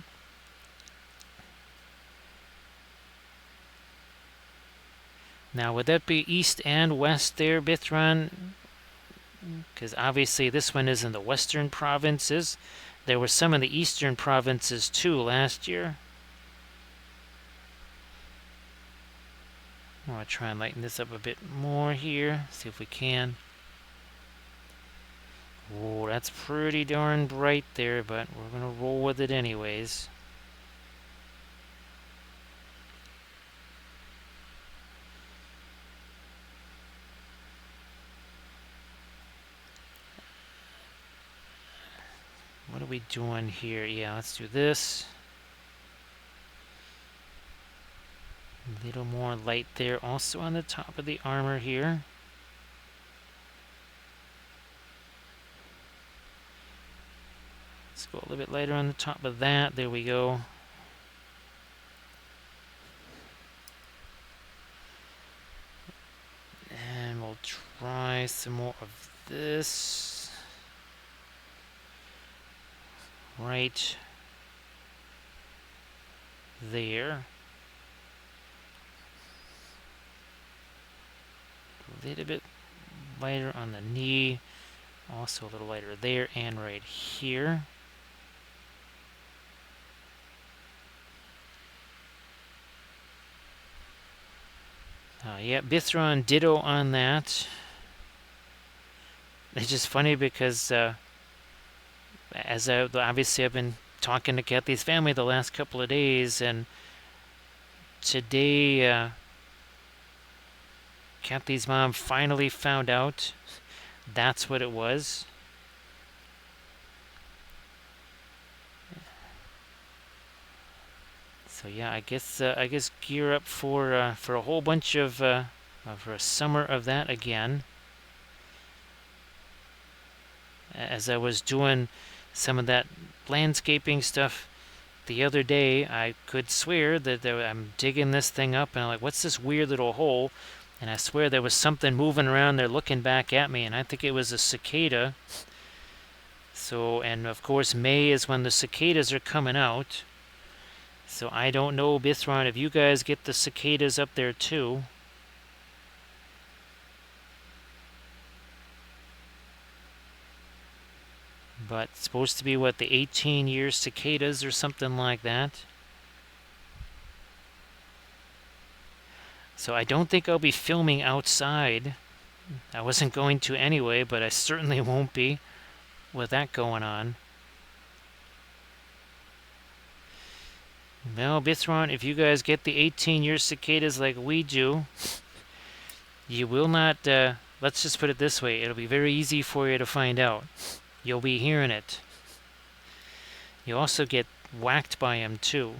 Now, would that be east and west there, Bithran? Because obviously this one is in the western provinces. There were some in the eastern provinces too last year. I want to try and lighten this up a bit more here, see if we can. Oh, that's pretty darn bright there, but we're going to roll with it anyways. What are we doing here? Yeah, let's do this. A little more light there also on the top of the armor here. Let's go a little bit lighter on the top of that. There we go. And we'll try some more of this. Right there. A little bit lighter on the knee. Also a little lighter there and right here. Yeah, Bithron ditto on that. It's just funny because obviously I've been talking to Cathy's family the last couple of days, and today Cathy's mom finally found out that's what it was. So yeah, I guess gear up for a whole bunch of for a summer of that again. As I was doing some of that landscaping stuff the other day, I could swear that I'm digging this thing up, and I'm like, what's this weird little hole? And I swear there was something moving around there looking back at me, and I think it was a cicada. So, and of course May is when the cicadas are coming out. So I don't know, Bithron, if you guys get the cicadas up there too. But it's supposed to be, what, the 18-year cicadas or something like that. So I don't think I'll be filming outside. I wasn't going to anyway, but I certainly won't be with that going on. Well, Bithron, if you guys get the 18-year cicadas like we do, you will not, let's just put it this way, it'll be very easy for you to find out. You'll be hearing it. You also get whacked by them too.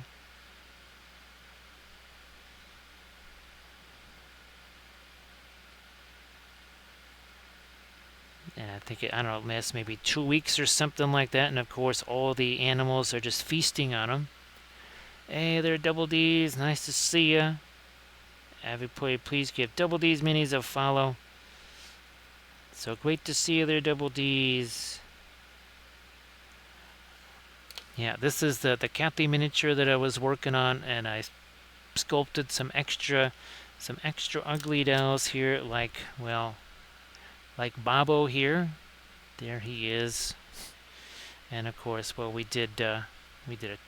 And I think I don't know, it maybe 2 weeks or something like that. And of course, all the animals are just feasting on them. Hey there, Double D's. Nice to see ya. Everybody, please give Double D's minis a follow. So great to see you there, Double D's. Yeah, this is the Cathy miniature that I was working on, and I sculpted some extra ugly dolls here, like, well, like Bobo here. There he is. And of course, well, we did a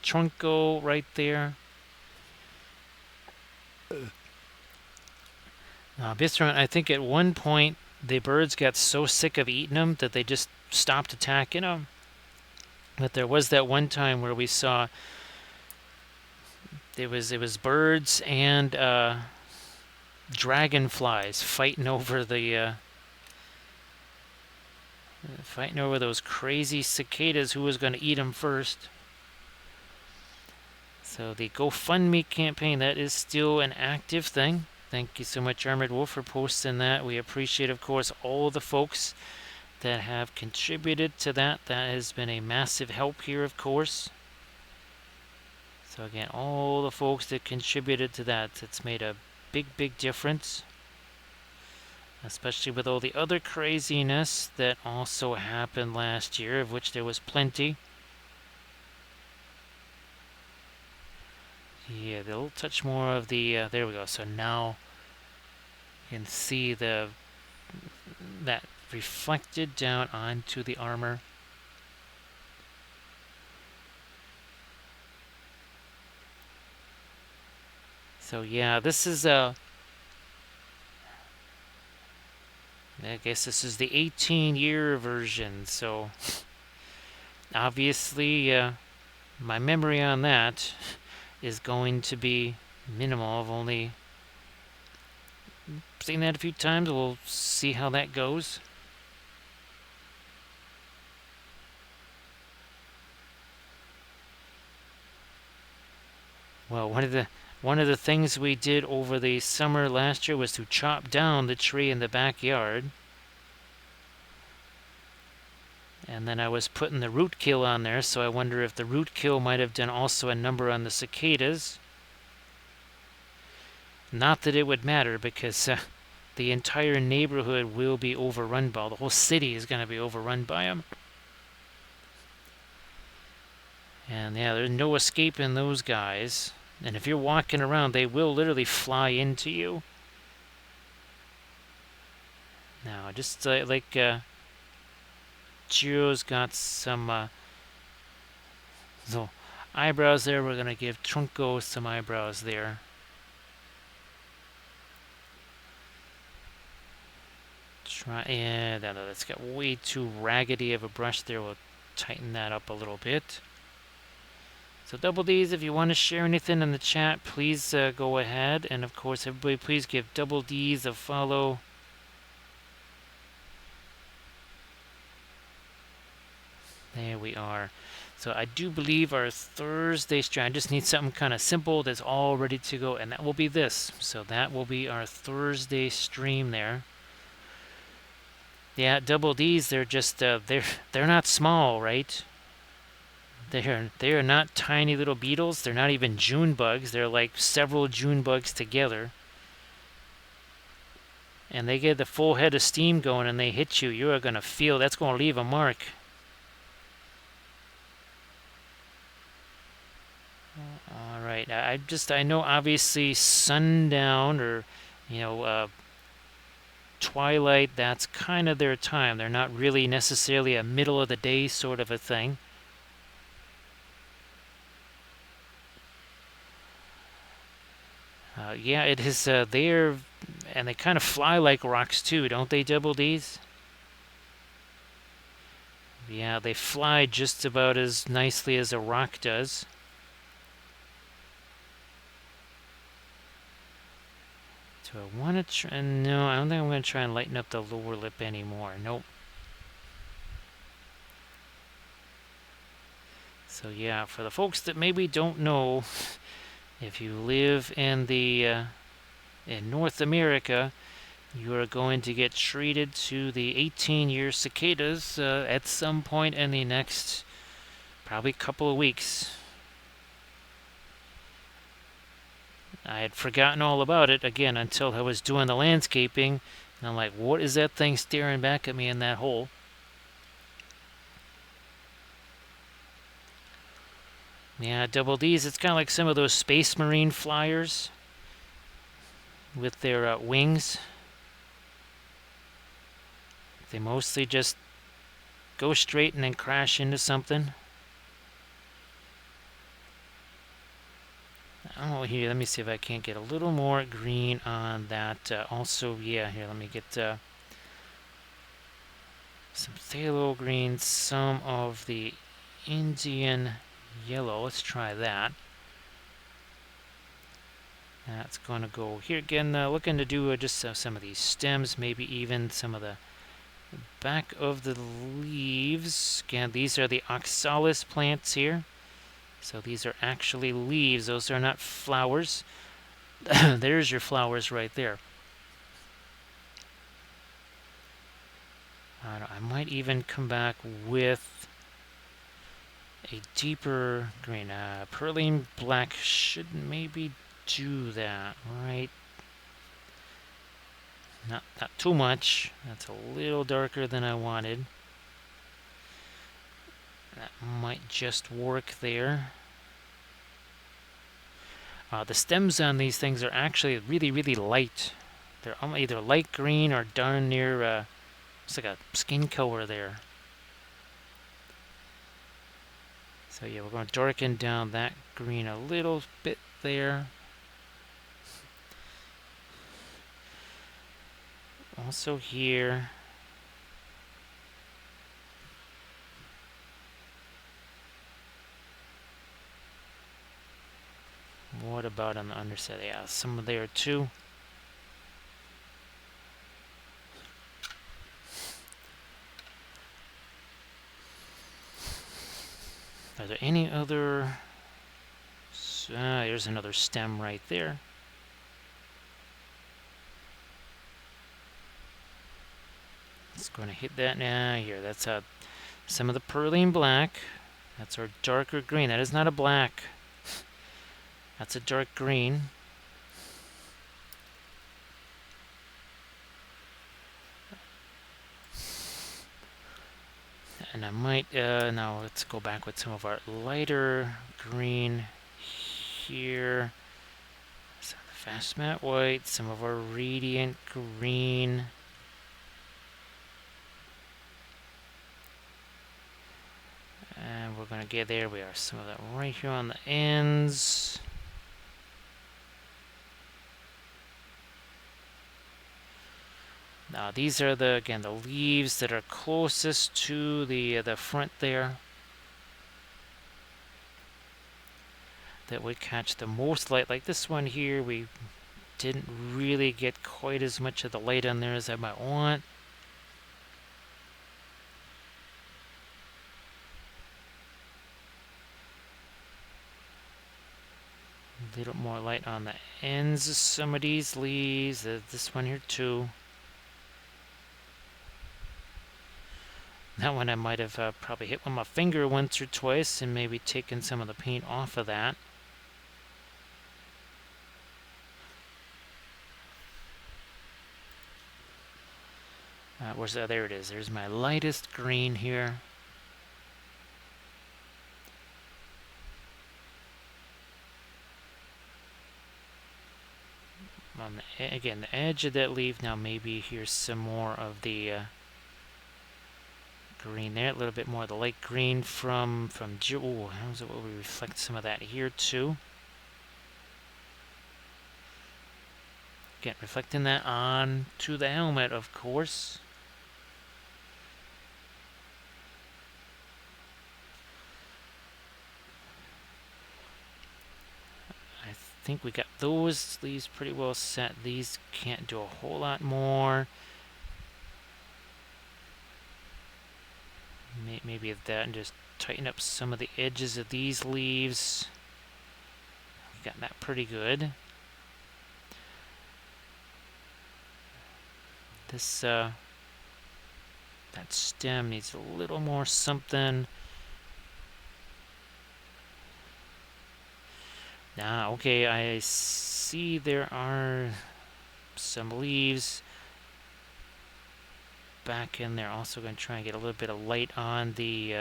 trunco right there. Bismarck, I think at one point the birds got so sick of eating them that they just stopped attacking them. But there was that one time where we saw it was birds and dragonflies fighting over those crazy cicadas. Who was going to eat them first? So the GoFundMe campaign, that is still an active thing. Thank you so much, Armored Wolf, for posting that. We appreciate, of course, all the folks that have contributed to that. That has been a massive help here, of course. So again, all the folks that contributed to that, it's made a big difference. Especially with all the other craziness that also happened last year, of which there was plenty. Yeah, a little touch more of the, there we go. So now you can see that reflected down onto the armor. So yeah, this is I guess this is the 18-year version. So obviously, my memory on that is going to be minimal. I've only seen that a few times. We'll see how that goes. Well, one of the things we did over the summer last year was to chop down the tree in the backyard. And then I was putting the root kill on there, so I wonder if the root kill might have done also a number on the cicadas. Not that it would matter, because the entire neighborhood will be overrun by, the whole city is going to be overrun by them. And yeah, there's no escaping those guys. And if you're walking around, they will literally fly into you. Now, just like Chiro's got some so eyebrows there. We're going to give Trunco some eyebrows there. Yeah, that's got way too raggedy of a brush there. We'll tighten that up a little bit. So Double D's, if you want to share anything in the chat, please go ahead. And of course, everybody, please give Double D's a follow. There we are. So I do believe our Thursday stream, I just need something kind of simple that's all ready to go, and that will be this. So that will be our Thursday stream there. Yeah, Double D's, they're just, they're not small, right? They are not tiny little beetles. They're not even June bugs. They're like several June bugs together. And they get the full head of steam going and they hit you. You are going to feel, that's going to leave a mark. All right. I know obviously sundown or, twilight, that's kind of their time. They're not really necessarily a middle of the day sort of a thing. Yeah, it is. They're, and they kind of fly like rocks too, don't they, Double D's? Yeah, they fly just about as nicely as a rock does. Do I want to try? No, I don't think I'm going to try and lighten up the lower lip anymore. Nope. So yeah, for the folks that maybe don't know, if you live in in North America, you are going to get treated to the 18-year cicadas at some point in the next probably couple of weeks. I had forgotten all about it, again, until I was doing the landscaping. And I'm like, what is that thing staring back at me in that hole? Yeah, Double D's, it's kind of like some of those Space Marine flyers with their wings. They mostly just go straight and then crash into something. Oh, here, let me see if I can't get a little more green on that. Also, yeah, here, let me get some phthalo green, some of the Indian yellow. Let's try that. That's going to go here again. Looking to do just some of these stems, maybe even some of the back of the leaves. Again, these are the oxalis plants here. So these are actually leaves. Those are not flowers. There's your flowers right there. I might even come back with a deeper green. Perlene black should maybe do that, right? Not too much. That's a little darker than I wanted. That might just work there. The stems on these things are actually really, really light. They're either light green or darn near, it's like a skin color there. So yeah, we're going to darken down that green a little bit there. Also here. What about on the underside? Yeah, some there too. Are there any other? There's another stem right there. It's going to hit that now. Here, that's some of the perlene black. That's our darker green. That is not a black. That's a dark green. And I might, now let's go back with some of our lighter green here. Some of the fast matte white, some of our radiant green. And we're going to get there. We are some of that right here on the ends. Now these are the leaves that are closest to the front there. That would catch the most light. Like this one here, we didn't really get quite as much of the light on there as I might want. A little more light on the ends of some of these leaves. This one here too. That one I might have probably hit with my finger once or twice and maybe taken some of the paint off of that. Where's that? There it is. There's my lightest green here. On the, again, the edge of that leaf. Now maybe here's some more of the green there. A little bit more of the light green from oh, how's it? Will we reflect some of that here too? Again, reflecting that on to the helmet, of course. I think we got those leaves pretty well set. These can't do a whole lot more. Maybe that, and just tighten up some of the edges of these leaves. We got that pretty good. This that stem needs a little more something. Now, okay, I see there are some leaves back in there. Also going to try and get a little bit of light on the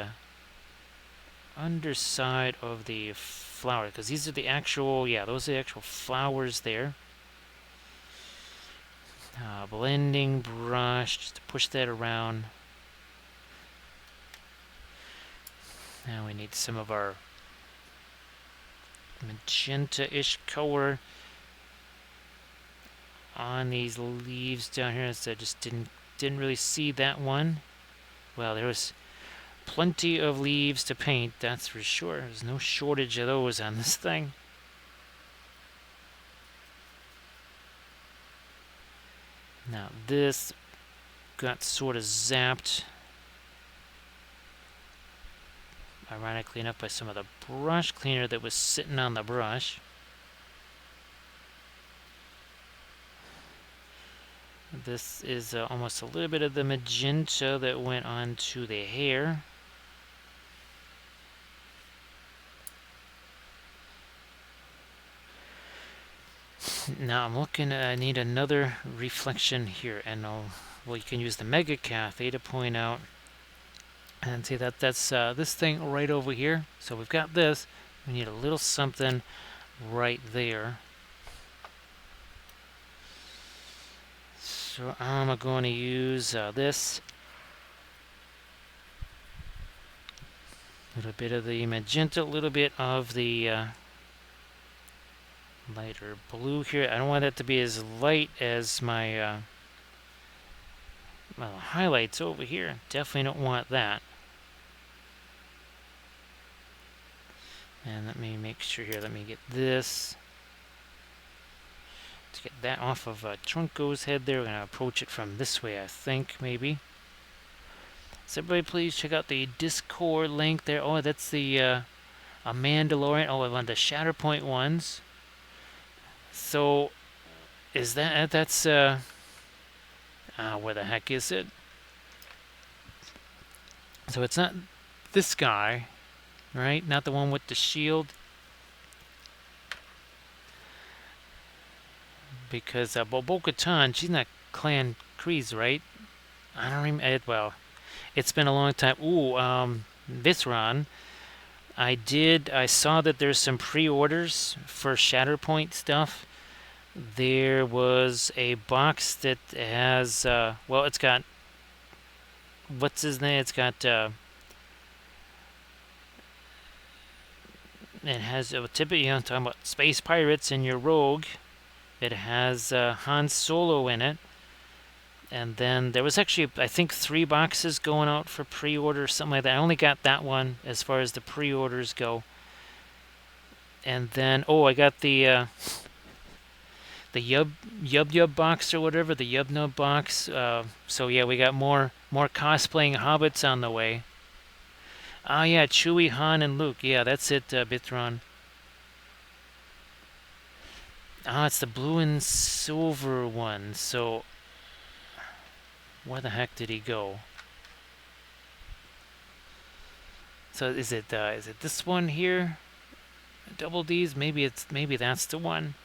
underside of the flower, because these are the actual, yeah, those are the actual flowers there. Blending brush, just to push that around. Now we need some of our magenta-ish color on these leaves down here. So I just didn't really see that one. Well, there was plenty of leaves to paint, that's for sure. There's no shortage of those on this thing. Now this got sort of zapped, ironically enough, by some of the brush cleaner that was sitting on the brush. This is almost a little bit of the magenta that went onto the hair. Now I'm looking, I need another reflection here, and well, you can use the Mega Cathy to point out and see that that's this thing right over here. So we've got this, we need a little something right there. So I'm going to use this. A little bit of the magenta, a little bit of the lighter blue here. I don't want it to be as light as my well, highlights over here. Definitely don't want that. And let me make sure here, let me get this. To get that off of Trunco's head there, we're going to approach it from this way, I think, maybe. So everybody please check out the Discord link there. Oh, that's the a Mandalorian. Oh, I want the Shatterpoint ones. So, is that's where the heck is it? So it's not this guy, right? Not the one with the shield. Because Bo-Katan, she's not Clan Kryze, right? I don't remember. Well, it's been a long time. Ooh, Visron. I saw that there's some pre-orders for Shatterpoint stuff. There was a box that has, well, it's got, what's his name? It's got, it has, typically, you know, talking about space pirates and your rogue. It has Han Solo in it. And then there was actually, I think, 3 boxes going out for pre-order or something like that. I only got that one as far as the pre-orders go. And then, oh, I got the Yub box or whatever, the Yub Nub box. So yeah, we got more cosplaying hobbits on the way. Ah, yeah, Chewie, Han, and Luke. Yeah, that's it, Bithron. Ah, it's the blue and silver one. So where the heck did he go? So is it this one here? Double D's? Maybe that's the one.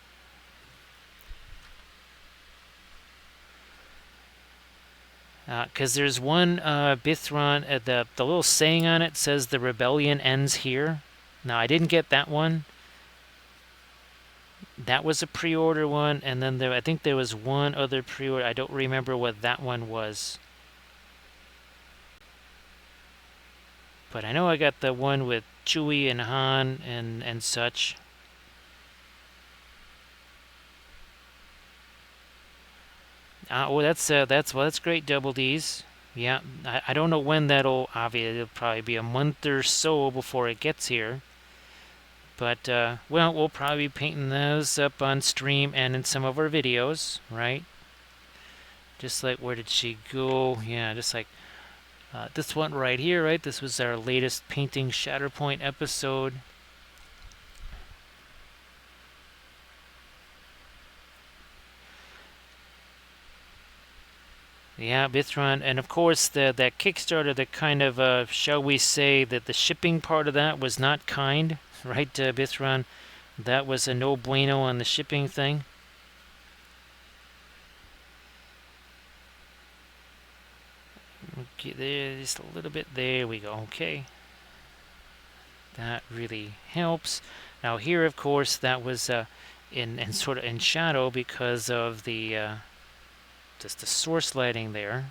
Because there's one Bithron, the little saying on it says the rebellion ends here. Now, I didn't get that one. That was a pre-order one, and then I think there was one other pre-order. I don't remember what that one was. But I know I got the one with Chewie and Han and such. Well, that's great, Double D's. Yeah, I don't know when that'll. Obviously, it'll probably be a month or so before it gets here. But well, we'll probably be painting those up on stream and in some of our videos, right? Just like, where did she go? Yeah, just like this one right here, right? This was our latest painting Shatterpoint episode. Yeah, Bithron, and of course that Kickstarter, that kind of, shall we say, that the shipping part of that was not kind, right, Bithron? That was a no bueno on the shipping thing. Okay, there, just a little bit. There we go. Okay, that really helps. Now here, of course, that was in sort of in shadow because of the just the source lighting there.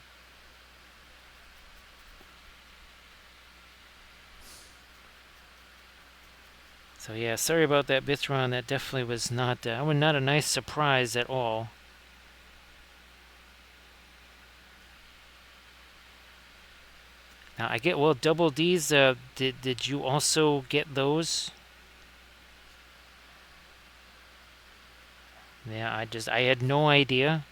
So yeah, sorry about that, Bithron. That definitely was not not a nice surprise at all. Now I get double D's. Did you also get those? Yeah, I had no idea.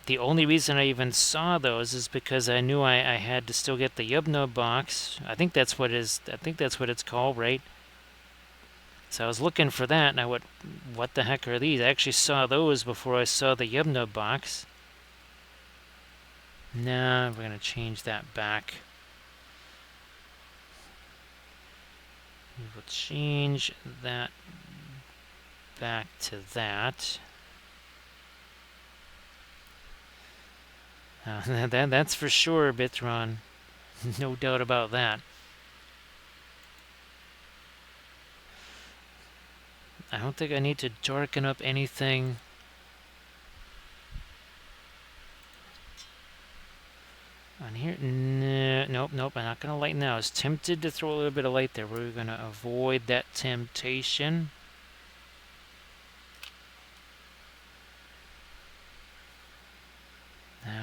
The only reason I even saw those is because I knew I had to still get the Yubna box. I think that's what is. I think that's what it's called, right? So I was looking for that, and I went, "What the heck are these?" I actually saw those before I saw the Yubna box. Nah, we're gonna change that back. We will change that back to that. That's for sure, Bithron. No doubt about that. I don't think I need to darken up anything. On here? Nope, nope. I'm not going to lighten that. I was tempted to throw a little bit of light there. We're going to avoid that temptation.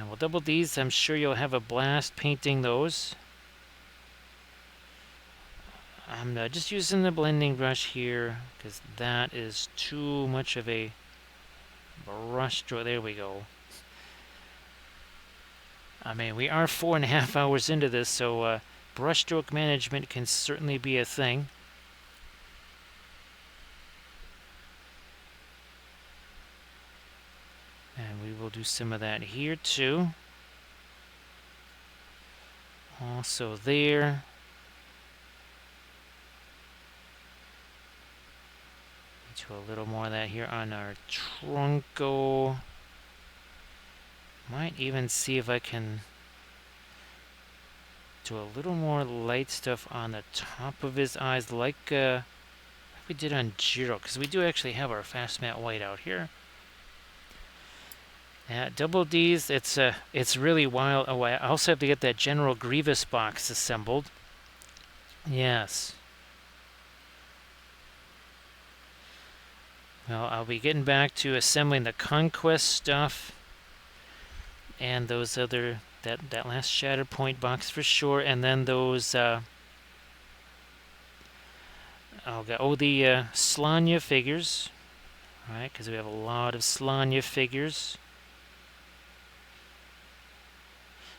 We'll double these. I'm sure you'll have a blast painting those. I'm just using the blending brush here because that is too much of a brush stroke. There we go. I mean, we are 4.5 hours into this, so brushstroke management can certainly be a thing. And we will do some of that here too. Also there. Do a little more of that here on our Trunco. Might even see if I can do a little more light stuff on the top of his eyes, like we did on Jiro, because we do actually have our fast matte white out here. Yeah, double D's. It's really wild. Oh, I also have to get that General Grievous box assembled. Yes. Well, I'll be getting back to assembling the Conquest stuff and those other that last Shattered Point box for sure, and then those the Slanya figures, right? Because we have a lot of Slanya figures.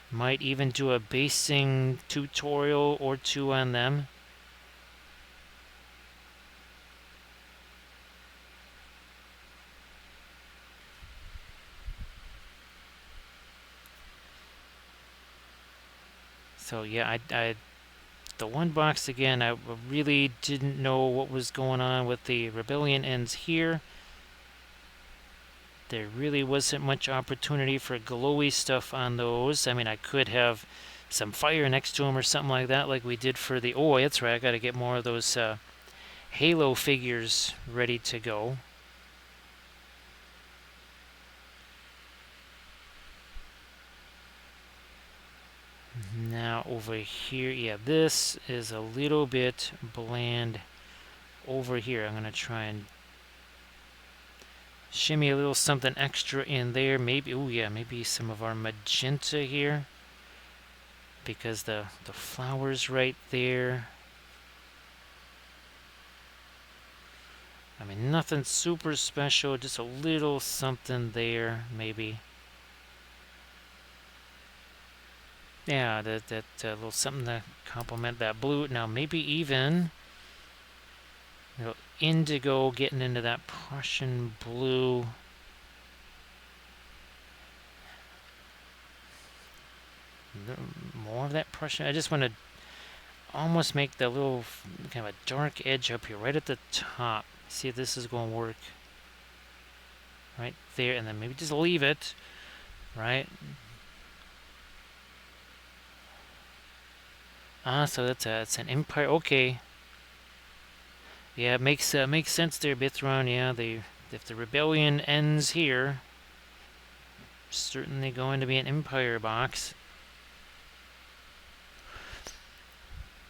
Might even do a basing tutorial or two on them. So yeah, the one box again, I really didn't know what was going on with the Rebellion ends here. There really wasn't much opportunity for glowy stuff on those. I mean, I could have some fire next to them or something like that, like we did for the... Oh, that's right, I got to get more of those Halo figures ready to go. Now over here, yeah, this is a little bit bland over here. I'm going to try and shimmy a little something extra in there. Maybe, oh yeah, maybe some of our magenta here. Because the flower's right there. I mean, nothing super special, just a little something there, maybe. Yeah, that little something to complement that blue. Now, maybe even indigo getting into that Prussian blue. More of that Prussian. I just want to almost make the little kind of a dark edge up here, right at the top. See if this is going to work. Right there, and then maybe just leave it, right? So it's an empire. Okay. Yeah, it makes sense there, Bithron. Yeah, if the rebellion ends here, certainly going to be an empire box.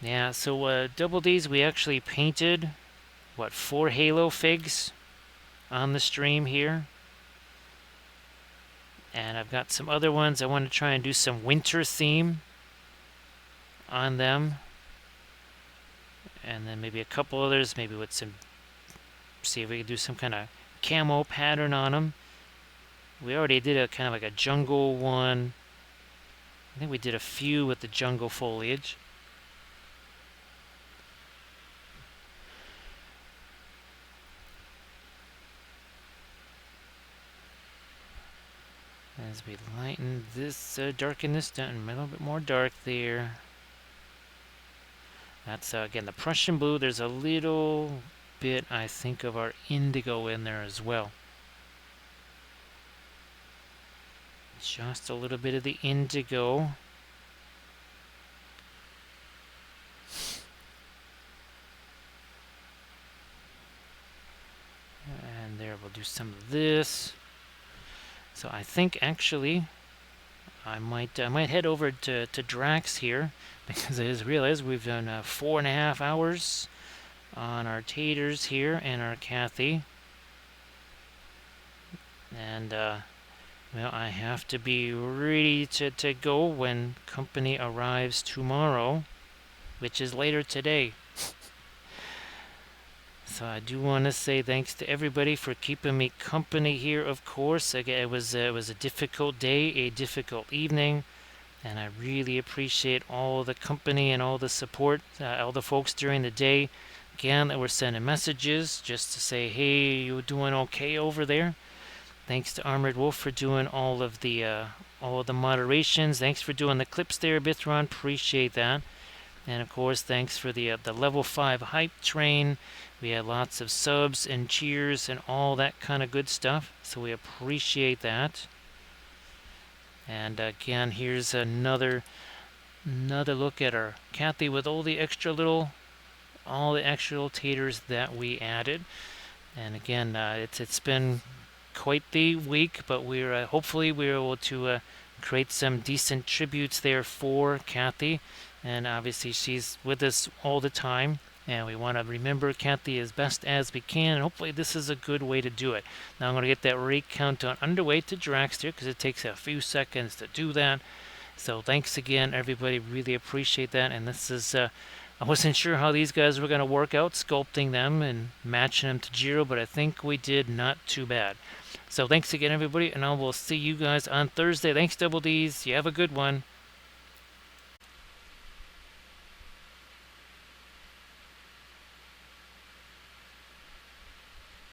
Yeah, so double D's we actually painted what, 4 halo figs on the stream here. And I've got some other ones. I want to try and do some winter theme on them. And then maybe a couple others, maybe with some, see if we can do some kind of camo pattern on them. We already did a kind of like a jungle one. I think we did a few with the jungle foliage. As we lighten this, darken this down, a little bit more dark there. That's, again, the Prussian blue. There's a little bit, I think, of our indigo in there as well. Just a little bit of the indigo. And there, we'll do some of this. So I think, actually, I might head over to Drax here, because I just realized we've done 4.5 hours on our taters here and our Cathy. And, well, I have to be ready to go when company arrives tomorrow, which is later today. So I do want to say thanks to everybody for keeping me company here, of course. Again, it was a difficult day, a difficult evening, and I really appreciate all the company and all the support, all the folks during the day, again, that were sending messages just to say, hey, you doing okay over there? Thanks to Armored Wolf for doing all of the moderations. Thanks for doing the clips there, Bithron. Appreciate that. And of course, thanks for the level 5 hype train. We had lots of subs and cheers and all that kind of good stuff. So we appreciate that. And again, here's another look at our Cathy with all the extra little taters that we added. And again, it's been quite the week, but we're hopefully we're able to create some decent tributes there for Cathy. And obviously she's with us all the time, and we want to remember Cathy as best as we can, and hopefully this is a good way to do it. Now I'm going to get that rate countdown underway to Dragster, because it takes a few seconds to do that. So thanks again, everybody. Really appreciate that. And this is I wasn't sure how these guys were going to work out, sculpting them and matching them to Jiro, but I think we did not too bad. So thanks again, everybody, and I will see you guys on Thursday. Thanks, Double D's. You have a good one.